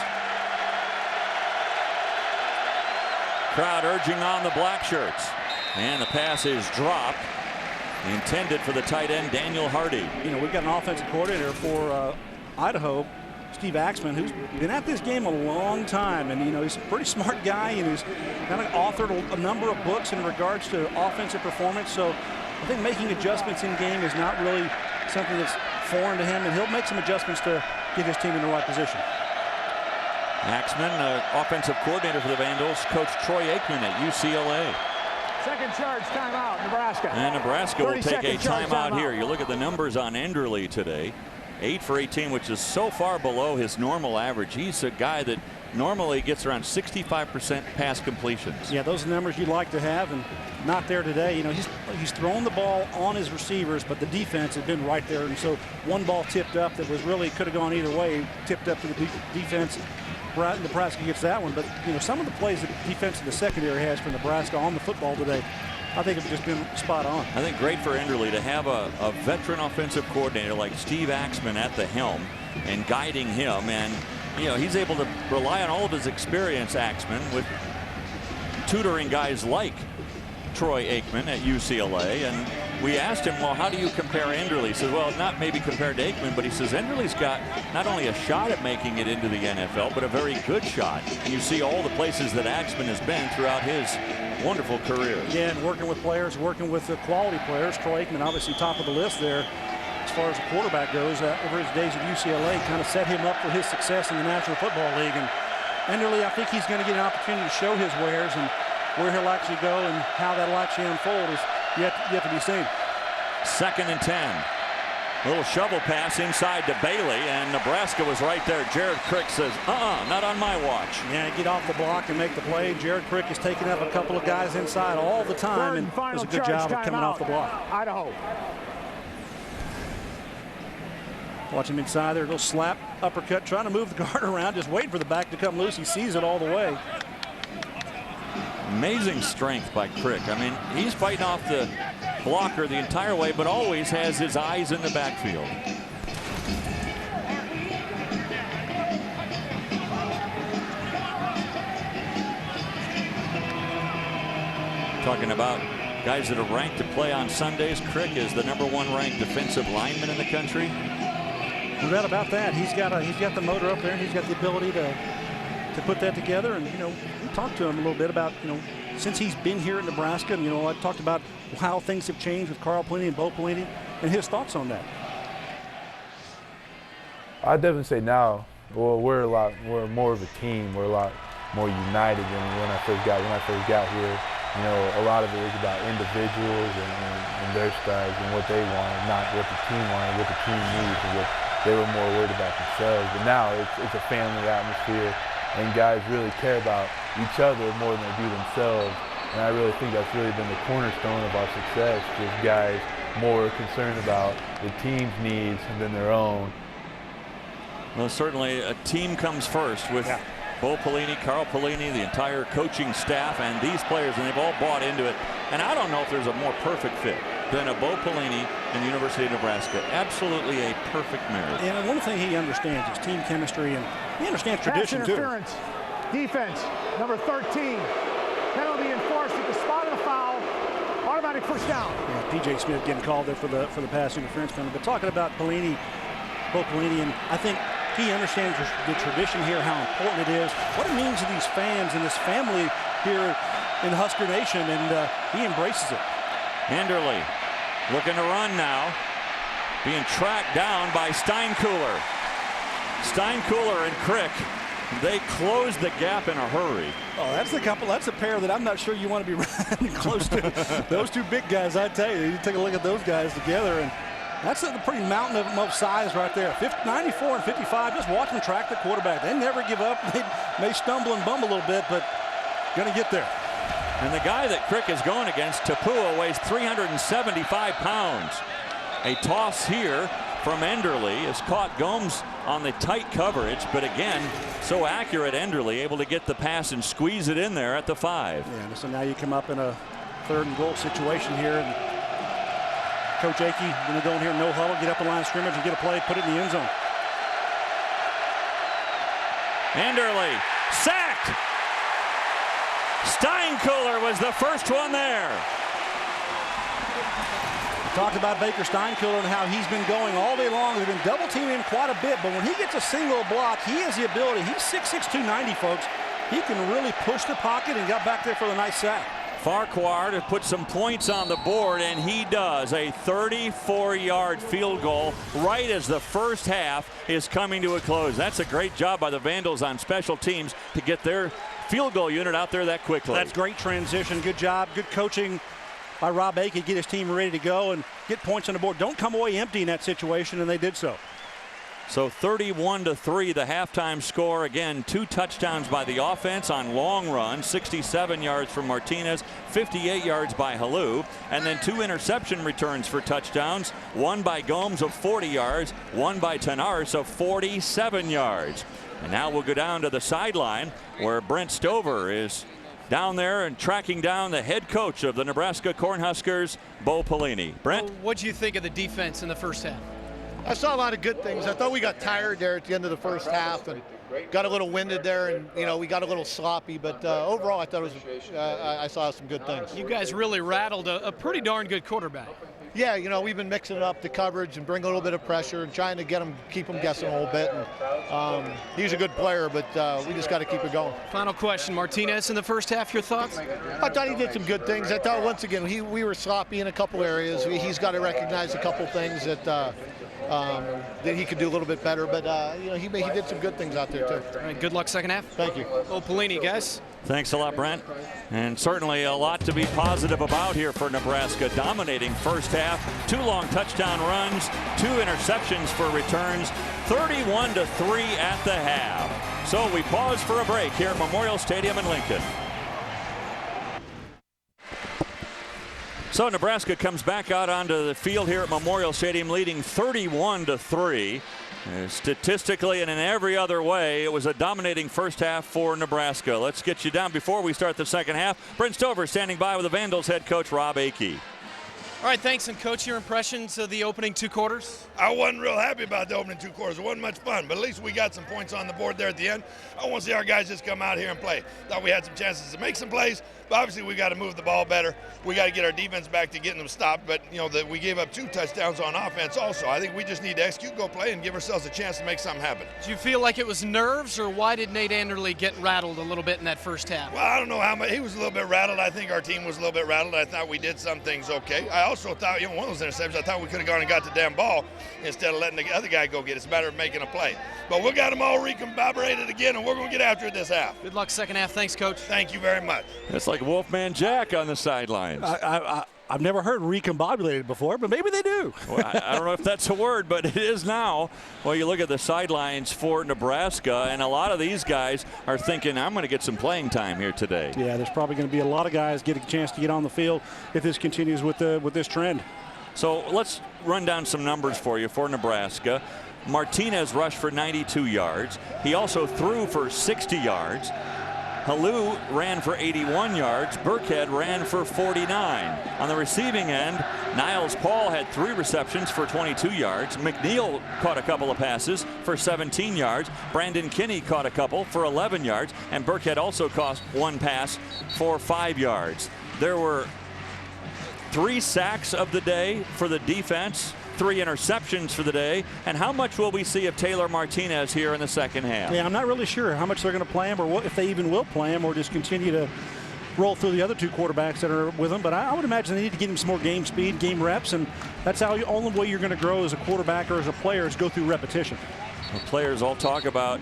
Crowd urging on the black shirts, and the pass is dropped. Intended for the tight end, Daniel Hardy. You know, we've got an offensive coordinator for Idaho, Steve Axman, who's been at this game a long time, and you know, he's a pretty smart guy, and he's kind of authored a number of books in regards to offensive performance. So I think making adjustments in game is not really something that's foreign to him, and he'll make some adjustments to get his team in the right position. Axman, offensive coordinator for the Vandals, Coach Troy Aikman at UCLA. Second charge timeout, Nebraska. And Nebraska will take a timeout here. Timeout. You look at the numbers on Enderle today. 8 for 18, which is so far below his normal average. He's a guy that normally gets around 65% pass completions. Yeah, those are numbers you'd like to have, and not there today. You know, he's thrown the ball on his receivers, but the defense has been right there. And so one ball tipped up that was really could have gone either way, tipped up to the defense. Nebraska gets that one, but you know, some of the plays that the defense in the secondary has for Nebraska on the football today, I think have just been spot on. I think great for Enderle to have a veteran offensive coordinator like Steve Axman at the helm and guiding him, and you know, he's able to rely on all of his experience, Axman, with tutoring guys like Troy Aikman at UCLA. And we asked him, well, how do you compare Enderle? He says, well, not maybe compared to Aikman, but he says Enderle's got not only a shot at making it into the NFL, but a very good shot. And you see all the places that Axman has been throughout his wonderful career. Yeah, and working with players, working with the quality players. Troy Aikman obviously top of the list there as far as the quarterback goes. Over his days at UCLA, kind of set him up for his success in the National Football League. And Enderle, I think he's going to get an opportunity to show his wares, and where he'll actually go and how that'll actually unfold is yet to be seen. 2nd and 10. Little shovel pass inside to Bailey, and Nebraska was right there. Jared Crick says, not on my watch. Yeah, get off the block and make the play. Jared Crick is taking up a couple of guys inside all the time, and does a good job of coming off the block. Idaho. Watch him inside there, go slap, uppercut, trying to move the guard around, just waiting for the back to come loose. He sees it all the way. Amazing strength by Crick. I mean, he's fighting off the blocker the entire way, but always has his eyes in the backfield. Talking about guys that are ranked to play on Sundays, Crick is the #1 ranked defensive lineman in the country. No doubt about that. He's got the motor up there, and he's got the ability to put that together. And you know, we talked to him a little bit about, you know, since he's been here in Nebraska, and you know, I talked about how things have changed with Carl Pelini and Bo Pelini, and his thoughts on that. I'd definitely say now, well, we're more of a team. We're a lot more united than when I first got here. You know, a lot of it was about individuals and their styles and what they wanted, not what the team wanted, what the team needs, and what they were more worried about themselves. But now it's a family atmosphere, and guys really care about each other more than they do themselves. And I really think that's really been the cornerstone of our success, just guys more concerned about the team's needs than their own. Well, certainly a team comes first with Bo Pelini, Carl Pelini, the entire coaching staff, and these players, and they've all bought into it. And I don't know if there's a more perfect fit than a Bo Pelini and the University of Nebraska. Absolutely a perfect marriage. And one thing he understands is team chemistry, and he understands tradition Pass interference. Defense, number 13. Penalty enforced at the spot of the foul. Automatic first down. Yeah, P.J. Smith getting called there for the pass interference penalty. But talking about Pelini, Bo Pelini, and I think he understands the tradition here, how important it is, what it means to these fans and this family here in Husker Nation, and he embraces it. Enderle looking to run now, being tracked down by Steinkühler. Steinkühler and Crick, they close the gap in a hurry. Oh, that's a pair that I'm not sure you want to be running close to. Those two big guys, I tell you, you take a look at those guys together, and that's a pretty mountain of size right there. 94 and 55, just watch them track the quarterback. They never give up. They may stumble and bumble a little bit, but going to get there. And the guy that Crick is going against, Tapua, weighs 375 pounds. A toss here from Enderle has caught Gomes on the tight coverage, but again, so accurate. Enderle able to get the pass and squeeze it in there at the 5. Yeah, so now you come up in a 3rd and goal situation here, and Coach Akey going to go in here, no huddle, get up the line of scrimmage and get a play, put it in the end zone. Enderle sacked. Steinkühler was the first one there. We talked about Baker Steinkühler and how he's been going all day long. They've been double teaming him quite a bit, but when he gets a single block, he has the ability. He's 6'6", 290, folks. He can really push the pocket and got back there for the nice sack. Farquhar to put some points on the board, and he does. A 34-yard field goal right as the first half is coming to a close. That's a great job by the Vandals on special teams to get their field goal unit out there that quickly. That's great transition. Good job. Good coaching by Rob Akey. Get his team ready to go and get points on the board. Don't come away empty in that situation, and they did so. So 31-3 the halftime score. Again, 2 touchdowns by the offense on long runs, 67 yards from Martinez, 58 yards by Halou, and then 2 interception returns for touchdowns, one by Gomes of 40 yards, one by Tanaris of 47 yards. And now we'll go down to the sideline where Brent Stover is down there and tracking down the head coach of the Nebraska Cornhuskers, Bo Pelini. Brent? What do you think of the defense in the first half? I saw a lot of good things. I thought we got tired there at the end of the first half and got a little winded there, and we got a little sloppy. But overall, I thought it was. I saw some good things. You guys really rattled a pretty darn good quarterback. Yeah, we've been mixing up the coverage and bring a little bit of pressure and trying to keep him guessing a little bit. And he's a good player, but we just got to keep it going. Final question, Martinez in the first half. Your thoughts? I thought he did some good things. I thought once again we were sloppy in a couple areas. He's got to recognize a couple things that he could do a little bit better, but he did some good things out there too. All right, good luck second half. Thank you. Bo Pelini, guys. Thanks a lot, Brent. And certainly a lot to be positive about here for Nebraska. Dominating first half, 2 long touchdown runs, 2 interceptions for returns, 31-3 at the half. So we pause for a break here at Memorial Stadium in Lincoln. So Nebraska comes back out onto the field here at Memorial Stadium, leading 31-3. Statistically and in every other way, it was a dominating first half for Nebraska. Let's get you down before we start the second half. Brent Stover standing by with the Vandals head coach Rob Akey. All right, thanks. And Coach, your impressions of the opening 2 quarters? I wasn't real happy about the opening 2 quarters. It wasn't much fun, but at least we got some points on the board there at the end. I want to see our guys just come out here and play. Thought we had some chances to make some plays, but obviously we got to move the ball better. We got to get our defense back to getting them stopped, but we gave up 2 touchdowns on offense also. I think we just need to execute, go play, and give ourselves a chance to make something happen. Do you feel like it was nerves, or why did Nate Anderle get rattled a little bit in that first half? Well, I don't know how much. He was a little bit rattled. I think our team was a little bit rattled. I thought we did some things okay. I also thought, one of those interceptions, I thought we could have gone and got the damn ball instead of letting the other guy go get it. It's a matter of making a play. But we got them all recombobulated again, and we're going to get after it this half. Good luck second half. Thanks, Coach. Thank you very much. It's like Wolfman Jack on the sidelines. I've never heard recombobulated before, but maybe they do. Well, I don't know if that's a word, but it is now. Well, you look at the sidelines for Nebraska, and a lot of these guys are thinking, I'm going to get some playing time here today. Yeah, there's probably going to be a lot of guys getting a chance to get on the field if this continues with this trend. So let's run down some numbers for you for Nebraska. Martinez rushed for 92 yards. He also threw for 60 yards. Halou ran for 81 yards. Burkhead ran for 49. On the receiving end, Niles Paul had 3 receptions for 22 yards. McNeil caught a couple of passes for 17 yards. Brandon Kinney caught a couple for 11 yards. And Burkhead also caught 1 pass for 5 yards. There were 3 sacks of the day for the defense, 3 interceptions for the day. And how much will we see of Taylor Martinez here in the second half? Yeah, I'm not really sure how much they're going to play him, or if they even will play him, or just continue to roll through the other 2 quarterbacks that are with him. But I would imagine they need to get him some more game speed, game reps, and that's the only way you're going to grow as a quarterback or as a player is go through repetition. The players all talk about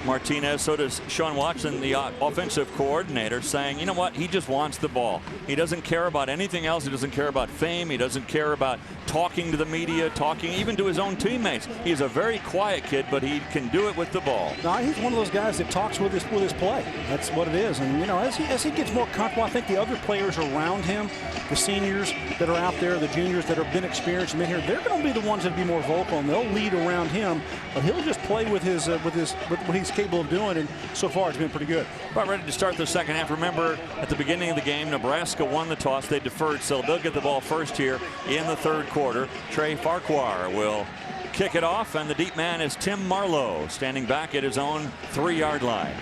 Martinez. So does Sean Watson, the offensive coordinator, saying, you know what, he just wants the ball. He doesn't care about anything else. He doesn't care about fame. He doesn't care about talking to the media, talking even to his own teammates. He's a very quiet kid, but he can do it with the ball. No, he's one of those guys that talks with his play. That's what it is. And as he gets more comfortable, I think the other players around him, the seniors that are out there, the juniors that have been experienced and been here, they're going to be the ones that be more vocal, and they'll lead around him. But he'll just play with what he's capable of doing, and so far it's been pretty good. About ready to start the second half. Remember, at the beginning of the game, Nebraska won the toss. They deferred, so they'll get the ball first here in the third quarter. Trey Farquhar will kick it off, and the deep man is Tim Marlowe, standing back at his own 3-yard line.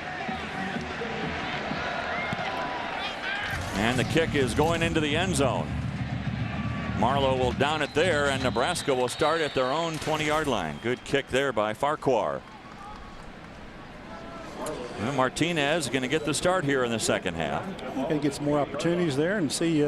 And the kick is going into the end zone. Marlowe will down it there, and Nebraska will start at their own 20-yard line. Good kick there by Farquhar. And Martinez is going to get the start here in the second half. Going to get some more opportunities there and see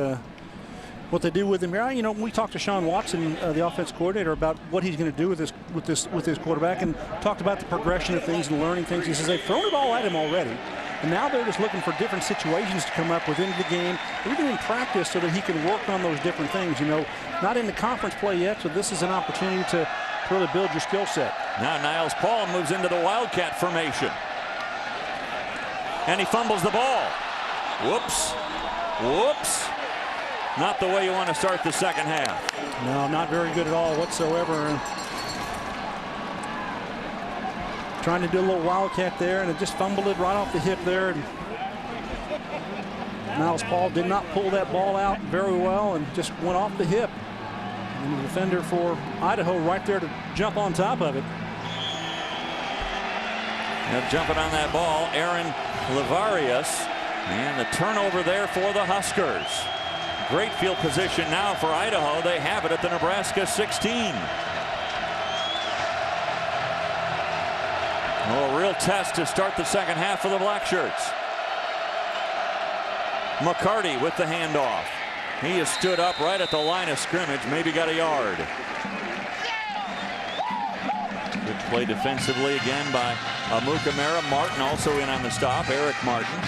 what they do with him here. We talked to Sean Watson, the offense coordinator, about what he's going to do with this quarterback, and talked about the progression of things and learning things. He says they've thrown it all at him already, and now they're just looking for different situations to come up within the game, even in practice, so that he can work on those different things. Not in the conference play yet, so this is an opportunity to really build your skill set. Now Niles Paul moves into the Wildcat formation. And he fumbles the ball. Whoops. Whoops. Not the way you want to start the second half. No, not very good at all whatsoever. Trying to do a little Wildcat there, and it just fumbled it right off the hip there. And Niles Paul did not pull that ball out very well and just went off the hip. And the defender for Idaho right there to jump on top of it. Now jumping on that ball, Aaron Lavarius, and the turnover there for the Huskers. Great field position now for Idaho. They have it at the Nebraska 16. Oh, a real test to start the second half for the Black Shirts. McCarty with the handoff. He is stood up right at the line of scrimmage, maybe got a yard. Good play defensively again by Amukamara. Martin also in on the stop. Eric Martin.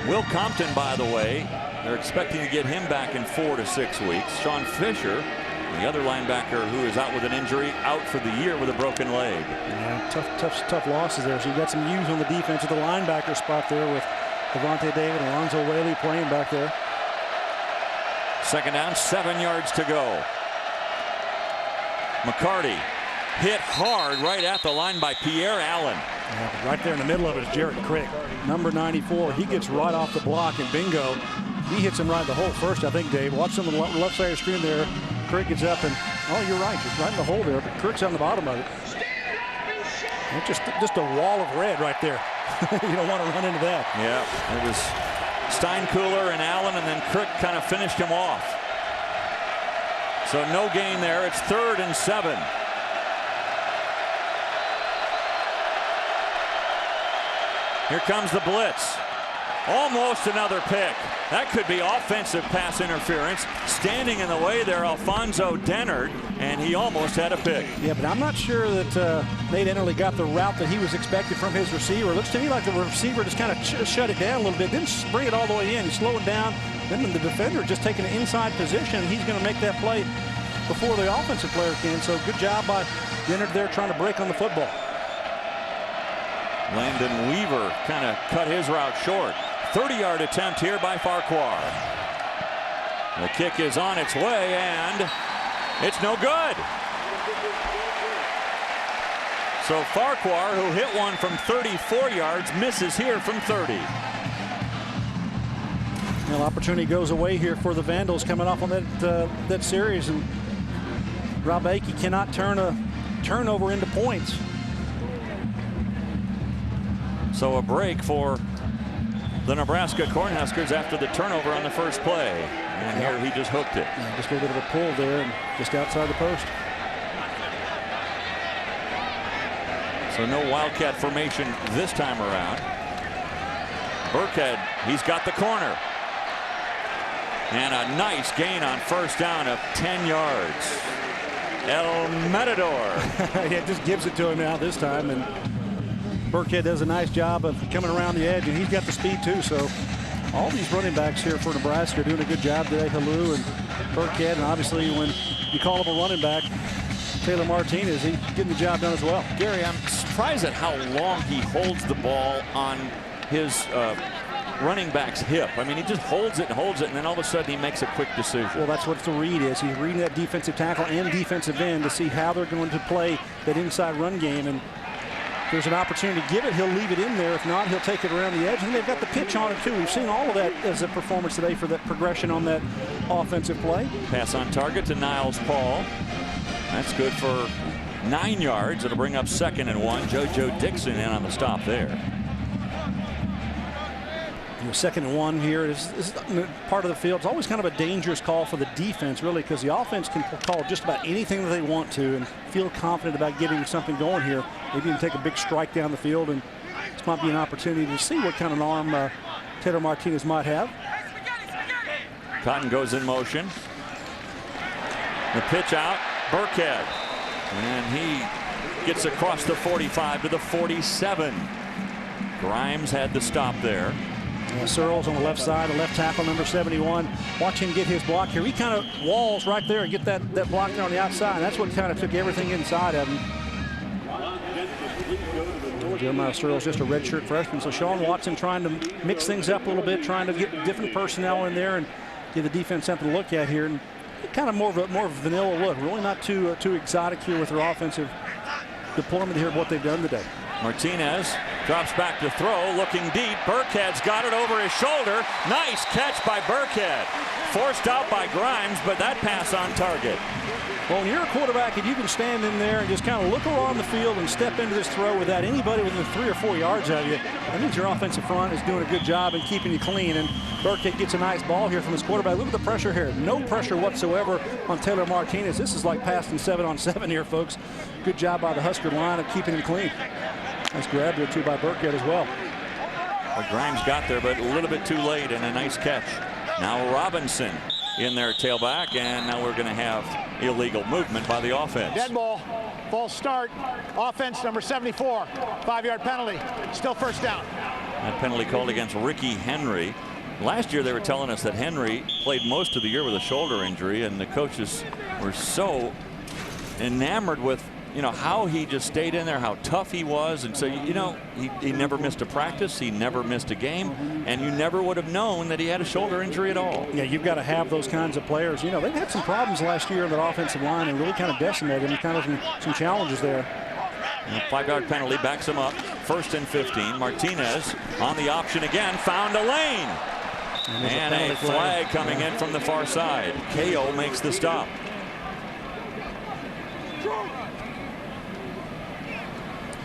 Will Compton, by the way, they're expecting to get him back in 4 to 6 weeks. Sean Fisher, the other linebacker who is out with an injury, out for the year with a broken leg. Yeah, tough losses there. So you got some youth on the defense at the linebacker spot there with Devontae David and Alonzo Whaley playing back there. Second down, 7 yards to go. McCarty hit hard right at the line by Pierre Allen. Yeah, right there in the middle of it is Jarrett Crick, number 94. He gets right off the block, and bingo, he hits him right in the hole first, I think, Dave. Watch on the left side of the screen there. Crick gets up, and, oh, you're right. He's right in the hole there, but Crick's on the bottom of it. It's just a wall of red right there. You don't want to run into that. Yeah, it was Steinkuhler and Allen, and then Crick kind of finished him off. So no gain there. It's 3rd and 7. Here comes the blitz. Almost another pick. That could be offensive pass interference. Standing in the way there, Alfonso Dennard, and he almost had a pick. Yeah, but I'm not sure that Nate Ennerly got the route that he was expected from his receiver. It looks to me like the receiver just kind of shut it down a little bit. Didn't bring it all the way in. He slowed it down. Then the defender just taking an inside position. He's going to make that play before the offensive player can. So good job by Dennard there trying to break on the football. Landon Weaver kind of cut his route short. 30-yard attempt here by Farquhar. The kick is on its way, and it's no good. So Farquhar, who hit one from 34 yards, misses here from 30. Well, opportunity goes away here for the Vandals coming off on that series, and Rob Akey cannot turn a turnover into points. So a break for the Nebraska Cornhuskers after the turnover on the first play. And here he just hooked it. Yeah, just a little bit of a pull there and just outside the post. So no Wildcat formation this time around. Burkhead, he's got the corner. And a nice gain on first down of 10 yards. El Matador. Yeah, just gives it to him now this time. And Burkhead does a nice job of coming around the edge, and he's got the speed too. So all these running backs here for Nebraska are doing a good job today. Halou and Burkhead, and obviously when you call him a running back, Taylor Martinez, he's getting the job done as well. Gary, I'm surprised at how long he holds the ball on his running back's hip. I mean, he just holds it, and then all of a sudden he makes a quick decision. Well, that's what the read is. He's reading that defensive tackle and defensive end to see how they're going to play that inside run game. And if there's an opportunity to give it, he'll leave it in there. If not, he'll take it around the edge. And they've got the pitch on it, too. We've seen all of that as a performance today for that progression on that offensive play. Pass on target to Niles Paul. That's good for 9 yards. It'll bring up 2nd and 1. JoJo Dixon in on the stop there. 2nd and 1 here is part of the field. It's always kind of a dangerous call for the defense, really, because the offense can call just about anything that they want to and feel confident about getting something going here. Maybe even take a big strike down the field, and this might be an opportunity to see what kind of an arm Taylor Martinez might have. Cotton goes in motion. The pitch out, Burkhead, and he gets across the 45 to the 47. Grimes had the stop there. Searles on the left side, the left tackle, number 71. Watch him get his block here. He kind of walls right there and get that block there on the outside. And that's what kind of took everything inside of him. Jeremiah Searles just a redshirt freshman. So Sean Watson trying to mix things up a little bit, trying to get different personnel in there and give the defense something to look at here. And kind of more of a vanilla look. Really not too exotic here with their offensive deployment here of what they've done today. Martinez drops back to throw, looking deep. Burkhead's got it over his shoulder. Nice catch by Burkhead. Forced out by Grimes, but that pass on target. Well, when you're a quarterback and you can stand in there and just kind of look around the field and step into this throw without anybody within 3 or 4 yards of you, that means your offensive front is doing a good job in keeping you clean. And Burkhead gets a nice ball here from his quarterback. Look at the pressure here. No pressure whatsoever on Taylor Martinez. This is like passing 7-on-7 here, folks. Good job by the Husker line of keeping him clean. Nice grab there, too, by Burkhead as well. Well, Grimes got there, but a little bit too late, and a nice catch. Now Robinson in there, tailback, and now we're going to have illegal movement by the offense. Dead ball, false start, offense number 74, 5-yard penalty, still first down. That penalty called against Ricky Henry. Last year they were telling us that Henry played most of the year with a shoulder injury, and the coaches were so enamored with you know, how he just stayed in there, how tough he was. And so, you know, he never missed a practice. He never missed a game. And you never would have known that he had a shoulder injury at all. Yeah, you've got to have those kinds of players. You know, they've had some problems last year in that offensive line and really kind of decimated them, kind of some challenges there. And a 5-yard penalty backs him up. 1st and 15. Martinez on the option again, found a lane. And a flag coming in from the far side. KO makes the stop.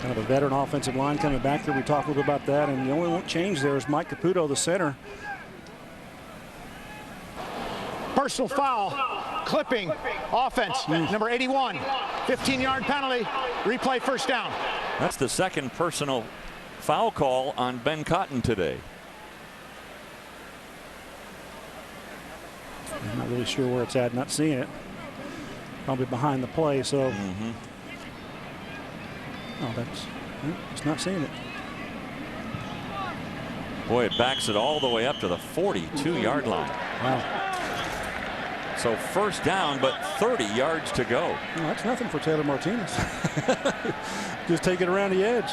Kind of a veteran offensive line coming back there. We talked a little bit about that, and the only one change there is Mike Caputo, the center. Personal foul, clipping, offense, number 81, 15-yard penalty, replay, first down. That's the second personal foul call on Ben Cotton today. I'm not really sure where it's at, not seeing it. Probably behind the play, so. Oh, it's not seeing it. Boy, it backs it all the way up to the 42-yard line. Wow. So first down, but 30 yards to go. Well, that's nothing for Taylor Martinez. Just take it around the edge.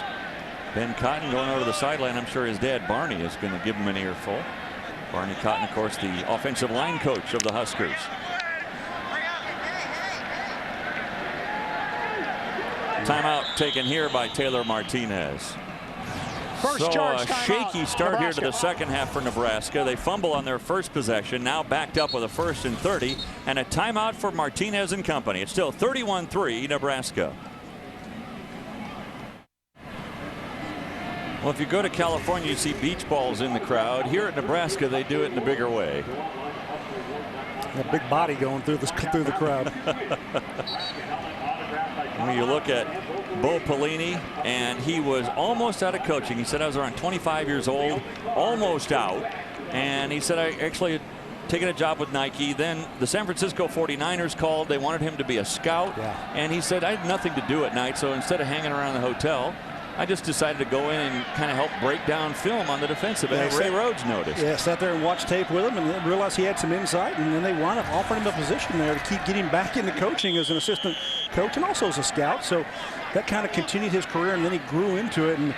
Ben Cotton going over to the sideline. I'm sure his dad, Barney, is going to give him an earful. Barney Cotton, of course, the offensive line coach of the Huskers. Timeout taken here by Taylor Martinez. First charge, a shaky start Nebraska. here to the second half for Nebraska. They fumble on their first possession, now backed up with a 1st and 30, and a timeout for Martinez and company. It's still 31-3 Nebraska. Well, if you go to California, you see beach balls in the crowd. Here at Nebraska, they do it in a bigger way. A big body going through the crowd. When you look at Bo Pelini, and he was almost out of coaching. He said, I was around 25 years old, almost out. And he said, I actually had taken a job with Nike. Then the San Francisco 49ers called. They wanted him to be a scout. Yeah. And he said, I had nothing to do at night. So instead of hanging around the hotel, I just decided to go in and kind of help break down film on the defensive end. Yeah, Ray Rhodes noticed. Yeah, sat there and watched tape with him and realized he had some insight, and then they wound up offering him a position there to keep getting back into coaching as an assistant coach and also as a scout. So that kind of continued his career, and then he grew into it, and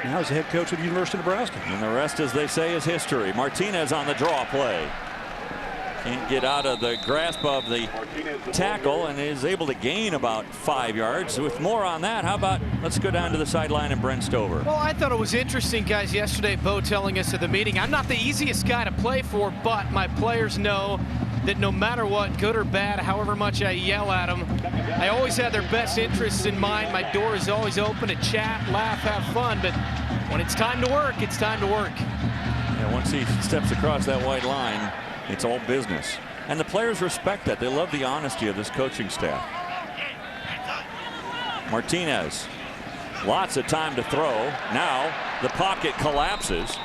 now he's the head coach of the University of Nebraska. And the rest, as they say, is history. Martinez on the draw play. Can't get out of the grasp of the tackle and is able to gain about 5 yards. With more on that, how about let's go down to the sideline and Brent Stover. Well, I thought it was interesting, guys, yesterday, Bo telling us at the meeting, I'm not the easiest guy to play for, but my players know that no matter what, good or bad, however much I yell at them, I always have their best interests in mind. My door is always open to chat, laugh, have fun, but when it's time to work, it's time to work. Yeah, once he steps across that white line, it's all business. And the players respect that. They love the honesty of this coaching staff. Martinez, lots of time to throw. Now the pocket collapses,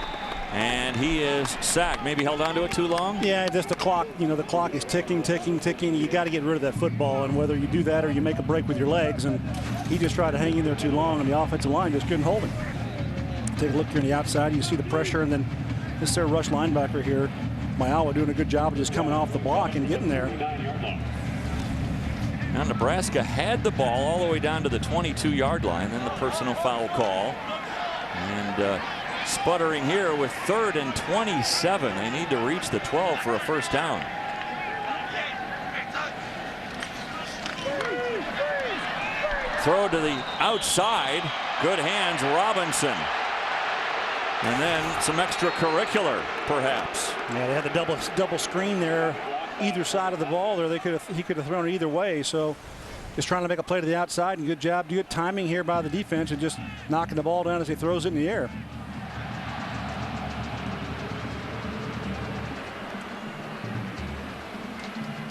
and he is sacked. Maybe held on to it too long? Yeah, just the clock, you know, the clock is ticking, ticking, ticking. You got to get rid of that football, and whether you do that or you make a break with your legs, and he just tried to hang in there too long, and the offensive line just couldn't hold him. Take a look here on the outside. You see the pressure, and then this there rush linebacker here, Mayawa, doing a good job of just coming off the block and getting there. Now Nebraska had the ball all the way down to the 22-yard line, then the personal foul call. And sputtering here with 3rd and 27. They need to reach the 12 for a first down. Throw to the outside. Good hands, Robinson. And then some extracurricular, perhaps. Yeah, they had the double screen there, either side of the ball there. He could have thrown it either way. So just trying to make a play to the outside, and good job, good timing here by the defense, and just knocking the ball down as he throws it in the air.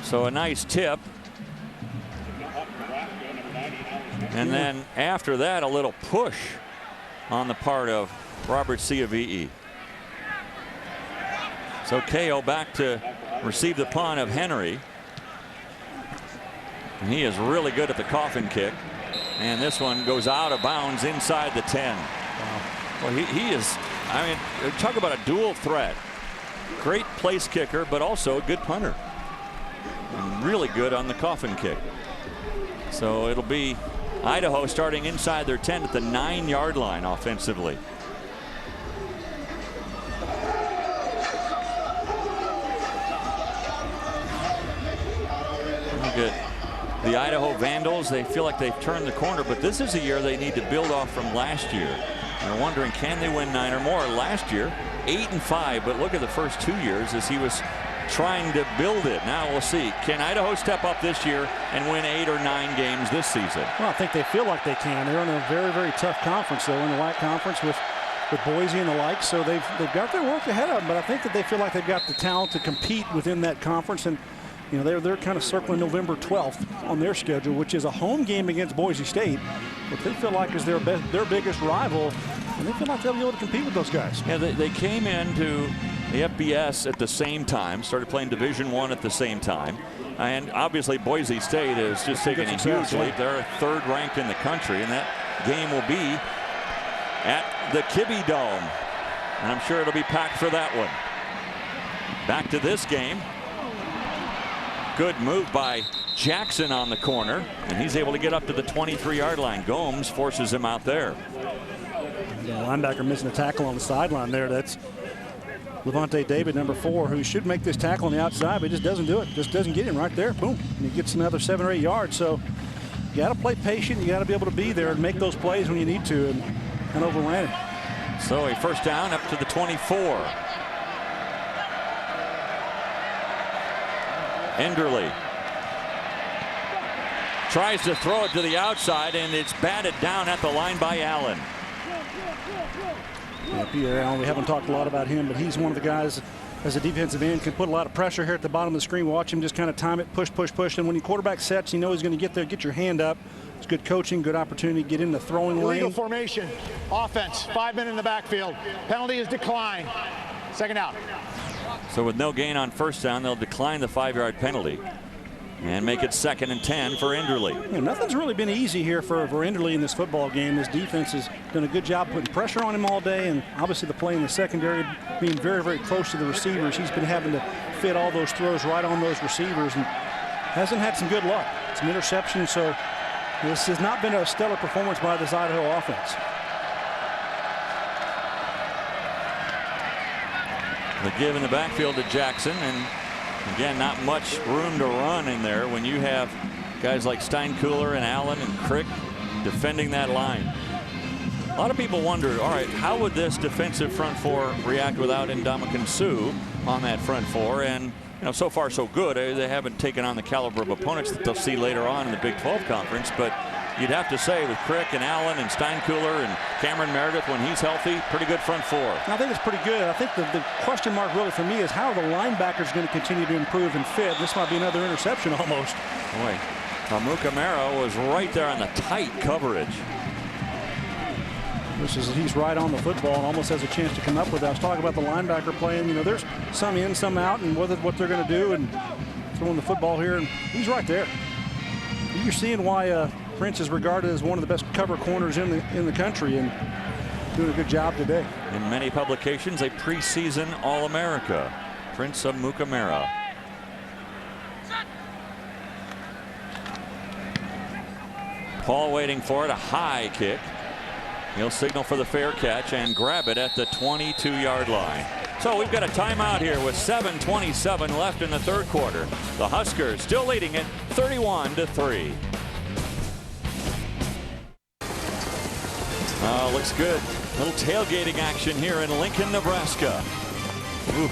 So a nice tip. And then after that, a little push on the part of Robert Ciavi'i. So KO back to receive the punt of Henry. And he is really good at the coffin kick. And this one goes out of bounds inside the 10. Well, he is, I mean, talk about a dual threat. Great place kicker, but also a good punter. And really good on the coffin kick. So it'll be Idaho starting inside their 10 at the 9-yard line offensively. Good. The Idaho Vandals, they feel like they've turned the corner, but this is a year they need to build off from last year. They're wondering, can they win 9 or more? Last year, 8-5, but look at the first 2 years as he was trying to build it. Now we'll see. Can Idaho step up this year and win 8 or 9 games this season? Well, I think they feel like they can. They're in a very, very tough conference, though, in the WAC conference with Boise and the like, so they've got their work ahead of them, but I think that they feel like they've got the talent to compete within that conference. And you know, they're kind of circling November 12th on their schedule, which is a home game against Boise State, which they feel like is their biggest rival, and they feel like they'll be able to compete with those guys. Yeah, they came into the FBS at the same time, started playing Division I at the same time, and obviously Boise State is just taking a huge leap. They're 3rd ranked in the country, and that game will be at the Kibbe Dome, and I'm sure it'll be packed for that one. Back to this game. Good move by Jackson on the corner, and he's able to get up to the 23-yard line. Gomes forces him out there. The linebacker missing a tackle on the sideline there. That's Levante David, number 4, who should make this tackle on the outside, but he just doesn't do it. Just doesn't get him right there. Boom. And he gets another 7 or 8 yards. So you got to play patient. You got to be able to be there and make those plays when you need to, and overran it. So a first down up to the 24. Enderle tries to throw it to the outside, and it's batted down at the line by Allen. Yeah, Pierre Allen, we haven't talked a lot about him, but he's one of the guys as a defensive end can put a lot of pressure here at the bottom of the screen. Watch him just kind of time it, push, push, push. And when your quarterback sets, you know he's going to get there, get your hand up. It's good coaching, good opportunity to get in the throwing lane. Illegal formation, offense, 5 men in the backfield. Penalty is declined. Second out. So with no gain on first down, they'll decline the 5-yard penalty and make it 2nd and 10 for Enderle. Yeah, nothing's really been easy here for Enderle in this football game. His defense has done a good job putting pressure on him all day, and obviously the play in the secondary being very, very close to the receivers. He's been having to fit all those throws right on those receivers and hasn't had some good luck. Some interceptions, so this has not been a stellar performance by this Idaho offense. The give in the backfield to Jackson, and again, not much room to run in there when you have guys like Steinkuhler and Allen and Crick defending that line. A lot of people wonder, all right, how would this defensive front 4 react without Ndamukong Suh on that front 4? And you know, so far so good. They haven't taken on the caliber of opponents that they'll see later on in the Big 12 conference, but you'd have to say with Crick and Allen and Steinkuhler and Cameron Meredith when he's healthy, pretty good front 4. I think it's pretty good. I think the question mark really for me is how are the linebackers going to continue to improve and fit? This might be another interception almost. Boy, Amukamara was right there on the tight coverage. He's right on the football and almost has a chance to come up with it. I was talking about the linebacker playing. You know, there's some in, some out, and what they're going to do and throwing the football here, and he's right there. You're seeing why Prince is regarded as one of the best cover corners in the country and doing a good job today. In many publications, a preseason All-America, Prince Amukamara. Paul waiting for it, a high kick. He'll signal for the fair catch and grab it at the 22-yard line. So we've got a timeout here with 7:27 left in the 3rd quarter. The Huskers still leading it 31-3. Oh, looks good. A little tailgating action here in Lincoln, Nebraska. Ooh.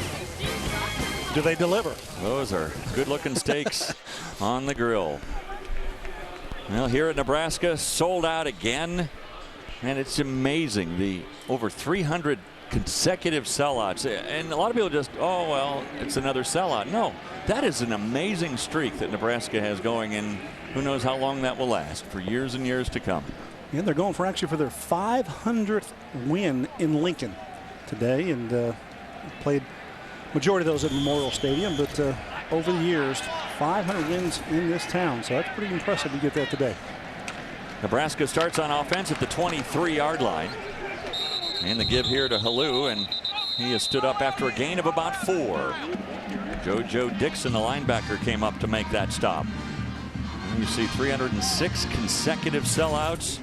Do they deliver? Those are good-looking steaks on the grill. Well, here at Nebraska, sold out again. And it's amazing, the over 300 consecutive sellouts. And a lot of people just, oh, well, it's another sellout. No, that is an amazing streak that Nebraska has going, and who knows how long that will last, for years and years to come. Yeah, they're going for their 500th win in Lincoln today, and played majority of those at Memorial Stadium, but over the years, 500 wins in this town, so that's pretty impressive to get that today. Nebraska starts on offense at the 23-yard line. And the give here to Halou, and he has stood up after a gain of about 4. JoJo Dixon, the linebacker, came up to make that stop. You see 306 consecutive sellouts.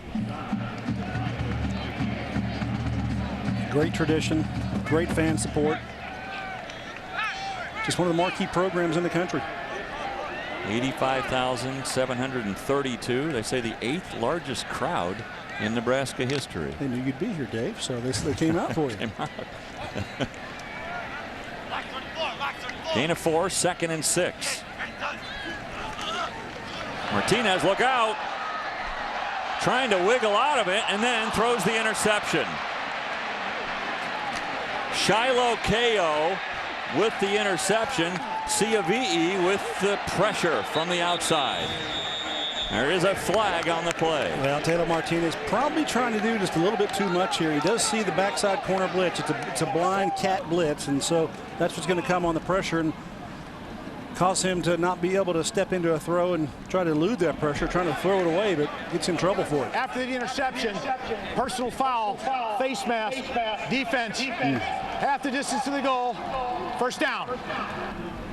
Great tradition, great fan support. Just one of the marquee programs in the country. 85,732. They say the 8th largest crowd in Nebraska history. They knew you'd be here, Dave, so they came out for you. Gain of 4, 2nd and 6. Martinez, look out. Trying to wiggle out of it and then throws the interception. Shiloh Ko with the interception. Ciavi'i with the pressure from the outside. There is a flag on the play. Well, Taylor Martinez probably trying to do just a little bit too much here. He does see the backside corner blitz. It's a blind cat blitz, and so that's what's going to come on the pressure and cause him to not be able to step into a throw and try to elude that pressure, trying to throw it away, but gets in trouble for it. After the interception, personal foul, face mask, defense, half the distance to the goal, first down.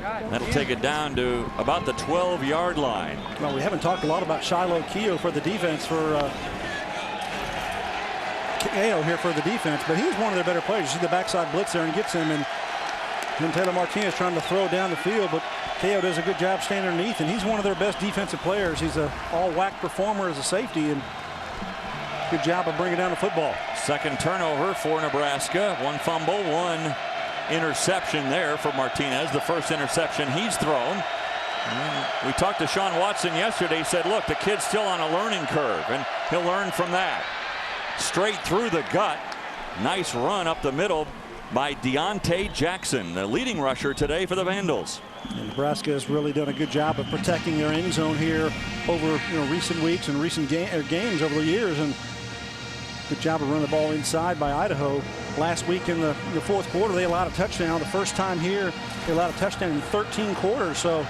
That'll take it down to about the 12-yard line. Well, we haven't talked a lot about Shiloh Ko for the defense for Ko here for the defense, but he's one of their better players. You see the backside blitz there and gets him, and Taylor Martinez trying to throw down the field, but Ko does a good job staying underneath, and he's one of their best defensive players. He's an all-WAC performer as a safety, and good job of bringing down the football. Second turnover for Nebraska. 1 fumble, 1 interception there for Martinez. The first interception he's thrown. And we talked to Sean Watson yesterday. He said, look, the kid's still on a learning curve, and he'll learn from that. Straight through the gut. Nice run up the middle by Deontay Jackson, the leading rusher today for the Vandals. And Nebraska has really done a good job of protecting their end zone here over recent weeks and recent games over the years, and good job of running the ball inside by Idaho. Last week in the fourth quarter, they allowed a touchdown. The first time here, they allowed a touchdown in 13 quarters. So,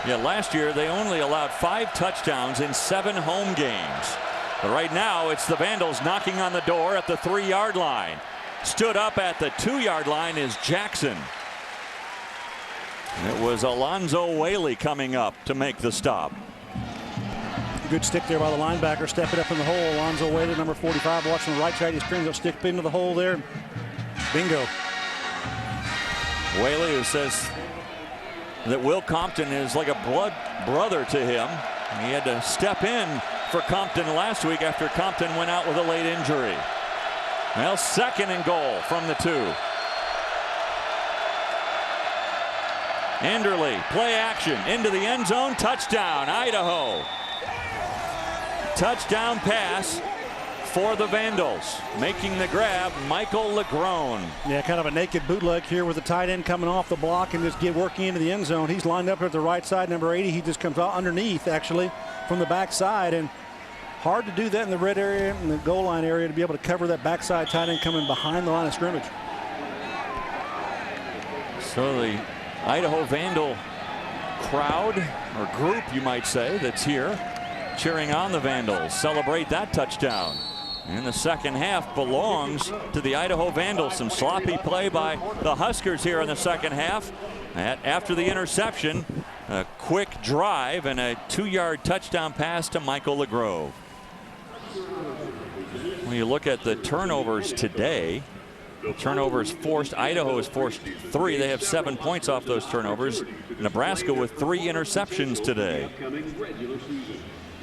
yeah, last year they only allowed 5 touchdowns in 7 home games. But right now, it's the Vandals knocking on the door at the 3-yard line. Stood up at the 2-yard line is Jackson. And it was Alonzo Whaley coming up to make the stop. Good stick there by the linebacker, stepping up in the hole. Alonzo Whaley, number 45, watching the right side. He's trying to stick into the hole there. Bingo. Whaley, who says that Will Compton is like a blood brother to him. He had to step in for Compton last week after Compton went out with a late injury. Well, 2nd and goal from the 2. Enderle, play action into the end zone, touchdown, Idaho. Touchdown pass for the Vandals. Making the grab, Michael Legrone. Yeah, kind of a naked bootleg here with the tight end coming off the block and just working into the end zone. He's lined up at the right side, number 80. He just comes out underneath, actually, from the backside. And hard to do that in the red area, in the goal line area, to be able to cover that backside tight end coming behind the line of scrimmage. So the Idaho Vandal crowd, or group you might say, that's here cheering on the Vandals celebrate that touchdown. And the second half belongs to the Idaho Vandals. Some sloppy play by the Huskers here in the second half. After the interception, a quick drive and a 2-yard touchdown pass to Michael Legrove. When you look at the turnovers today, the turnovers forced, Idaho has forced 3. They have 7 points off those turnovers. Nebraska with 3 interceptions today.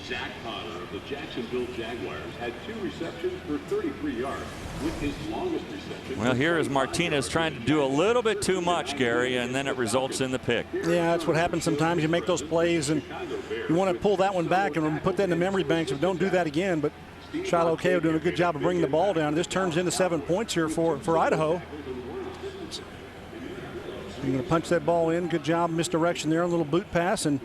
Zach Potter of the Jacksonville Jaguars had 2 receptions for 33 yards with his longest reception. Well, here is Martinez trying to do a little bit too much, Gary, and then it results in the pick. Yeah, that's what happens sometimes. You make those plays and you want to pull that one back and put that in the memory bank, so don't do that again. But Shiloh Ko doing a good job of bringing the ball down. This turns into 7 points here for Idaho. You're going to punch that ball in. Good job, misdirection there, a little boot pass, and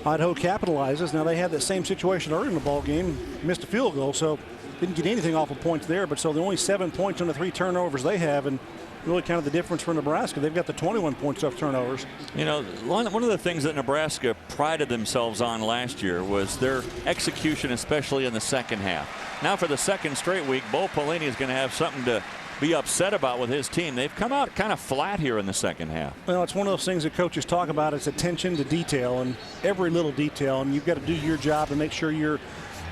Idaho capitalizes. Now they had that same situation early in the ball game, missed a field goal, so didn't get anything off of points there. But so they're only 7 points on the 3 turnovers they have, and really kind of the difference for Nebraska. They've got the 21 points off turnovers. You know, one of the things that Nebraska prided themselves on last year was their execution, especially in the second half. Now for the second straight week, Bo Pelini is going to have something to be upset about with his team. They've come out kind of flat here in the second half. Well, it's one of those things that coaches talk about. It's attention to detail and every little detail, and you've got to do your job and make sure you're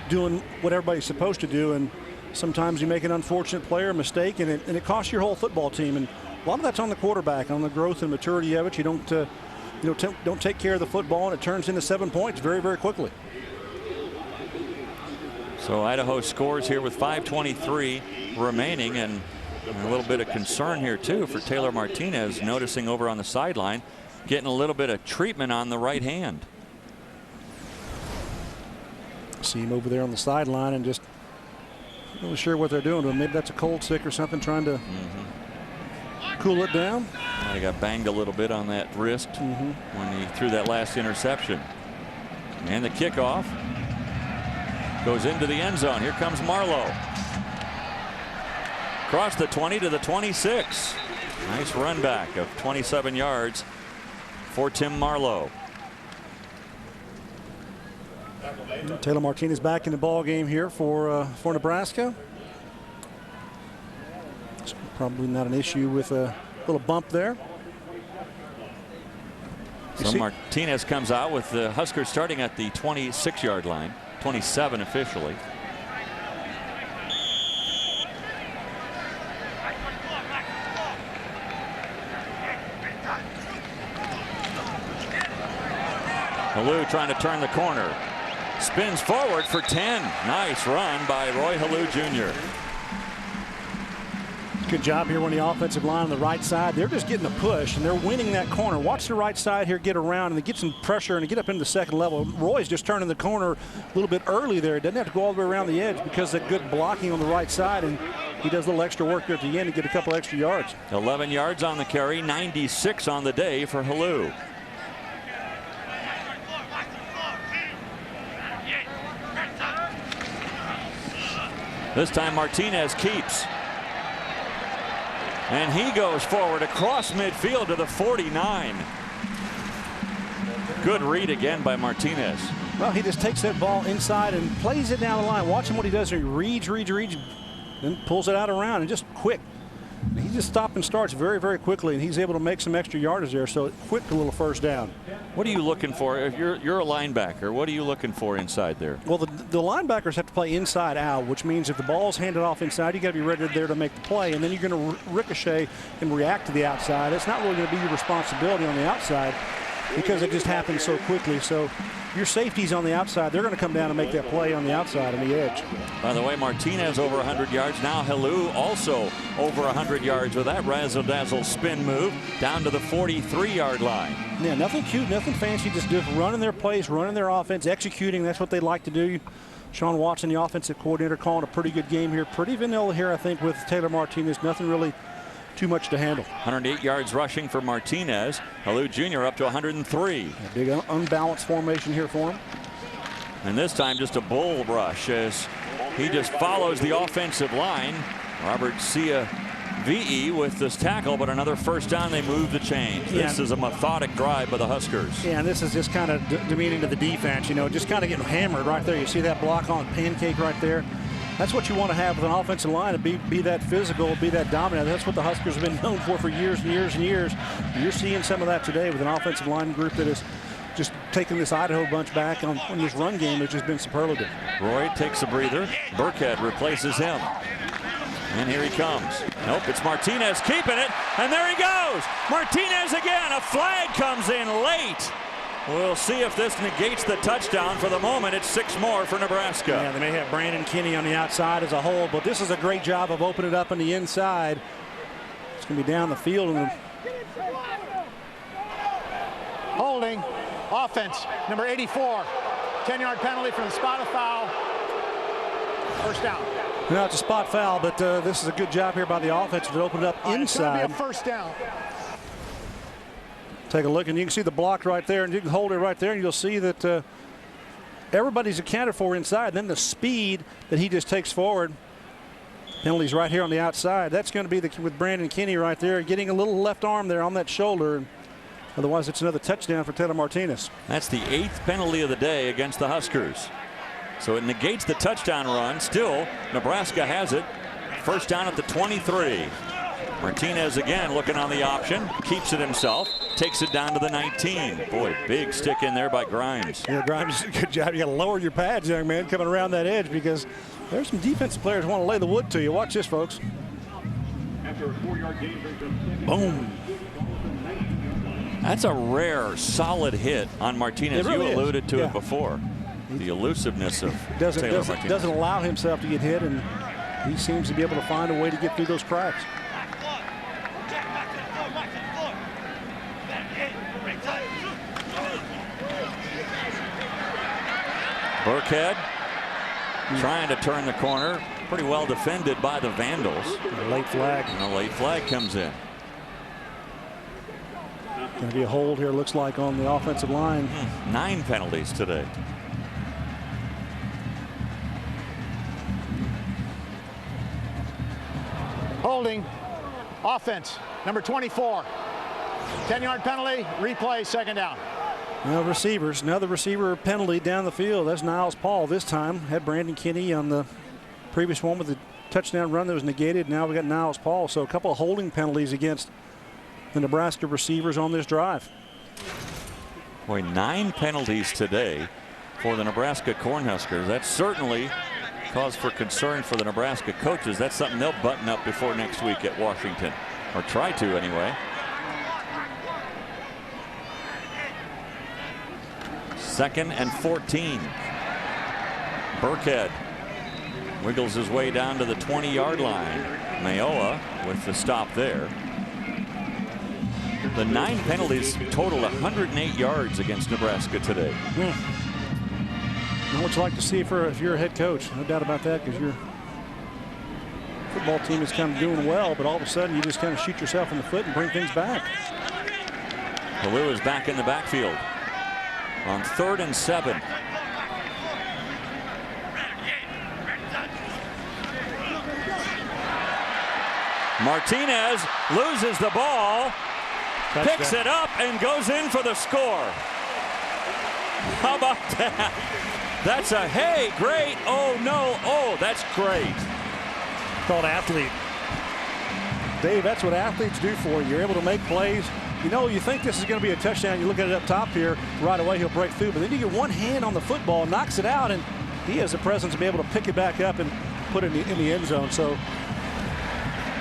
doing what everybody's supposed to do. And sometimes you make an unfortunate player mistake, and it costs your whole football team. And a lot of that's on the quarterback, on the growth and maturity of it. You don't take care of the football, and it turns into 7 points very, very quickly. So Idaho scores here with 5:23 remaining, and a little bit of concern here too for Taylor Martinez, noticing over on the sideline, getting a little bit of treatment on the right hand. See him over there on the sideline and just not really sure what they're doing to him. Maybe that's a cold sick or something, trying to cool it down. He got banged a little bit on that wrist when he threw that last interception. And the kickoff goes into the end zone. Here comes Marlowe. Across the 20 to the 26. Nice run back of 27 yards for Tim Marlowe. Taylor Martinez back in the ball game here for Nebraska. It's probably not an issue with a little bump there. So Martinez comes out with the Huskers starting at the 26-yard line, 27 officially. Halou trying to turn the corner. Spins forward for 10. Nice run by Roy Halou Jr. Good job here on the offensive line on the right side. They're just getting a push, and they're winning that corner. Watch the right side here get around, and they get some pressure and they get up into the second level. Roy's just turning the corner a little bit early there. Doesn't have to go all the way around the edge because of good blocking on the right side, and he does a little extra work there at the end to get a couple extra yards. 11 yards on the carry, 96 on the day for Halou. This time Martinez keeps. And he goes forward across midfield to the 49. Good read again by Martinez. Well, he just takes that ball inside and plays it down the line. Watch him what he does. He reads, then pulls it out around and just quick. He just stops and starts very, very quickly, and he's able to make some extra yardage there. So quick, a little first down. What are you looking for? If you're a linebacker, what are you looking for inside there? Well, the linebackers have to play inside out, which means if the ball's handed off inside, you got to be ready there to make the play, and then you're going to ricochet and react to the outside. It's not really going to be your responsibility on the outside because it just happens so quickly. So your safeties on the outside, they're going to come down and make that play on the outside on the edge. By the way, Martinez over 100 yards. Now Halou also over 100 yards with that razzle-dazzle spin move down to the 43-yard line. Yeah, nothing cute, nothing fancy, just running their plays, running their offense, executing. That's what they like to do. Sean Watson, the offensive coordinator, calling a pretty good game here. Pretty vanilla here, I think, with Taylor Martinez. Nothing really too much to handle. 108 yards rushing for Martinez. Halou Jr. up to 103. A big unbalanced formation here for him. And this time just a bull rush as he just follows the offensive line. Robert Sia VE with this tackle, but another first down. They move the chains. This is a methodic drive by the Huskers. Yeah, and this is just kind of demeaning to the defense, just kind of getting hammered right there. You see that block on pancake right there? That's what you want to have with an offensive line, to be that physical, be that dominant. That's what the Huskers have been known for years and years and years. You're seeing some of that today with an offensive line group that is just taking this Idaho bunch back on this run game. It's just been superlative. Roy takes a breather. Burkhead replaces him. And here he comes. Nope, it's Martinez keeping it. And there he goes. Martinez again. A flag comes in late. We'll see if this negates the touchdown. For the moment, it's 6 more for Nebraska. Yeah, they may have Brandon Kinney on the outside as a whole, but this is a great job of opening it up on the inside. It's going to be down the field. And holding, offense, number 84. 10-yard penalty from the spot of foul. First down. No, it's a spot foul, but this is a good job here by the offense to open it up inside. It's going to be a first down. Take a look, and you can see the block right there, and you can hold it right there, and you'll see that everybody's accounted for inside. Then the speed that he just takes forward. Penalties right here on the outside. That's going to be with Brandon Kinney right there, getting a little left arm there on that shoulder. Otherwise, it's another touchdown for Taylor Martinez. That's the 8th penalty of the day against the Huskers. So it negates the touchdown run. Still, Nebraska has it. First down at the 23. Martinez again looking on the option, keeps it himself, takes it down to the 19. Boy, big stick in there by Grimes. Yeah, Grimes, good job. You got to lower your pads, young man, coming around that edge, because there's some defensive players who want to lay the wood to you. Watch this, folks. Boom. That's a rare, solid hit on Martinez. It really you alluded is. to Yeah. it before. The elusiveness of Taylor Martinez. Doesn't allow himself to get hit, and he seems to be able to find a way to get through those cracks. Burkhead trying to turn the corner. Pretty well defended by the Vandals. A late flag. And a late flag comes in. Going to be a hold here, looks like, on the offensive line. 9 penalties today. Holding. Offense. Number 24. 10-yard penalty. Replay. Second down. Now receivers. Another receiver penalty down the field. That's Niles Paul this time. Had Brandon Kinney on the previous one with the touchdown run that was negated. Now we got Niles Paul. So a couple of holding penalties against the Nebraska receivers on this drive. Boy, 9 penalties today for the Nebraska Cornhuskers. That's certainly cause for concern for the Nebraska coaches. That's something they'll button up before next week at Washington, or try to anyway. Second and 14. Burkhead wiggles his way down to the 20-yard line. Mayoa with the stop there. The 9 penalties total 108 yards against Nebraska today. Not what you like to see if you're a head coach. No doubt about that, because your football team is kind of doing well, but all of a sudden you just kind of shoot yourself in the foot and bring things back. Ballou is back in the backfield on 3rd and 7. Martinez loses the ball, picks it up, and goes in for the score. How about that? That's a hey, great, oh no, oh, that's great. Called athlete. Dave, that's what athletes do for you. You're able to make plays. You know, you think this is going to be a touchdown. You look at it up top here, right away he'll break through. But then you get one hand on the football, knocks it out, and he has the presence to be able to pick it back up and put it in the end zone. So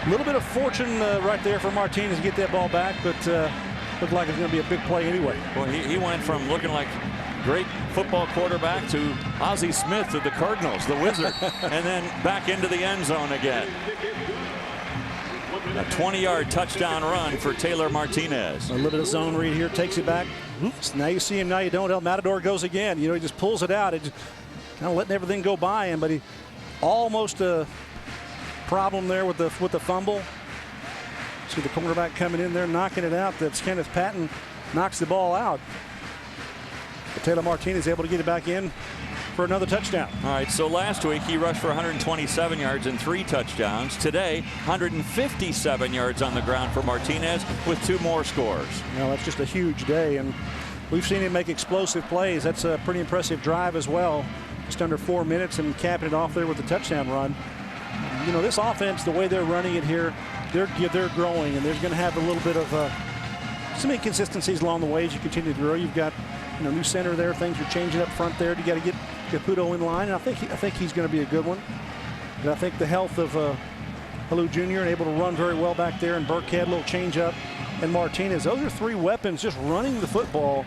a little bit of fortune right there for Martinez to get that ball back, but looked like it's going to be a big play anyway. Well, he went from looking like great football quarterback to Ozzie Smith of the Cardinals, the Wizard, and then back into the end zone again. A 20-yard touchdown run for Taylor Martinez. A little bit of zone read here, takes it back. Oops, now you see him, now you don't. El Matador goes again. You know, he just pulls it out. It just kind of letting everything go by him, but he almost a problem there with the fumble. See the cornerback coming in there, knocking it out. That's Kenneth Patton knocks the ball out. But Taylor Martinez is able to get it back in for another touchdown. All right, so last week he rushed for 127 yards and 3 touchdowns. Today, 157 yards on the ground for Martinez with 2 more scores. Well, that's just a huge day, and we've seen him make explosive plays. That's a pretty impressive drive as well. Just under 4 minutes and capping it off there with the touchdown run. You know, this offense, the way they're running it here, they're growing, and there's going to have a little bit of some inconsistencies along the way as you continue to grow. You've got, you know, new center there. Things are changing up front there. You got to get Caputo in line, and I think he's going to be a good one. And I think the health of Ballou Jr. and able to run very well back there, and Burkhead, a little change up, and Martinez. Those are 3 weapons just running the football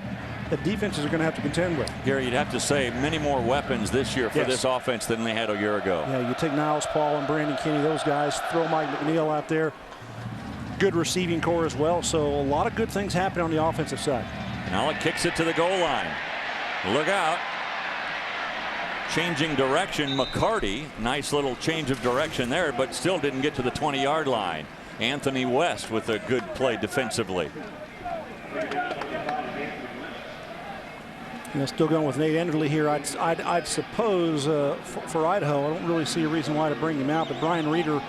that defenses are going to have to contend with. Gary, you'd have to say many more weapons this year for this offense than they had a year ago. Yeah, you take Niles Paul and Brandon Kinney, those guys, throw Mike McNeil out there. Good receiving core as well, so a lot of good things happen on the offensive side. Now it kicks it to the goal line. Look out. Changing direction, McCarty. Nice little change of direction there, but still didn't get to the 20-yard line. Anthony West with a good play defensively. You know, still going with Nate Enderle here. I'd suppose for Idaho, I don't really see a reason why to bring him out, but Brian Reeder,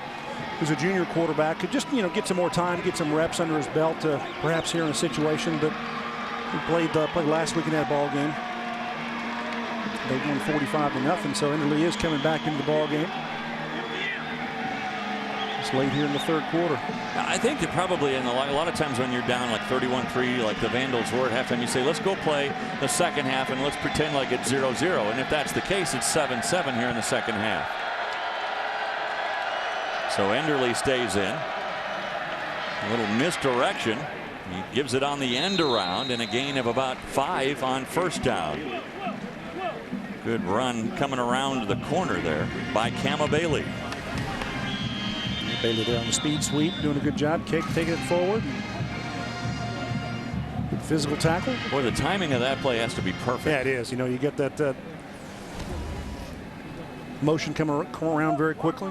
who's a junior quarterback, could just, you know, get some more time, get some reps under his belt, perhaps here in a situation. But he played last week in that ball game. They won 45-0, so Enderle is coming back into the ball game. It's late here in the third quarter. I think that probably in a lot of times when you're down like 31-3, like the Vandals were at halftime, you say, let's go play the second half and let's pretend like it's 0-0. And if that's the case, it's 7-7 here in the second half. So Enderle stays in. A little misdirection. He gives it on the end around and a gain of about 5 on first down. Good run coming around the corner there by Cama Bailey. Bailey there on the speed sweep, doing a good job, taking it forward. Good physical tackle. Boy, the timing of that play has to be perfect. Yeah, it is. You know, you get that motion come around very quickly.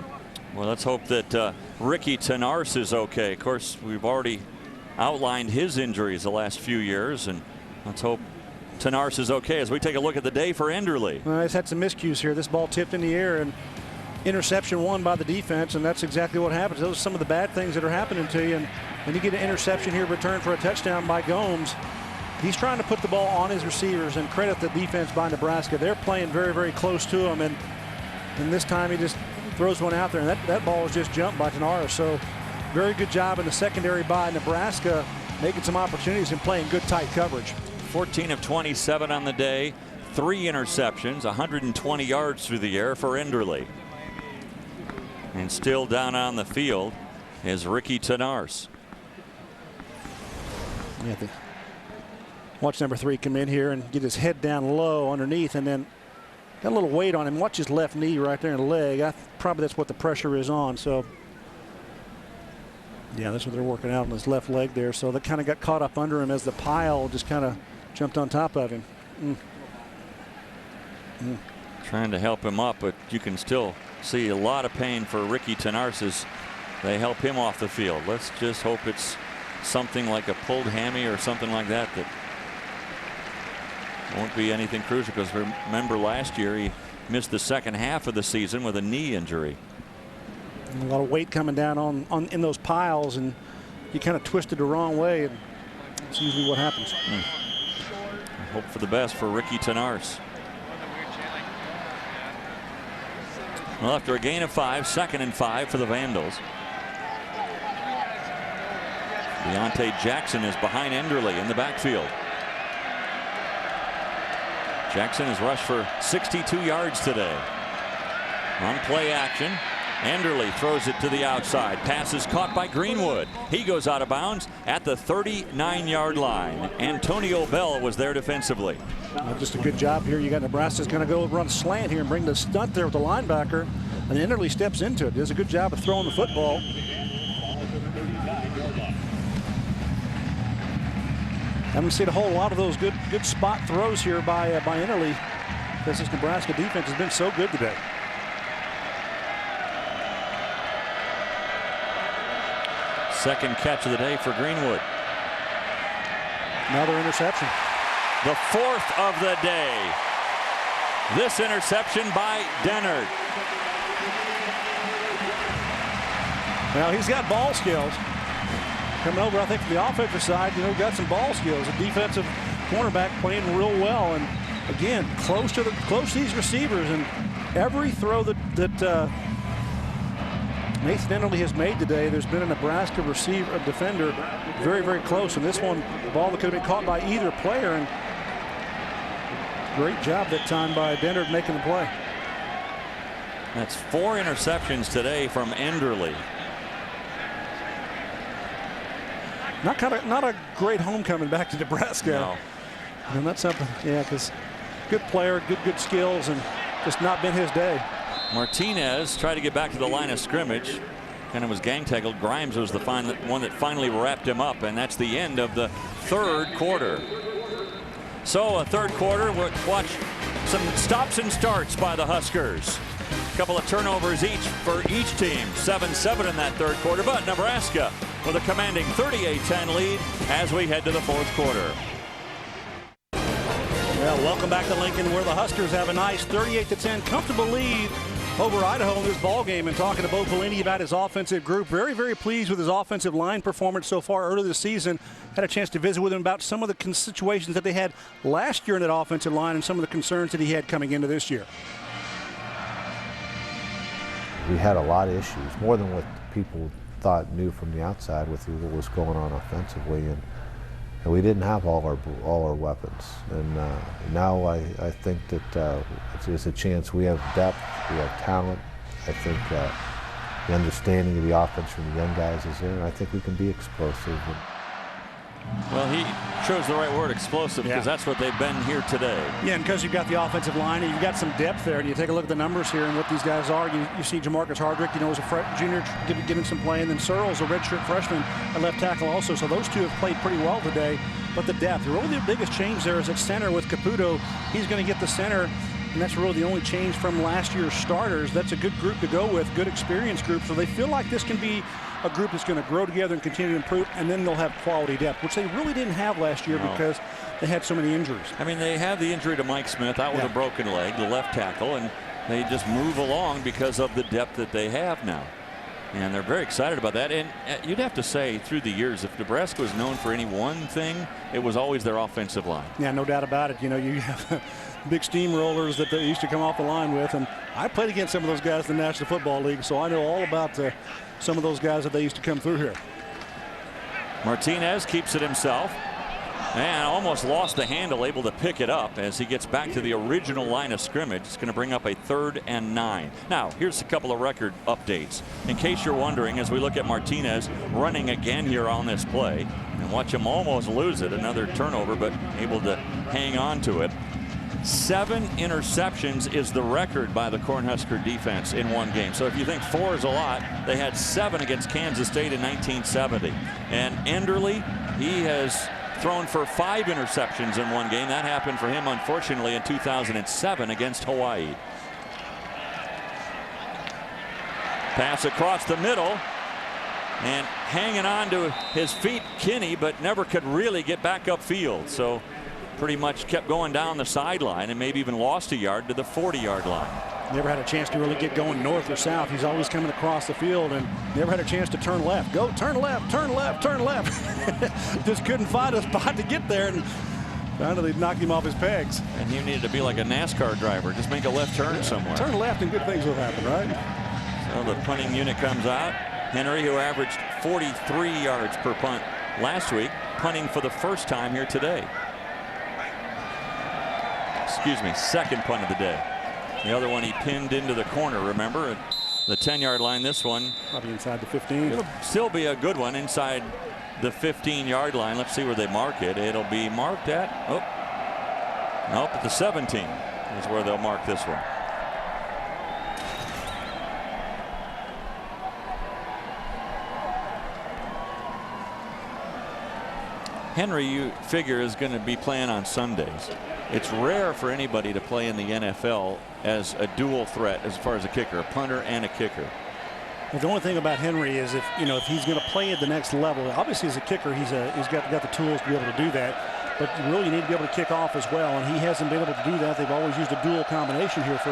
Well, let's hope that Ricky Tenarce is okay. Of course, we've already outlined his injuries the last few years, and let's hope Tenarce is okay as we take a look at the day for Enderle. Well, he's had some miscues here. This ball tipped in the air and interception won by the defense, and that's exactly what happens. Those are some of the bad things that are happening to you, and when you get an interception here returned for a touchdown by Gomes, he's trying to put the ball on his receivers, and credit the defense by Nebraska. They're playing very, very close to him, and this time he just throws one out there, and that ball was just jumped by Tenarce. So very good job in the secondary by Nebraska, making some opportunities and playing good tight coverage. 14 of 27 on the day, 3 interceptions, 120 yards through the air for Enderle. And still down on the field is Ricky Tenarce. Yeah, watch number 3 come in here and get his head down low underneath, and then got a little weight on him. Watch his left knee right there in the leg. Probably that's what the pressure is on. So yeah, that's what they're working out on his left leg there. So that kind of got caught up under him as the pile just kind of jumped on top of him. Trying to help him up, but you can still see a lot of pain for Ricky Tenarce as they help him off the field. Let's just hope it's something like a pulled hammy or something like that won't be anything crucial, because remember last year he missed the second half of the season with a knee injury. A lot of weight coming down in those piles, and you kind of twist it the wrong way, and that's usually what happens. I hope for the best for Ricky Tenarce. Well, after a gain of 5, 2nd and 5 for the Vandals. Deontay Jackson is behind Enderle in the backfield. Jackson has rushed for 62 yards today. On play action, Enderle throws it to the outside. Pass is caught by Greenwood. He goes out of bounds at the 39-yard line. Antonio Bell was there defensively. Just a good job here. You got Nebraska's going to go run slant here and bring the stunt there with the linebacker, and Enderle steps into it. Does a good job of throwing the football. Haven't seen a whole lot of those good spot throws here by Enderle, because this Nebraska defense has been so good today. Second catch of the day for Greenwood. Another interception. The 4th of the day. This interception by Dennard. Now he's got ball skills. Coming over, I think, from the offensive side, got some ball skills. A defensive cornerback playing real well, and again, close to these receivers. And every throw that Nathan Enderle has made today, there's been a Nebraska defender very, very close. And this one, the ball that could have been caught by either player. And great job that time by Dennard making the play. That's 4 interceptions today from Enderle. Not a great homecoming back to Nebraska. No. And that's something, yeah, because good player, good skills, and just not been his day. Martinez tried to get back to the line of scrimmage, and it was gang tackled. Grimes was the one that finally wrapped him up, and that's the end of the 3rd quarter. So a 3rd quarter, we'll watch some stops and starts by the Huskers. A couple of turnovers each for each team. 7-7 in that 3rd quarter, but Nebraska with a commanding 38-10 lead as we head to the 4th quarter. Well, welcome back to Lincoln, where the Huskers have a nice 38-10 comfortable lead over Idaho in this ball game. And talking to Bo Pelini about his offensive group, very, very pleased with his offensive line performance so far early this season. Had a chance to visit with him about some of the situations that they had last year in that offensive line and some of the concerns that he had coming into this year. We had a lot of issues, more than with people thought knew from the outside with what was going on offensively, and we didn't have all our weapons. And now I think that it's a chance. We have depth, we have talent. I think the understanding of the offense from the young guys is there, and I think we can be explosive. Well, he chose the right word, explosive, because that's what they've been here today. Yeah, and because you've got the offensive line and you've got some depth there, and you take a look at the numbers here and what these guys are. You see Jamarcus Hardrick, as a junior, getting some play, and then Searles, a redshirt freshman, at left tackle also. So those two have played pretty well today. But the depth, really the biggest change there is at center with Caputo. He's going to get the center, and that's really the only change from last year's starters. That's a good group to go with, good experienced group. So they feel like this can be a group that's going to grow together and continue to improve, and then they'll have quality depth, which they really didn't have last year because they had so many injuries. I mean, they have the injury to Mike Smith out with a broken leg, the left tackle, and they just move along because of the depth that they have now. And they're very excited about that. And you'd have to say, through the years, if Nebraska was known for any one thing, it was always their offensive line. Yeah, no doubt about it. You have big steamrollers that they used to come off the line with. And I played against some of those guys in the National Football League, so I know all about some of those guys that they used to come through here. Martinez keeps it himself. And almost lost the handle, able to pick it up as he gets back to the original line of scrimmage. It's going to bring up a 3rd and 9. Now, here's a couple of record updates. In case you're wondering, as we look at Martinez running again here on this play, and watch him almost lose it, another turnover, but able to hang on to it. 7 interceptions is the record by the Cornhusker defense in one game. So if you think 4 is a lot, they had 7 against Kansas State in 1970. And Enderle, he has thrown for 5 interceptions in one game. That happened for him, unfortunately, in 2007 against Hawaii. Pass across the middle, and hanging on to his feet, Kinney, but never could really get back upfield. So pretty much kept going down the sideline and maybe even lost a yard to the 40-yard line. Never had a chance to really get going north or south. He's always coming across the field and never had a chance to turn left. Go, turn left, turn left, turn left. Just couldn't find a spot to get there, and finally knocked him off his pegs. And he needed to be like a NASCAR driver. Just make a left turn somewhere. Turn left and good things will happen, right? So the punting unit comes out. Henry, who averaged 43 yards per punt last week, punting for the first time here today. Excuse me, second punt of the day. The other one he pinned into the corner, remember, at the 10-yard line. This one probably inside the 15. It'll still be a good one inside the 15-yard line. Let's see where they mark it. It'll be marked at, at the 17 is where they'll mark this one. Henry, you figure, is going to be playing on Sundays. It's rare for anybody to play in the NFL as a dual threat as far as a kicker, a punter and a kicker. Well, the only thing about Henry is if he's going to play at the next level, obviously as a kicker he's got the tools to be able to do that, but you really need to be able to kick off as well, and he hasn't been able to do that. They've always used a dual combination here for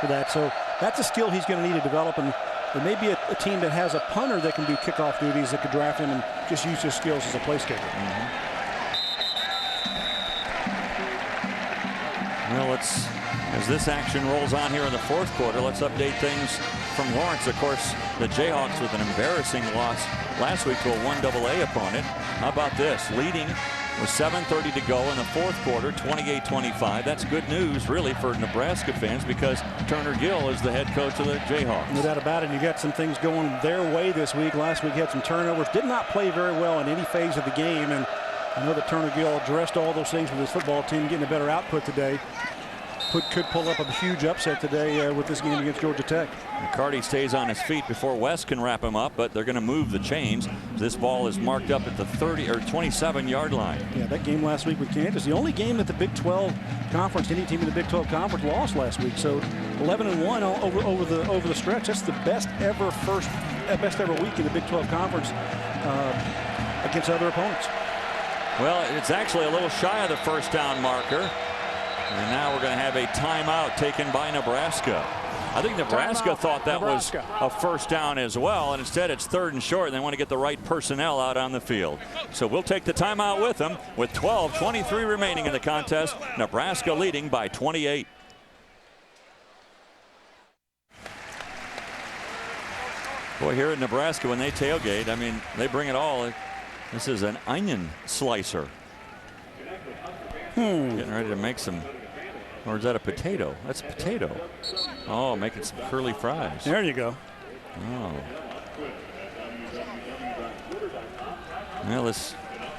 that, so that's a skill he's going to need to develop, and there may be a team that has a punter that can do kickoff duties that could draft him and just use his skills as a place kicker. Well, as this action rolls on here in the 4th quarter, let's update things from Lawrence. Of course, the Jayhawks with an embarrassing loss last week to a 1AA opponent. How about this? Leading with 7:30 to go in the 4th quarter, 28-25. That's good news, really, for Nebraska fans because Turner Gill is the head coach of the Jayhawks. No doubt about it. You got some things going their way this week. Last week had some turnovers. Did not play very well in any phase of the game, and I know that Turner Gill addressed all those things with his football team, getting a better output today. Could pull up a huge upset today with this game against Georgia Tech. McCarty stays on his feet before West can wrap him up, but they're going to move the chains. This ball is marked up at the 30 or 27-yard line. Yeah, that game last week with Kansas, the only game that the Big 12 Conference, any team in the Big 12 Conference lost last week. So 11-1 over the stretch. That's the best ever week in the Big 12 Conference against other opponents. Well, it's actually a little shy of the first down marker. And now we're going to have a timeout taken by Nebraska. I think Nebraska thought that was a first down as well, and instead it's 3rd and short, and they want to get the right personnel out on the field. So we'll take the timeout with them with 12:23 remaining in the contest. Nebraska leading by 28. Boy, here in Nebraska, when they tailgate, I mean, they bring it all. This is an onion slicer. Getting ready to make some, or is that a potato? That's a potato. Oh, making some curly fries. There you go. Oh. Well, this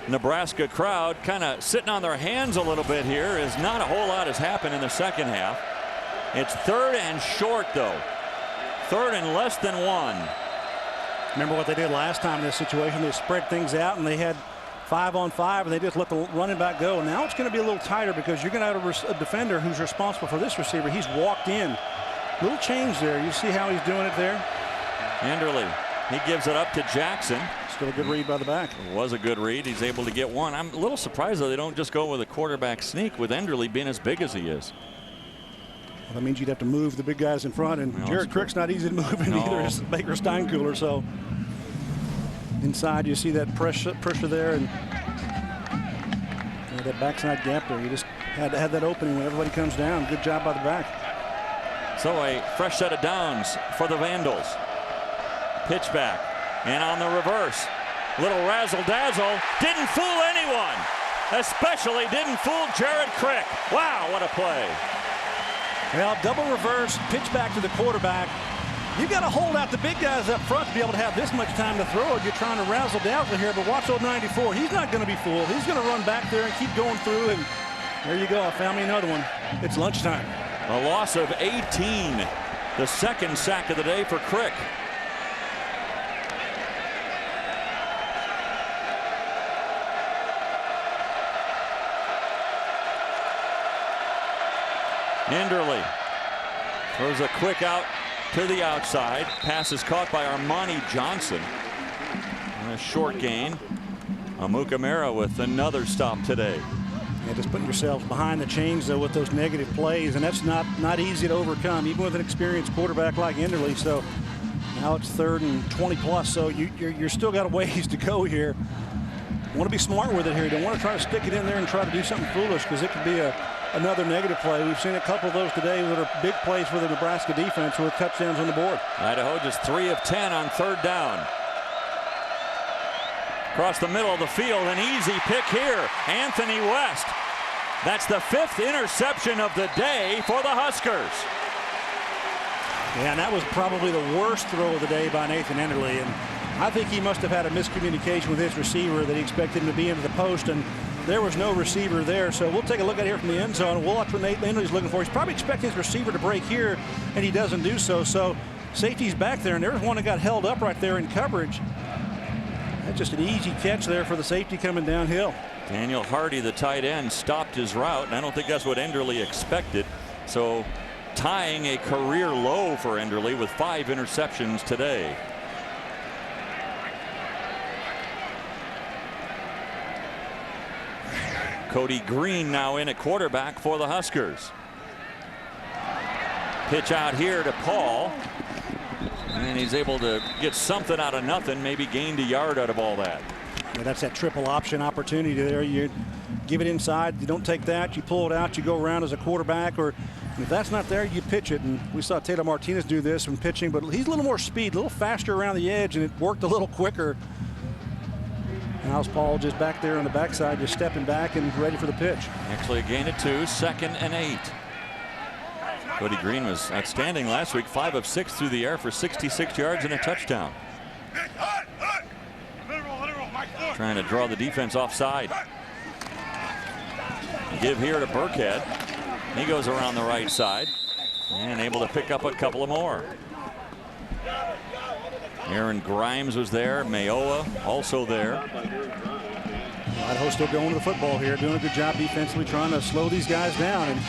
Nebraska crowd kind of sitting on their hands a little bit here, as not a whole lot has happened in the second half. It's 3rd and short, though. 3rd and less than 1. Remember what they did last time in this situation? They spread things out and they had 5-on-5 and they just let the running back go. Now it's going to be a little tighter because you're going to have a defender who's responsible for this receiver. He's walked in. Little change there. You see how he's doing it there? Enderle, he gives it up to Jackson. Still a good read by the back. It was a good read. He's able to get one. I'm a little surprised, though, they don't just go with a quarterback sneak with Enderle being as big as he is. Well, that means you'd have to move the big guys in front, and well, Jared Crick's not easy to move in either. It's Baker Steinkühler, so inside you see that pressure there, and that backside gap there. You just had to have that opening when everybody comes down. Good job by the back. So a fresh set of downs for the Vandals. Pitch back, and on the reverse, little razzle-dazzle. Didn't fool anyone, especially didn't fool Jared Crick. Wow, what a play. Well, double reverse, pitch back to the quarterback. You got to hold out the big guys up front to be able to have this much time to throw it. You're trying to razzle-dazzle here, but watch old 94. He's not going to be fooled. He's going to run back there and keep going through, and there you go. I found me another one. It's lunchtime. A loss of 18. The second sack of the day for Crick. Enderle throws a quick out to the outside. Pass is caught by Armani Johnson. And a short gain. Amukamara with another stop today. Yeah, just putting yourselves behind the chains, though, with those negative plays, and that's not easy to overcome, even with an experienced quarterback like Enderle. So now it's 3rd and 20 plus, so you're still got a ways to go here. You want to be smart with it here. You don't want to try to stick it in there and try to do something foolish, because it could be another negative play. We've seen a couple of those today that are big plays for the Nebraska defense with touchdowns on the board. Idaho just 3 of 10 on 3rd down. Across the middle of the field, an easy pick here. Anthony West. That's the 5th interception of the day for the Huskers. Yeah, and that was probably the worst throw of the day by Nathan Enderle. And I think he must have had a miscommunication with his receiver that he expected him to be into the post, and there was no receiver there. So we'll take a look at it here from the end zone. We'll watch what Nathan Enderle's looking for. He's probably expecting his receiver to break here, and he doesn't do so. So safety's back there, and there's one that got held up right there in coverage. That's just an easy catch there for the safety coming downhill. Daniel Hardy, the tight end, stopped his route, and I don't think that's what Enderle expected. So tying a career low for Enderle with 5 interceptions today. Cody Green now in at quarterback for the Huskers. Pitch out here to Paul. And he's able to get something out of nothing, maybe gained a yard out of all that. Yeah, that's that triple option opportunity there. You give it inside, you don't take that, you pull it out, you go around as a quarterback, or if that's not there, you pitch it. And we saw Taylor Martinez do this when pitching, but he's a little more speed, a little faster around the edge, and it worked a little quicker. How's Paul just back there on the backside, just stepping back and ready for the pitch. Actually a gain of 2, 2nd and 8. Cody Green was outstanding last week, 5 of 6 through the air for 66 yards and a touchdown. Trying to draw the defense offside. Give here to Burkhead. He goes around the right side and able to pick up a couple of more. Aaron Grimes was there. Mayoa also there. Idaho still going to the football here, doing a good job defensively, trying to slow these guys down. And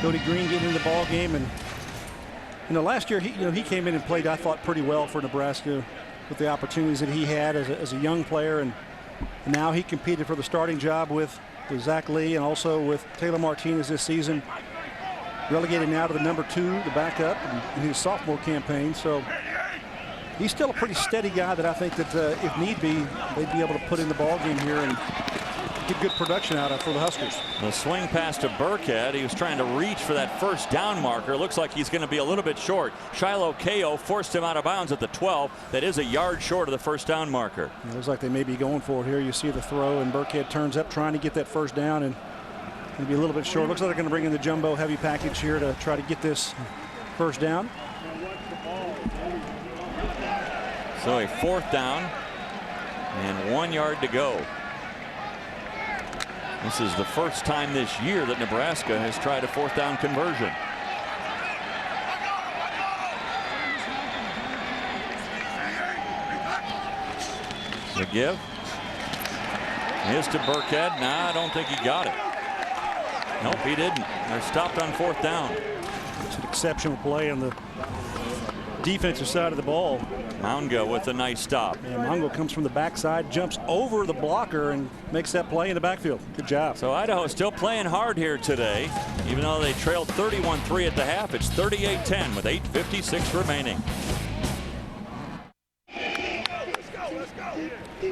Cody Green getting in the ball game, and last year he came in and played, I thought, pretty well for Nebraska with the opportunities that he had as a young player, and now he competed for the starting job with Zach Lee and also with Taylor Martinez this season. Relegated now to the number 2, the backup in his sophomore campaign. So he's still a pretty steady guy that I think that if need be, they'd be able to put in the ball game here and get good production out of for the Huskers. The swing pass to Burkhead. He was trying to reach for that first down marker. Looks like he's going to be a little bit short. Shiloh Ko forced him out of bounds at the 12. That is a yard short of the first down marker. It looks like they may be going for it here. You see the throw, and Burkhead turns up trying to get that first down, and maybe a little bit short. Looks like they're going to bring in the jumbo heavy package here to try to get this first down. So a fourth down and 1 yard to go. This is the first time this year that Nebraska has tried a fourth down conversion. The give is to Burkhead. Nah, I don't think he got it. Nope, he didn't. They're stopped on fourth down. It's an exceptional play on the defensive side of the ball. Moungo with a nice stop. And Moungo comes from the backside, jumps over the blocker, and makes that play in the backfield. Good job. So Idaho is still playing hard here today. Even though they trailed 31-3 at the half, it's 38-10 with 8:56 remaining.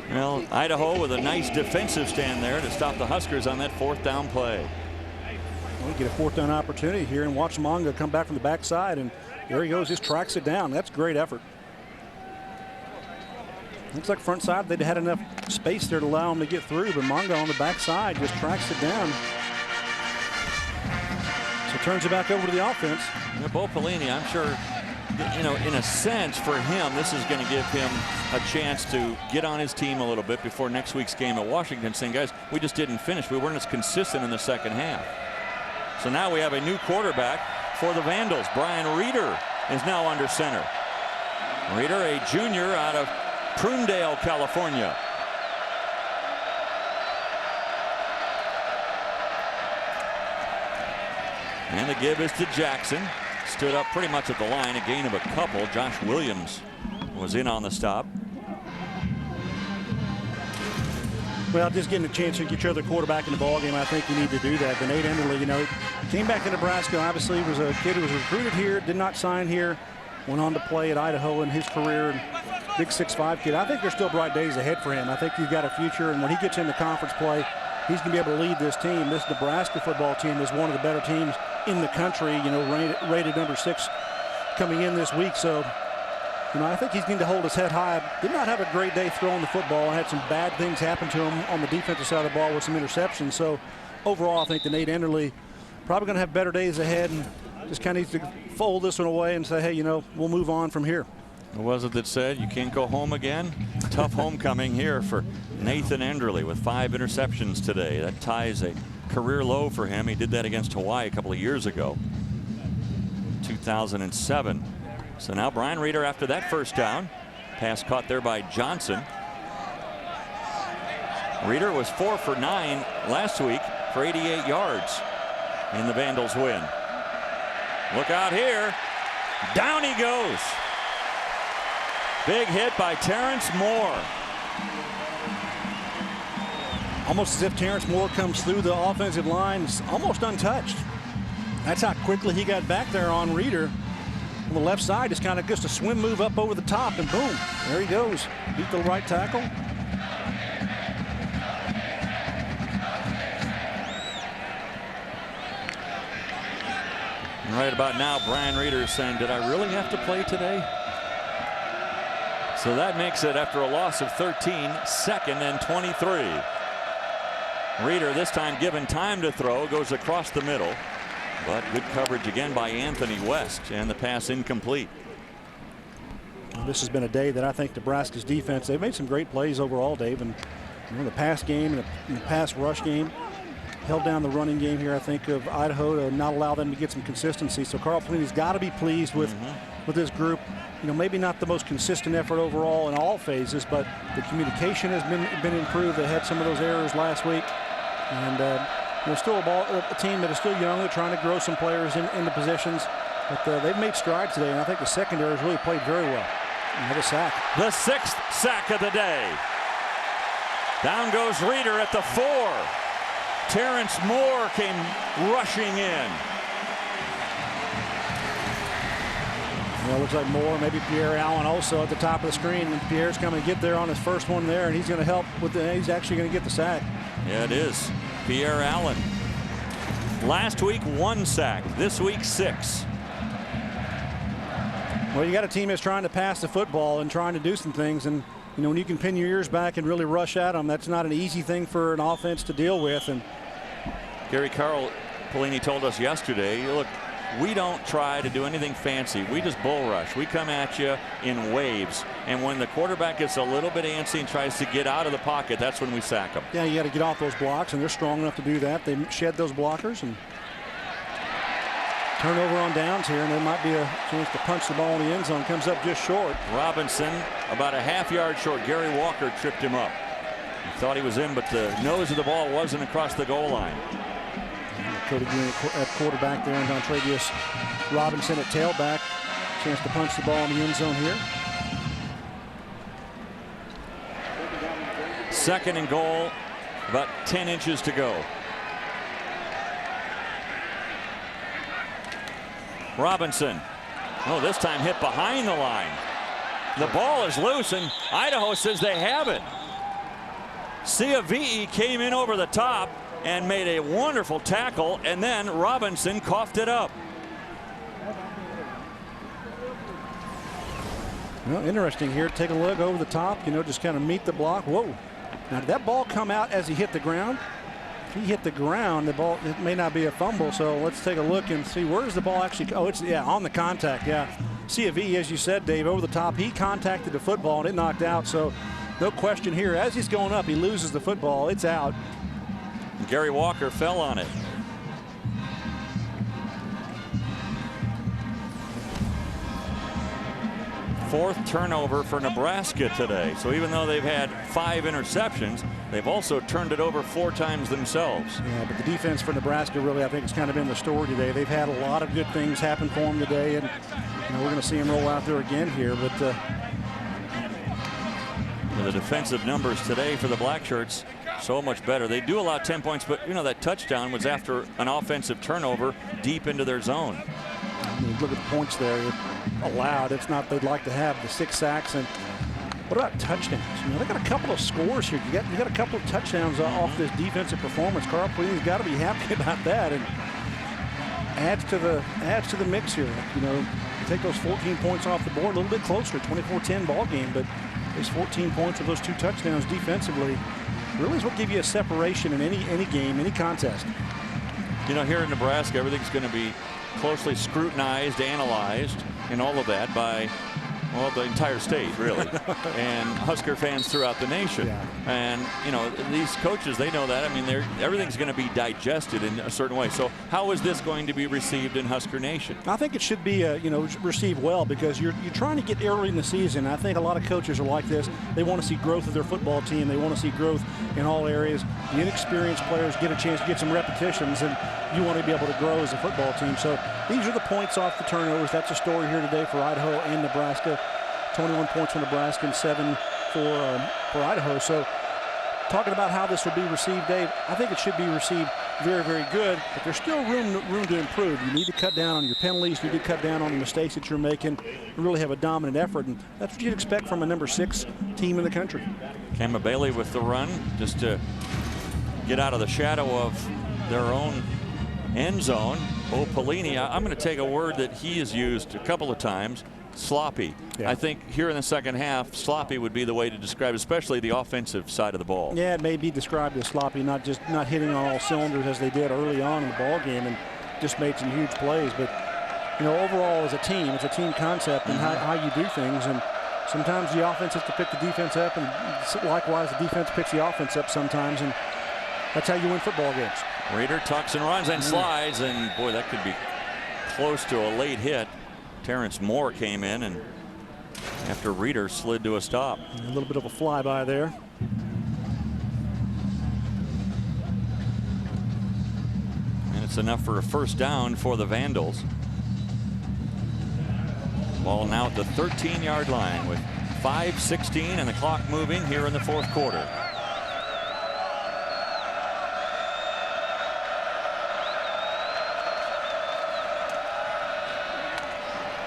Well, Idaho with a nice defensive stand there to stop the Huskers on that fourth down play. We get a fourth down opportunity here, and watch Moungo come back from the backside, and there he goes, just tracks it down. That's great effort. Looks like front side they'd had enough space there to allow him to get through, but Moungo on the backside just tracks it down. So turns it back over to the offense. Yeah, Bo Pelini, I'm sure, you know, in a sense for him, this is going to give him a chance to get on his team a little bit before next week's game at Washington, saying, guys, we just didn't finish. We weren't as consistent in the second half. So now we have a new quarterback for the Vandals. Brian Reeder is now under center. Reeder, a junior out of Prunedale, California. And the give is to Jackson. Stood up pretty much at the line, a gain of a couple. Josh Williams was in on the stop. Well, just getting a chance to get your other quarterback in the ball game, I think you need to do that. But Nate Enderle, you know, came back to Nebraska. Obviously, was a kid who was recruited here, did not sign here, went on to play at Idaho in his career. Big 6'5" kid. I think there's still bright days ahead for him. I think he's got a future, and when he gets into conference play, he's going to be able to lead this team. This Nebraska football team is one of the better teams in the country, you know, rated number 6 coming in this week. So, you know, I think he's going to hold his head high. Did not have a great day throwing the football. Had some bad things happen to him on the defensive side of the ball with some interceptions. So, overall, I think the Nate Enderle probably going to have better days ahead, and just kind of needs to fold this one away and say, hey, you know, we'll move on from here. What was it that said you can't go home again? Tough homecoming here for Nathan Enderle with 5 interceptions today. That ties a career low for him. He did that against Hawaii a couple of years ago, 2007. So now Brian Reeder after that first down. Pass caught there by Johnson. Reeder was 4 for 9 last week for 88 yards in the Vandals win. Look out here. Down he goes. Big hit by Terrence Moore. Almost as if Terrence Moore comes through the offensive line almost untouched. That's how quickly he got back there on Reeder. On the left side, it's kind of just a swim move up over the top, and boom, there he goes. Beat the right tackle. And right about now, Brian Reeder is saying, did I really have to play today? So that makes it, after a loss of 13, 2nd and 23. Reeder this time given time to throw, goes across the middle, but good coverage again by Anthony West, and the pass incomplete. This has been a day that I think Nebraska's defense, they've made some great plays overall, Dave, and you know, the pass game and the pass rush game held down the running game here, I think, of Idaho to not allow them to get some consistency. So Carl Pelini's got to be pleased with this group. You know, maybe not the most consistent effort overall in all phases, but the communication has been improved. They had some of those errors last week, and they're still a team that is still young. They're trying to grow some players into positions, but they've made strides today, and I think the secondary has really played very well. Another sack. The 6th sack of the day. Down goes Reeder at the 4. Terrence Moore came rushing in. Well, looks like Moore, maybe Pierre Allen also at the top of the screen. And Pierre's going to get there on his first one there, and he's going to help with he's actually going to get the sack. Yeah, it is. Pierre Allen. Last week, 1 sack. This week, 6. Well, you got a team that's trying to pass the football and trying to do some things. And, you know, when you can pin your ears back and really rush at them, that's not an easy thing for an offense to deal with. And Gary Carl Pelini told us yesterday, look, we don't try to do anything fancy. We just bull rush. We come at you in waves. And when the quarterback gets a little bit antsy and tries to get out of the pocket, that's when we sack them. Yeah, you got to get off those blocks, and they're strong enough to do that. They shed those blockers and turnover on downs here, and there might be a chance to punch the ball in the end zone. Comes up just short. Robinson about a half-yard short. Gary Walker tripped him up. He thought he was in, but the nose of the ball wasn't across the goal line. Cody Green at quarterback there, and Dontravius Robinson at tailback. Chance to punch the ball in the end zone here. 2nd and goal, about 10 inches to go. Robinson. Oh, this time hit behind the line. The ball is loose, and Idaho says they have it. Ciavi'i came in over the top and made a wonderful tackle, and then Robinson coughed it up. Well, interesting here. Take a look over the top, you know, just kind of meet the block. Whoa. Now, did that ball come out as he hit the ground? If he hit the ground, the ball, it may not be a fumble, so let's take a look and see where's the ball actually. Oh, it's, yeah, on the contact, yeah. Ciavi'i, as you said, Dave, over the top, he contacted the football and it knocked out, so no question here. As he's going up, he loses the football. It's out. Gary Walker fell on it. Fourth turnover for Nebraska today. So even though they've had 5 interceptions, they've also turned it over 4 times themselves. Yeah, but the defense for Nebraska really, I think, has kind of been the story today. They've had a lot of good things happen for them today, and you know, we're going to see them roll out there again here. But the defensive numbers today for the Black Shirts, so much better. They do allow 10 points, but you know that touchdown was after an offensive turnover deep into their zone. I mean, look at the points there allowed. It's not they'd like to have the 6 sacks. And what about touchdowns? You know, they got a couple of scores here. You got a couple of touchdowns off this defensive performance. Carl Pelini's got to be happy about that, and adds to the mix here. You know, take those 14 points off the board, a little bit closer, 24-10 ball game, but those 14 points with those 2 touchdowns defensively really is what give you a separation in any game, any contest. You know, here in Nebraska, everything's going to be closely scrutinized, analyzed, and all of that by, well, the entire state, really, and Husker fans throughout the nation. Yeah. And, you know, these coaches, they know that. I mean, everything's going to be digested in a certain way. So how is this going to be received in Husker Nation? I think it should be, you know, received well, because you're trying to get early in the season. I think a lot of coaches are like this. They want to see growth of their football team. They want to see growth in all areas. The inexperienced players get a chance to get some repetitions, and you want to be able to grow as a football team. So these are the points off the turnovers. That's a story here today for Idaho and Nebraska. 21 points for Nebraska and 7 for Idaho. So talking about how this will be received, Dave, I think it should be received very, very good, but there's still room to improve. You need to cut down on your penalties. You need to cut down on the mistakes that you're making and really have a dominant effort, and that's what you'd expect from a number 6 team in the country. Kemba Bailey with the run, just to get out of the shadow of their own end zone. Bo Pelini, I'm going to take a word that he has used a couple of times, sloppy. Yeah. I think here in the second half, sloppy would be the way to describe, especially the offensive side of the ball. Yeah, it may be described as sloppy, not hitting on all cylinders as they did early on in the ball game, and just made some huge plays. But you know, overall as a team, it's a team concept and how you do things. And sometimes the offense has to pick the defense up, and likewise the defense picks the offense up sometimes, and that's how you win football games. Reeder tucks and runs and slides, and boy, that could be close to a late hit. Terrence Moore came in, and after Reeder slid to a stop. A little bit of a flyby there. And it's enough for a first down for the Vandals. Ball now at the 13-yard line with 5:16 and the clock moving here in the 4th quarter.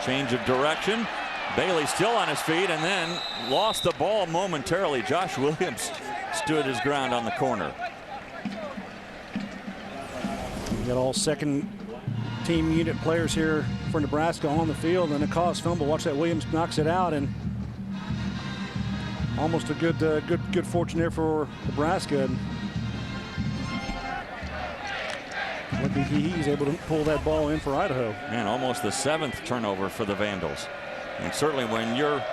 Change of direction. Bailey still on his feet, and then lost the ball momentarily. Josh Williams stood his ground on the corner. You got all second team unit players here for Nebraska on the field, and a caused fumble. Watch that, Williams knocks it out, and almost a good fortune there for Nebraska. Lucky he's able to pull that ball in for Idaho. Man, almost the 7th turnover for the Vandals. And certainly when you're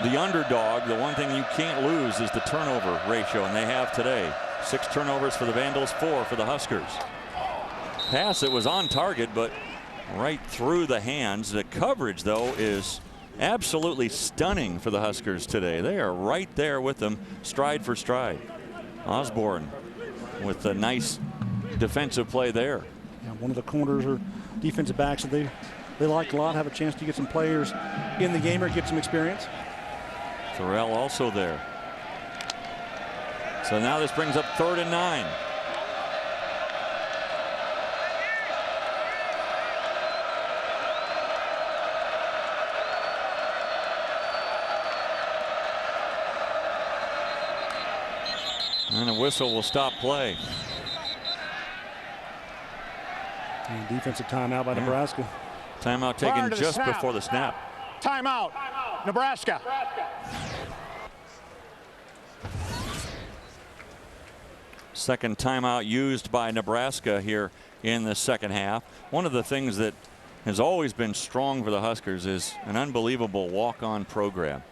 the underdog, the one thing you can't lose is the turnover ratio, and they have today. 6 turnovers for the Vandals, 4 for the Huskers. Pass, it was on target, but right through the hands. The coverage, though, is absolutely stunning for the Huskers today. They are right there with them, stride for stride. Osborne with a nice defensive play there. Yeah, one of the corners or defensive backs that they like a lot, have a chance to get some players in the game or get some experience. Terrell also there. So now this brings up 3rd and 9. And a whistle will stop play. And defensive timeout by Nebraska. Timeout taken just before the snap. Timeout, Nebraska. Second timeout used by Nebraska here in the second half. One of the things that has always been strong for the Huskers is an unbelievable walk-on program.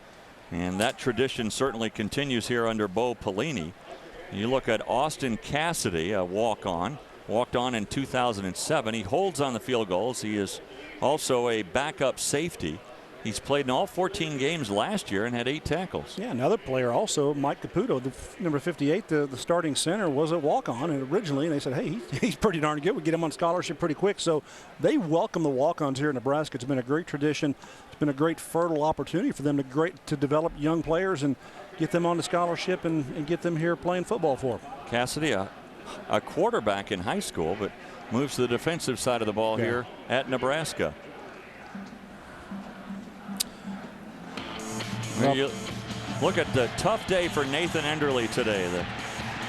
And that tradition certainly continues here under Bo Pelini. You look at Austin Cassidy, a walk-on, walked on in 2007. He holds on the field goals. He is also a backup safety. He's played in all 14 games last year and had 8 tackles. Yeah, another player also, Mike Caputo, the number 58, the starting center, was a walk-on and originally, and they said, hey, he's pretty darn good. We get him on scholarship pretty quick. So they welcome the walk-ons here in Nebraska. It's been a great tradition. It's been a great fertile opportunity for them to develop young players and get them on the scholarship and get them here playing football for them. Cassidy, a quarterback in high school, but moves to the defensive side of the ball here at Nebraska. Well, you look at the tough day for Nathan Enderle today. The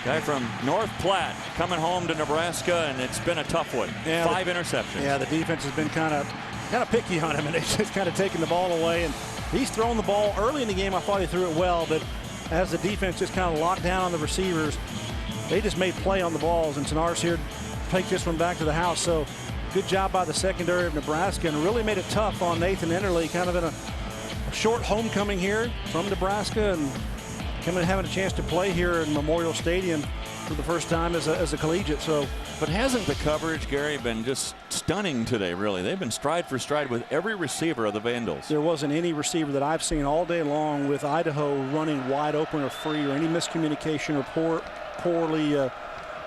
guy from North Platte coming home to Nebraska, and it's been a tough one. Yeah, 5 interceptions. Yeah, the defense has been kind of picky on him, and they've just kind of taken the ball away. And he's thrown the ball early in the game. I thought he threw it well, but as the defense just kind of locked down on the receivers, they just made play on the balls. And Tenar's here to take this one back to the house. So good job by the secondary of Nebraska, and really made it tough on Nathan Enderle, kind of in a short homecoming here from Nebraska and having a chance to play here in Memorial Stadium for the first time as a collegiate. So, but hasn't the coverage, Gary, been just stunning today? Really, they've been stride for stride with every receiver of the Vandals. There wasn't any receiver that I've seen all day long with Idaho running wide open or free, or any miscommunication or poorly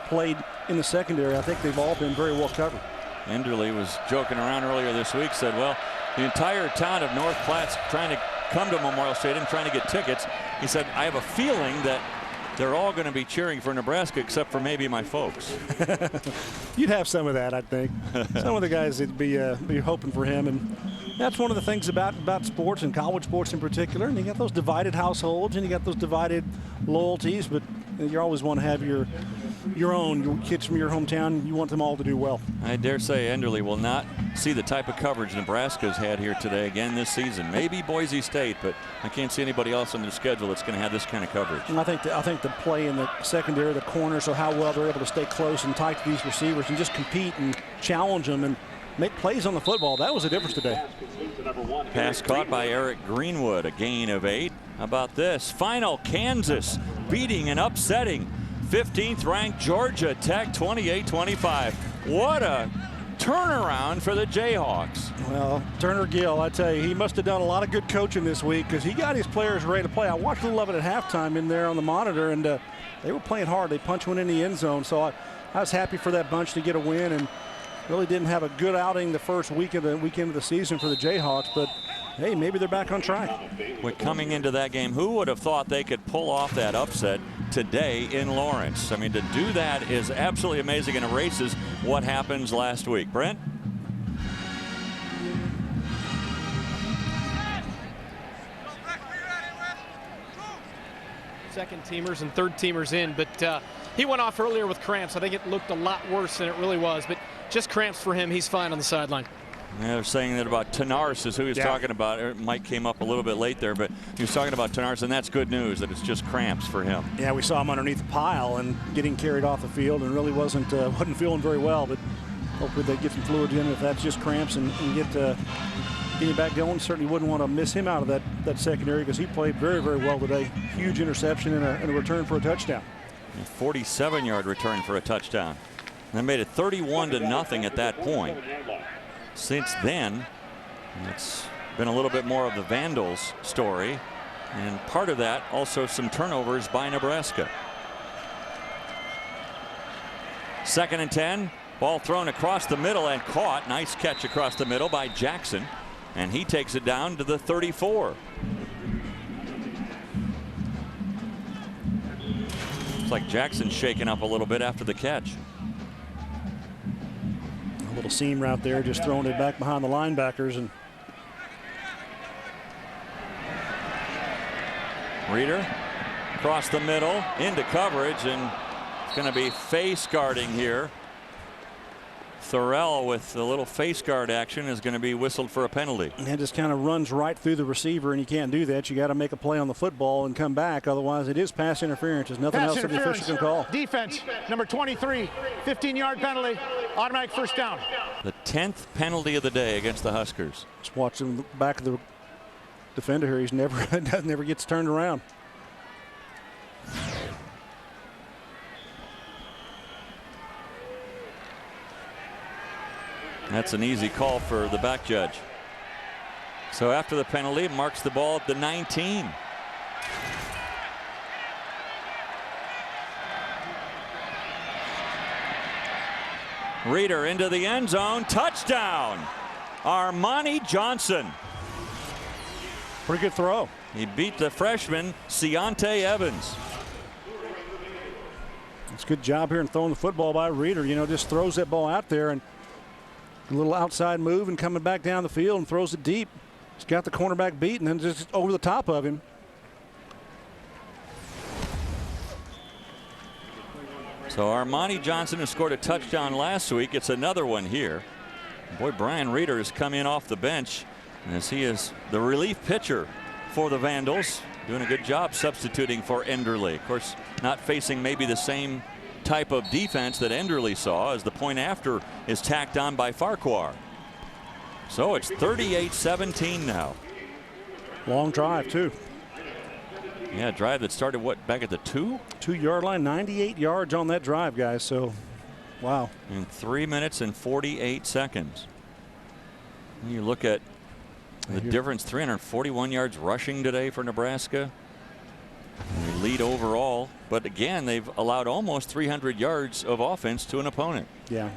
played in the secondary. I think they've all been very well covered. Enderle was joking around earlier this week, said, well, the entire town of North Platte's trying to come to Memorial Stadium, trying to get tickets. He said, I have a feeling that they're all going to be cheering for Nebraska except for maybe my folks. You'd have some of that, I think. Some of the guys would be hoping for him, and that's one of the things about sports and college sports in particular. And you got those divided households and you got those divided loyalties, but you always want to have your kids from your hometown. You want them all to do well. I dare say Enderle will not see the type of coverage Nebraska's had here today again this season. Maybe Boise State, but I can't see anybody else on their schedule that's going to have this kind of coverage. And I think the play in the secondary, the corners, so how well they're able to stay close and tight to these receivers and just compete and challenge them and make plays on the football. That was the difference today. Pass caught by Eric Greenwood, a gain of 8. How about this? Final Kansas beating and upsetting 15th ranked Georgia Tech 28-25. What a turnaround for the Jayhawks. Well, Turner Gill, I tell you, he must have done a lot of good coaching this week because he got his players ready to play. I watched a little of it at halftime in there on the monitor, and they were playing hard. They punched one in the end zone, so I was happy for that bunch to get a win, and really didn't have a good outing the first weekend of the season for the Jayhawks, but hey, maybe they're back on track. With coming into that game, who would have thought they could pull off that upset today in Lawrence? I mean, to do that is absolutely amazing and erases what happens last week. Brent? second teamers and third teamers in, but he went off earlier with cramps. I think it looked a lot worse than it really was, but just cramps for him. He's fine on the sideline. Yeah, they're saying that about Tanaris is who he's talking about. Mike came up a little bit late there, but he was talking about Tanaris, and that's good news that it's just cramps for him. Yeah, we saw him underneath the pile and getting carried off the field, and really wasn't feeling very well. But hopefully they get some fluids in if that's just cramps and get him back going. Certainly wouldn't want to miss him out of that secondary because he played very, very well today. Huge interception and a return for a touchdown. A 47-yard return for a touchdown. They made it 31-0 at that point. Since then, it's been a little bit more of the Vandals story, and part of that also some turnovers by Nebraska. 2nd and 10, ball thrown across the middle and caught. Nice catch across the middle by Jackson, and he takes it down to the 34. Looks like Jackson's shaken up a little bit after the catch. A little seam route there, just throwing it back behind the linebackers. And Reeder across the middle into coverage, and it's going to be face guarding here. Thorell with a little face guard action is going to be whistled for a penalty. And it just kind of runs right through the receiver, and you can't do that. You got to make a play on the football and come back. Otherwise, it is pass interference. There's nothing else that the official can call. Defense, number 23, 15-yard penalty, automatic first down. The 10th penalty of the day against the Huskers. Just watch him back of the defender here. He's never gets turned around. That's an easy call for the back judge. So after the penalty, it marks the ball at the 19. Reeder into the end zone. Touchdown. Armani Johnson. Pretty good throw. He beat the freshman Seontae Evans. It's a good job here in throwing the football by Reeder. You know, just throws that ball out there and a little outside move and coming back down the field and throws it deep. He's got the cornerback beat and then just over the top of him. So Armani Johnson, who scored a touchdown last week, gets another one here. Boy, Brian Reeder has come in off the bench as he is the relief pitcher for the Vandals, doing a good job substituting for Enderle. Of course, not facing maybe the same type of defense that Enderle saw, as the point after is tacked on by Farquhar. So it's 38-17 now. Long drive too. Yeah, drive that started back at the 2-yard line, 98 yards on that drive, guys. So wow. In 3 minutes and 48 seconds. You look at the difference, 341 yards rushing today for Nebraska. They lead overall, but again, they've allowed almost 300 yards of offense to an opponent. Yeah.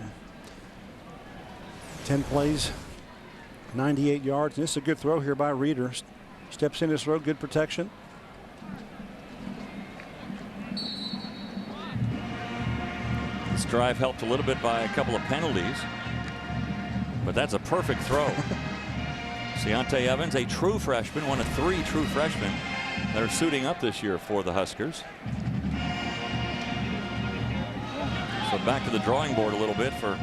10 plays, 98 yards. And this is a good throw here by Reeder. Steps in his throw, good protection. This drive helped a little bit by a couple of penalties, but that's a perfect throw. Seontae Evans, a true freshman, one of 3 true freshmen that are suiting up this year for the Huskers. So back to the drawing board a little bit for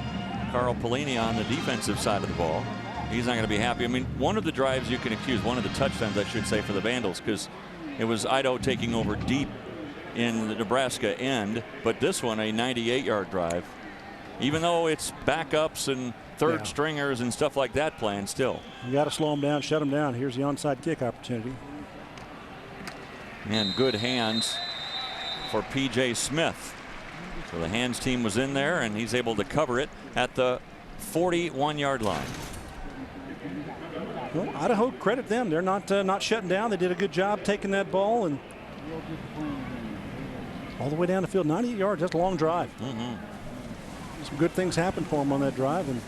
Carl Pelini on the defensive side of the ball. He's not going to be happy. I mean, one of the drives you can accuse, one of the touchdowns, I should say, for the Vandals, because it was Idaho taking over deep in the Nebraska end, but this one a 98-yard drive. Even though it's backups and third stringers and stuff like that playing still. You got to slow them down, shut them down. Here's the onside kick opportunity. And good hands for P.J. Smith. So the hands team was in there, and he's able to cover it at the 41-yard line. Well, Idaho, credit them. They're not shutting down. They did a good job taking that ball and all the way down the field. 98 yards. That's a long drive. Some good things happened for him on that drive, and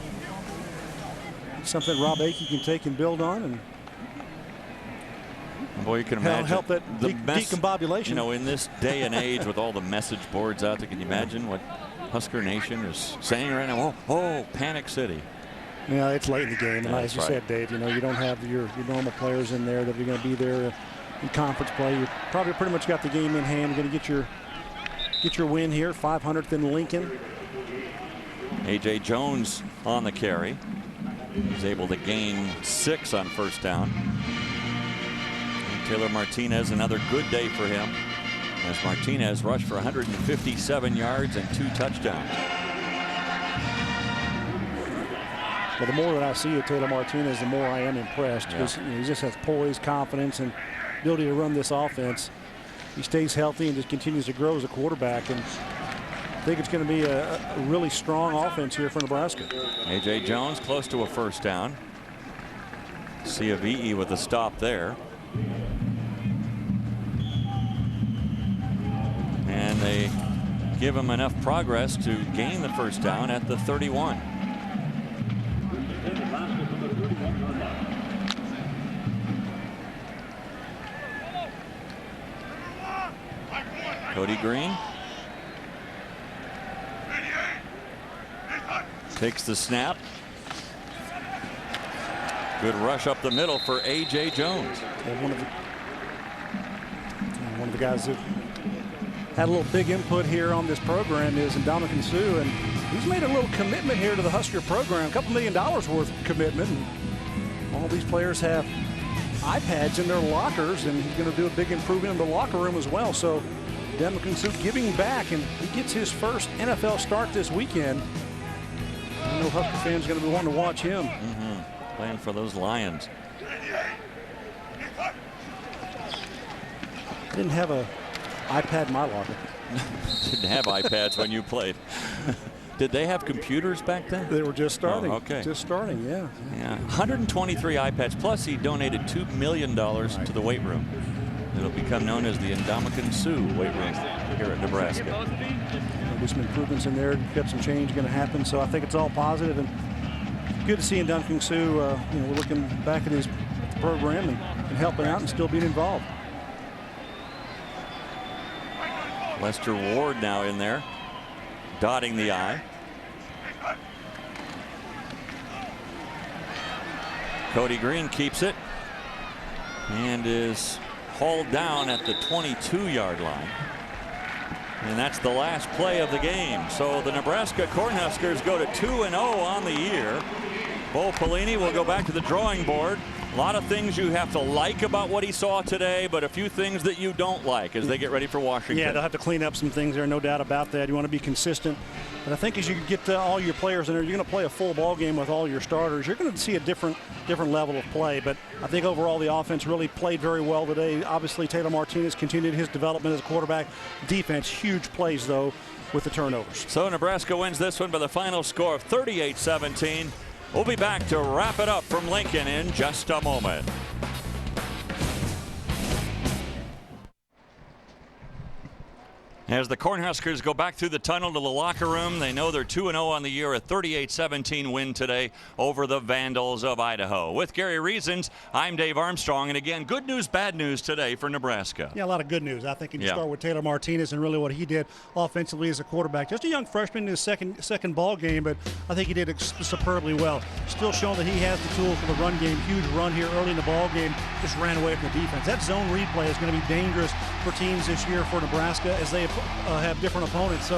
it's something Rob Akey can take and build on. And boy, you can imagine help that decombobulation. You know, in this day and age with all the message boards out there, can you imagine what Husker Nation is saying right now? Oh, Panic City. Yeah, it's late in the game, and as you right. said, Dave, you know, you don't have your normal players in there that are going to be there in conference play. You probably pretty much got the game in hand. You're going to get your win here, 500th in Lincoln. A.J. Jones on the carry. He's able to gain 6 on first down. And Taylor Martinez, another good day for him, as Martinez rushed for 157 yards and 2 touchdowns. Well, the more that I see of Taylor Martinez, the more I am impressed, because he just has poise, confidence, and ability to run this offense. He stays healthy and just continues to grow as a quarterback, and I think it's going to be a really strong offense here for Nebraska. A.J. Jones close to a first down. Ciavi'i with a stop there. And they give him enough progress to gain the first down at the 31. Cody Green takes the snap. Good rush up the middle for A.J. Jones. Well, one of the guys that had a little big input here on this program is Ndamukong Suh, and he's made a little commitment here to the Husker program, $2 million worth of commitment. And all these players have iPads in their lockers, and he's going to do a big improvement in the locker room as well. So Ndamukong Suh giving back, and he gets his first NFL start this weekend. I know Husker fans are going to be wanting to watch him. Playing for those Lions. I didn't have an iPad in my locker. Didn't have iPads when you played. Did they have computers back then? They were just starting. Oh, okay. Just starting, yeah. 123 iPads, plus he donated $2 million to the weight room. It'll become known as the Ndamukong Suh weight room here at Nebraska. There'll be some improvements in there. Got some change going to happen, so I think it's all positive, and good to see Ndamukong Suh. We're looking back at the program and helping out and still being involved. Lester Ward now in there, dotting the I. Cody Green keeps it and is hauled down at the 22-yard line. And that's the last play of the game. So the Nebraska Cornhuskers go to 2-0 on the year. Bo Pelini will go back to the drawing board. A lot of things you have to like about what he saw today, but a few things that you don't like as they get ready for Washington. Yeah, they'll have to clean up some things there, no doubt about that. You want to be consistent. But I think as you get all your players in there, you're going to play a full ball game with all your starters. You're going to see a different level of play. But I think overall the offense really played very well today. Obviously, Taylor Martinez continued his development as a quarterback. Defense, huge plays, though, with the turnovers. So Nebraska wins this one by the final score of 38-17. We'll be back to wrap it up from Lincoln in just a moment. As the Cornhuskers go back through the tunnel to the locker room, they know they're 2-0 on the year, a 38-17 win today over the Vandals of Idaho. With Gary Reasons, I'm Dave Armstrong, and again, good news, bad news today for Nebraska. Yeah, a lot of good news. I think you can start with Taylor Martinez and really what he did offensively as a quarterback. Just a young freshman in his second ball game, but I think he did superbly well. Still showing that he has the tools for the run game. Huge run here early in the ball game. Just ran away from the defense. That zone read play is going to be dangerous for teams this year for Nebraska as they have different opponents.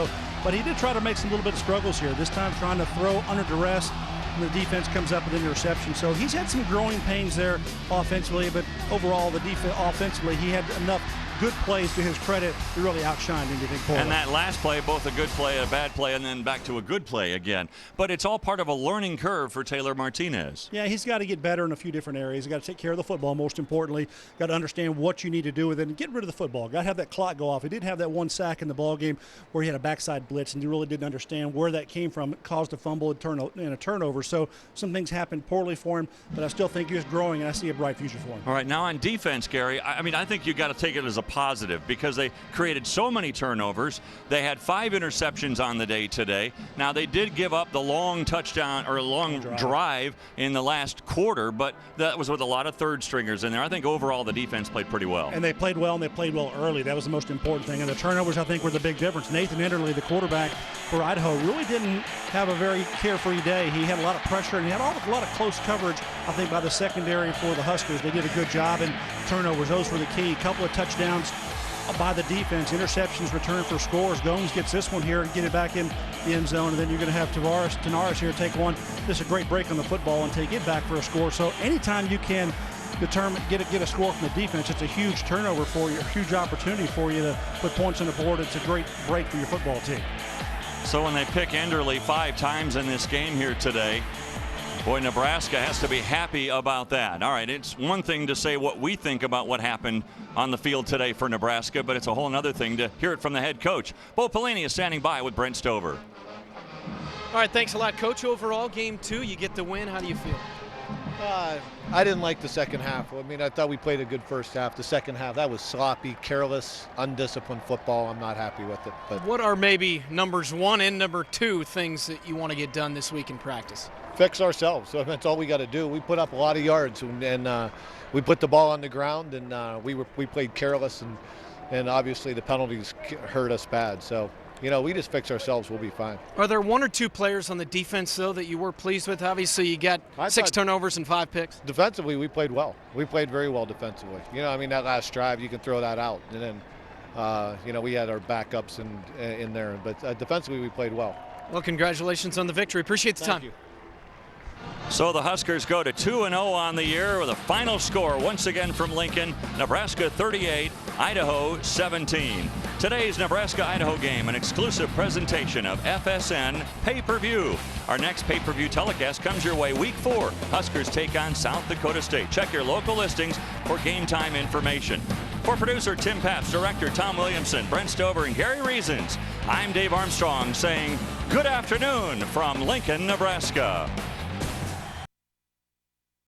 But he did try to make some little bit of struggles here. This time trying to throw under duress, and the defense comes up with an interception. So he's had some growing pains there offensively, but overall the defense offensively he had enough good plays to his credit to really outshine anything for him. And that last play, both a good play, a bad play, and then back to a good play again. But it's all part of a learning curve for Taylor Martinez. Yeah, he's got to get better in a few different areas. He's got to take care of the football, most importantly. Got to understand what you need to do with it and get rid of the football. Got to have that clock go off. He did have that one sack in the ball game where he had a backside blitz, and he really didn't understand where that came from. It caused a fumble and a turnover. So some things happened poorly for him, but I still think he's growing, and I see a bright future for him. All right, now on defense, Gary, I think you got to take it as a positive because they created so many turnovers. They had 5 interceptions on the day today. Now, they did give up the long touchdown or long drive in the last quarter, but that was with a lot of third stringers in there. I think overall the defense played pretty well. And they played well, and they played well early. That was the most important thing. And the turnovers, I think, were the big difference. Nathan Enderle, the quarterback, for Idaho really didn't have a very carefree day. He had a lot of pressure, and he had a lot of close coverage, I think, by the secondary for the Huskers. They did a good job, and turnovers, those were the key. A couple of touchdowns by the defense, interceptions returned for scores. Gomes gets this one here and get it back in the end zone, and then you're going to have Tanaris here take one. This is a great break on the football and take it back for a score. So anytime you can get a score from the defense, it's a huge turnover for you, a huge opportunity for you to put points on the board. It's a great break for your football team. So when they pick Enderle 5 times in this game here today, boy, Nebraska has to be happy about that. All right, it's one thing to say what we think about what happened on the field today for Nebraska, but it's a whole other thing to hear it from the head coach. Bo Pelini is standing by with Brent Stover. All right, thanks a lot, Coach. Overall, game 2, you get the win. How do you feel? I didn't like the second half. I mean, I thought we played a good first half. The second half, that was sloppy, careless, undisciplined football. I'm not happy with it. But what are maybe numbers 1 and number 2 things that you want to get done this week in practice? Fix ourselves. So that's all we got to do. We put up a lot of yards, and we put the ball on the ground, and we played careless, and obviously the penalties hurt us bad. So, you know, we just fix ourselves, we'll be fine. Are there 1 or 2 players on the defense, though, that you were pleased with? Obviously, you got 6 turnovers and 5 picks. Defensively, we played well. We played very well defensively. You know, I mean, that last drive, you can throw that out. And then, you know, we had our backups in there. But defensively, we played well. Well, congratulations on the victory. Appreciate the time. Thank you. So the Huskers go to 2-0 on the year with a final score once again from Lincoln. Nebraska 38, Idaho 17. Today's Nebraska-Idaho game, an exclusive presentation of FSN pay-per-view. Our next pay-per-view telecast comes your way week 4. Huskers take on South Dakota State. Check your local listings for game time information. For producer Tim Pabst, director Tom Williamson, Brent Stover, and Gary Reasons, I'm Dave Armstrong saying good afternoon from Lincoln, Nebraska.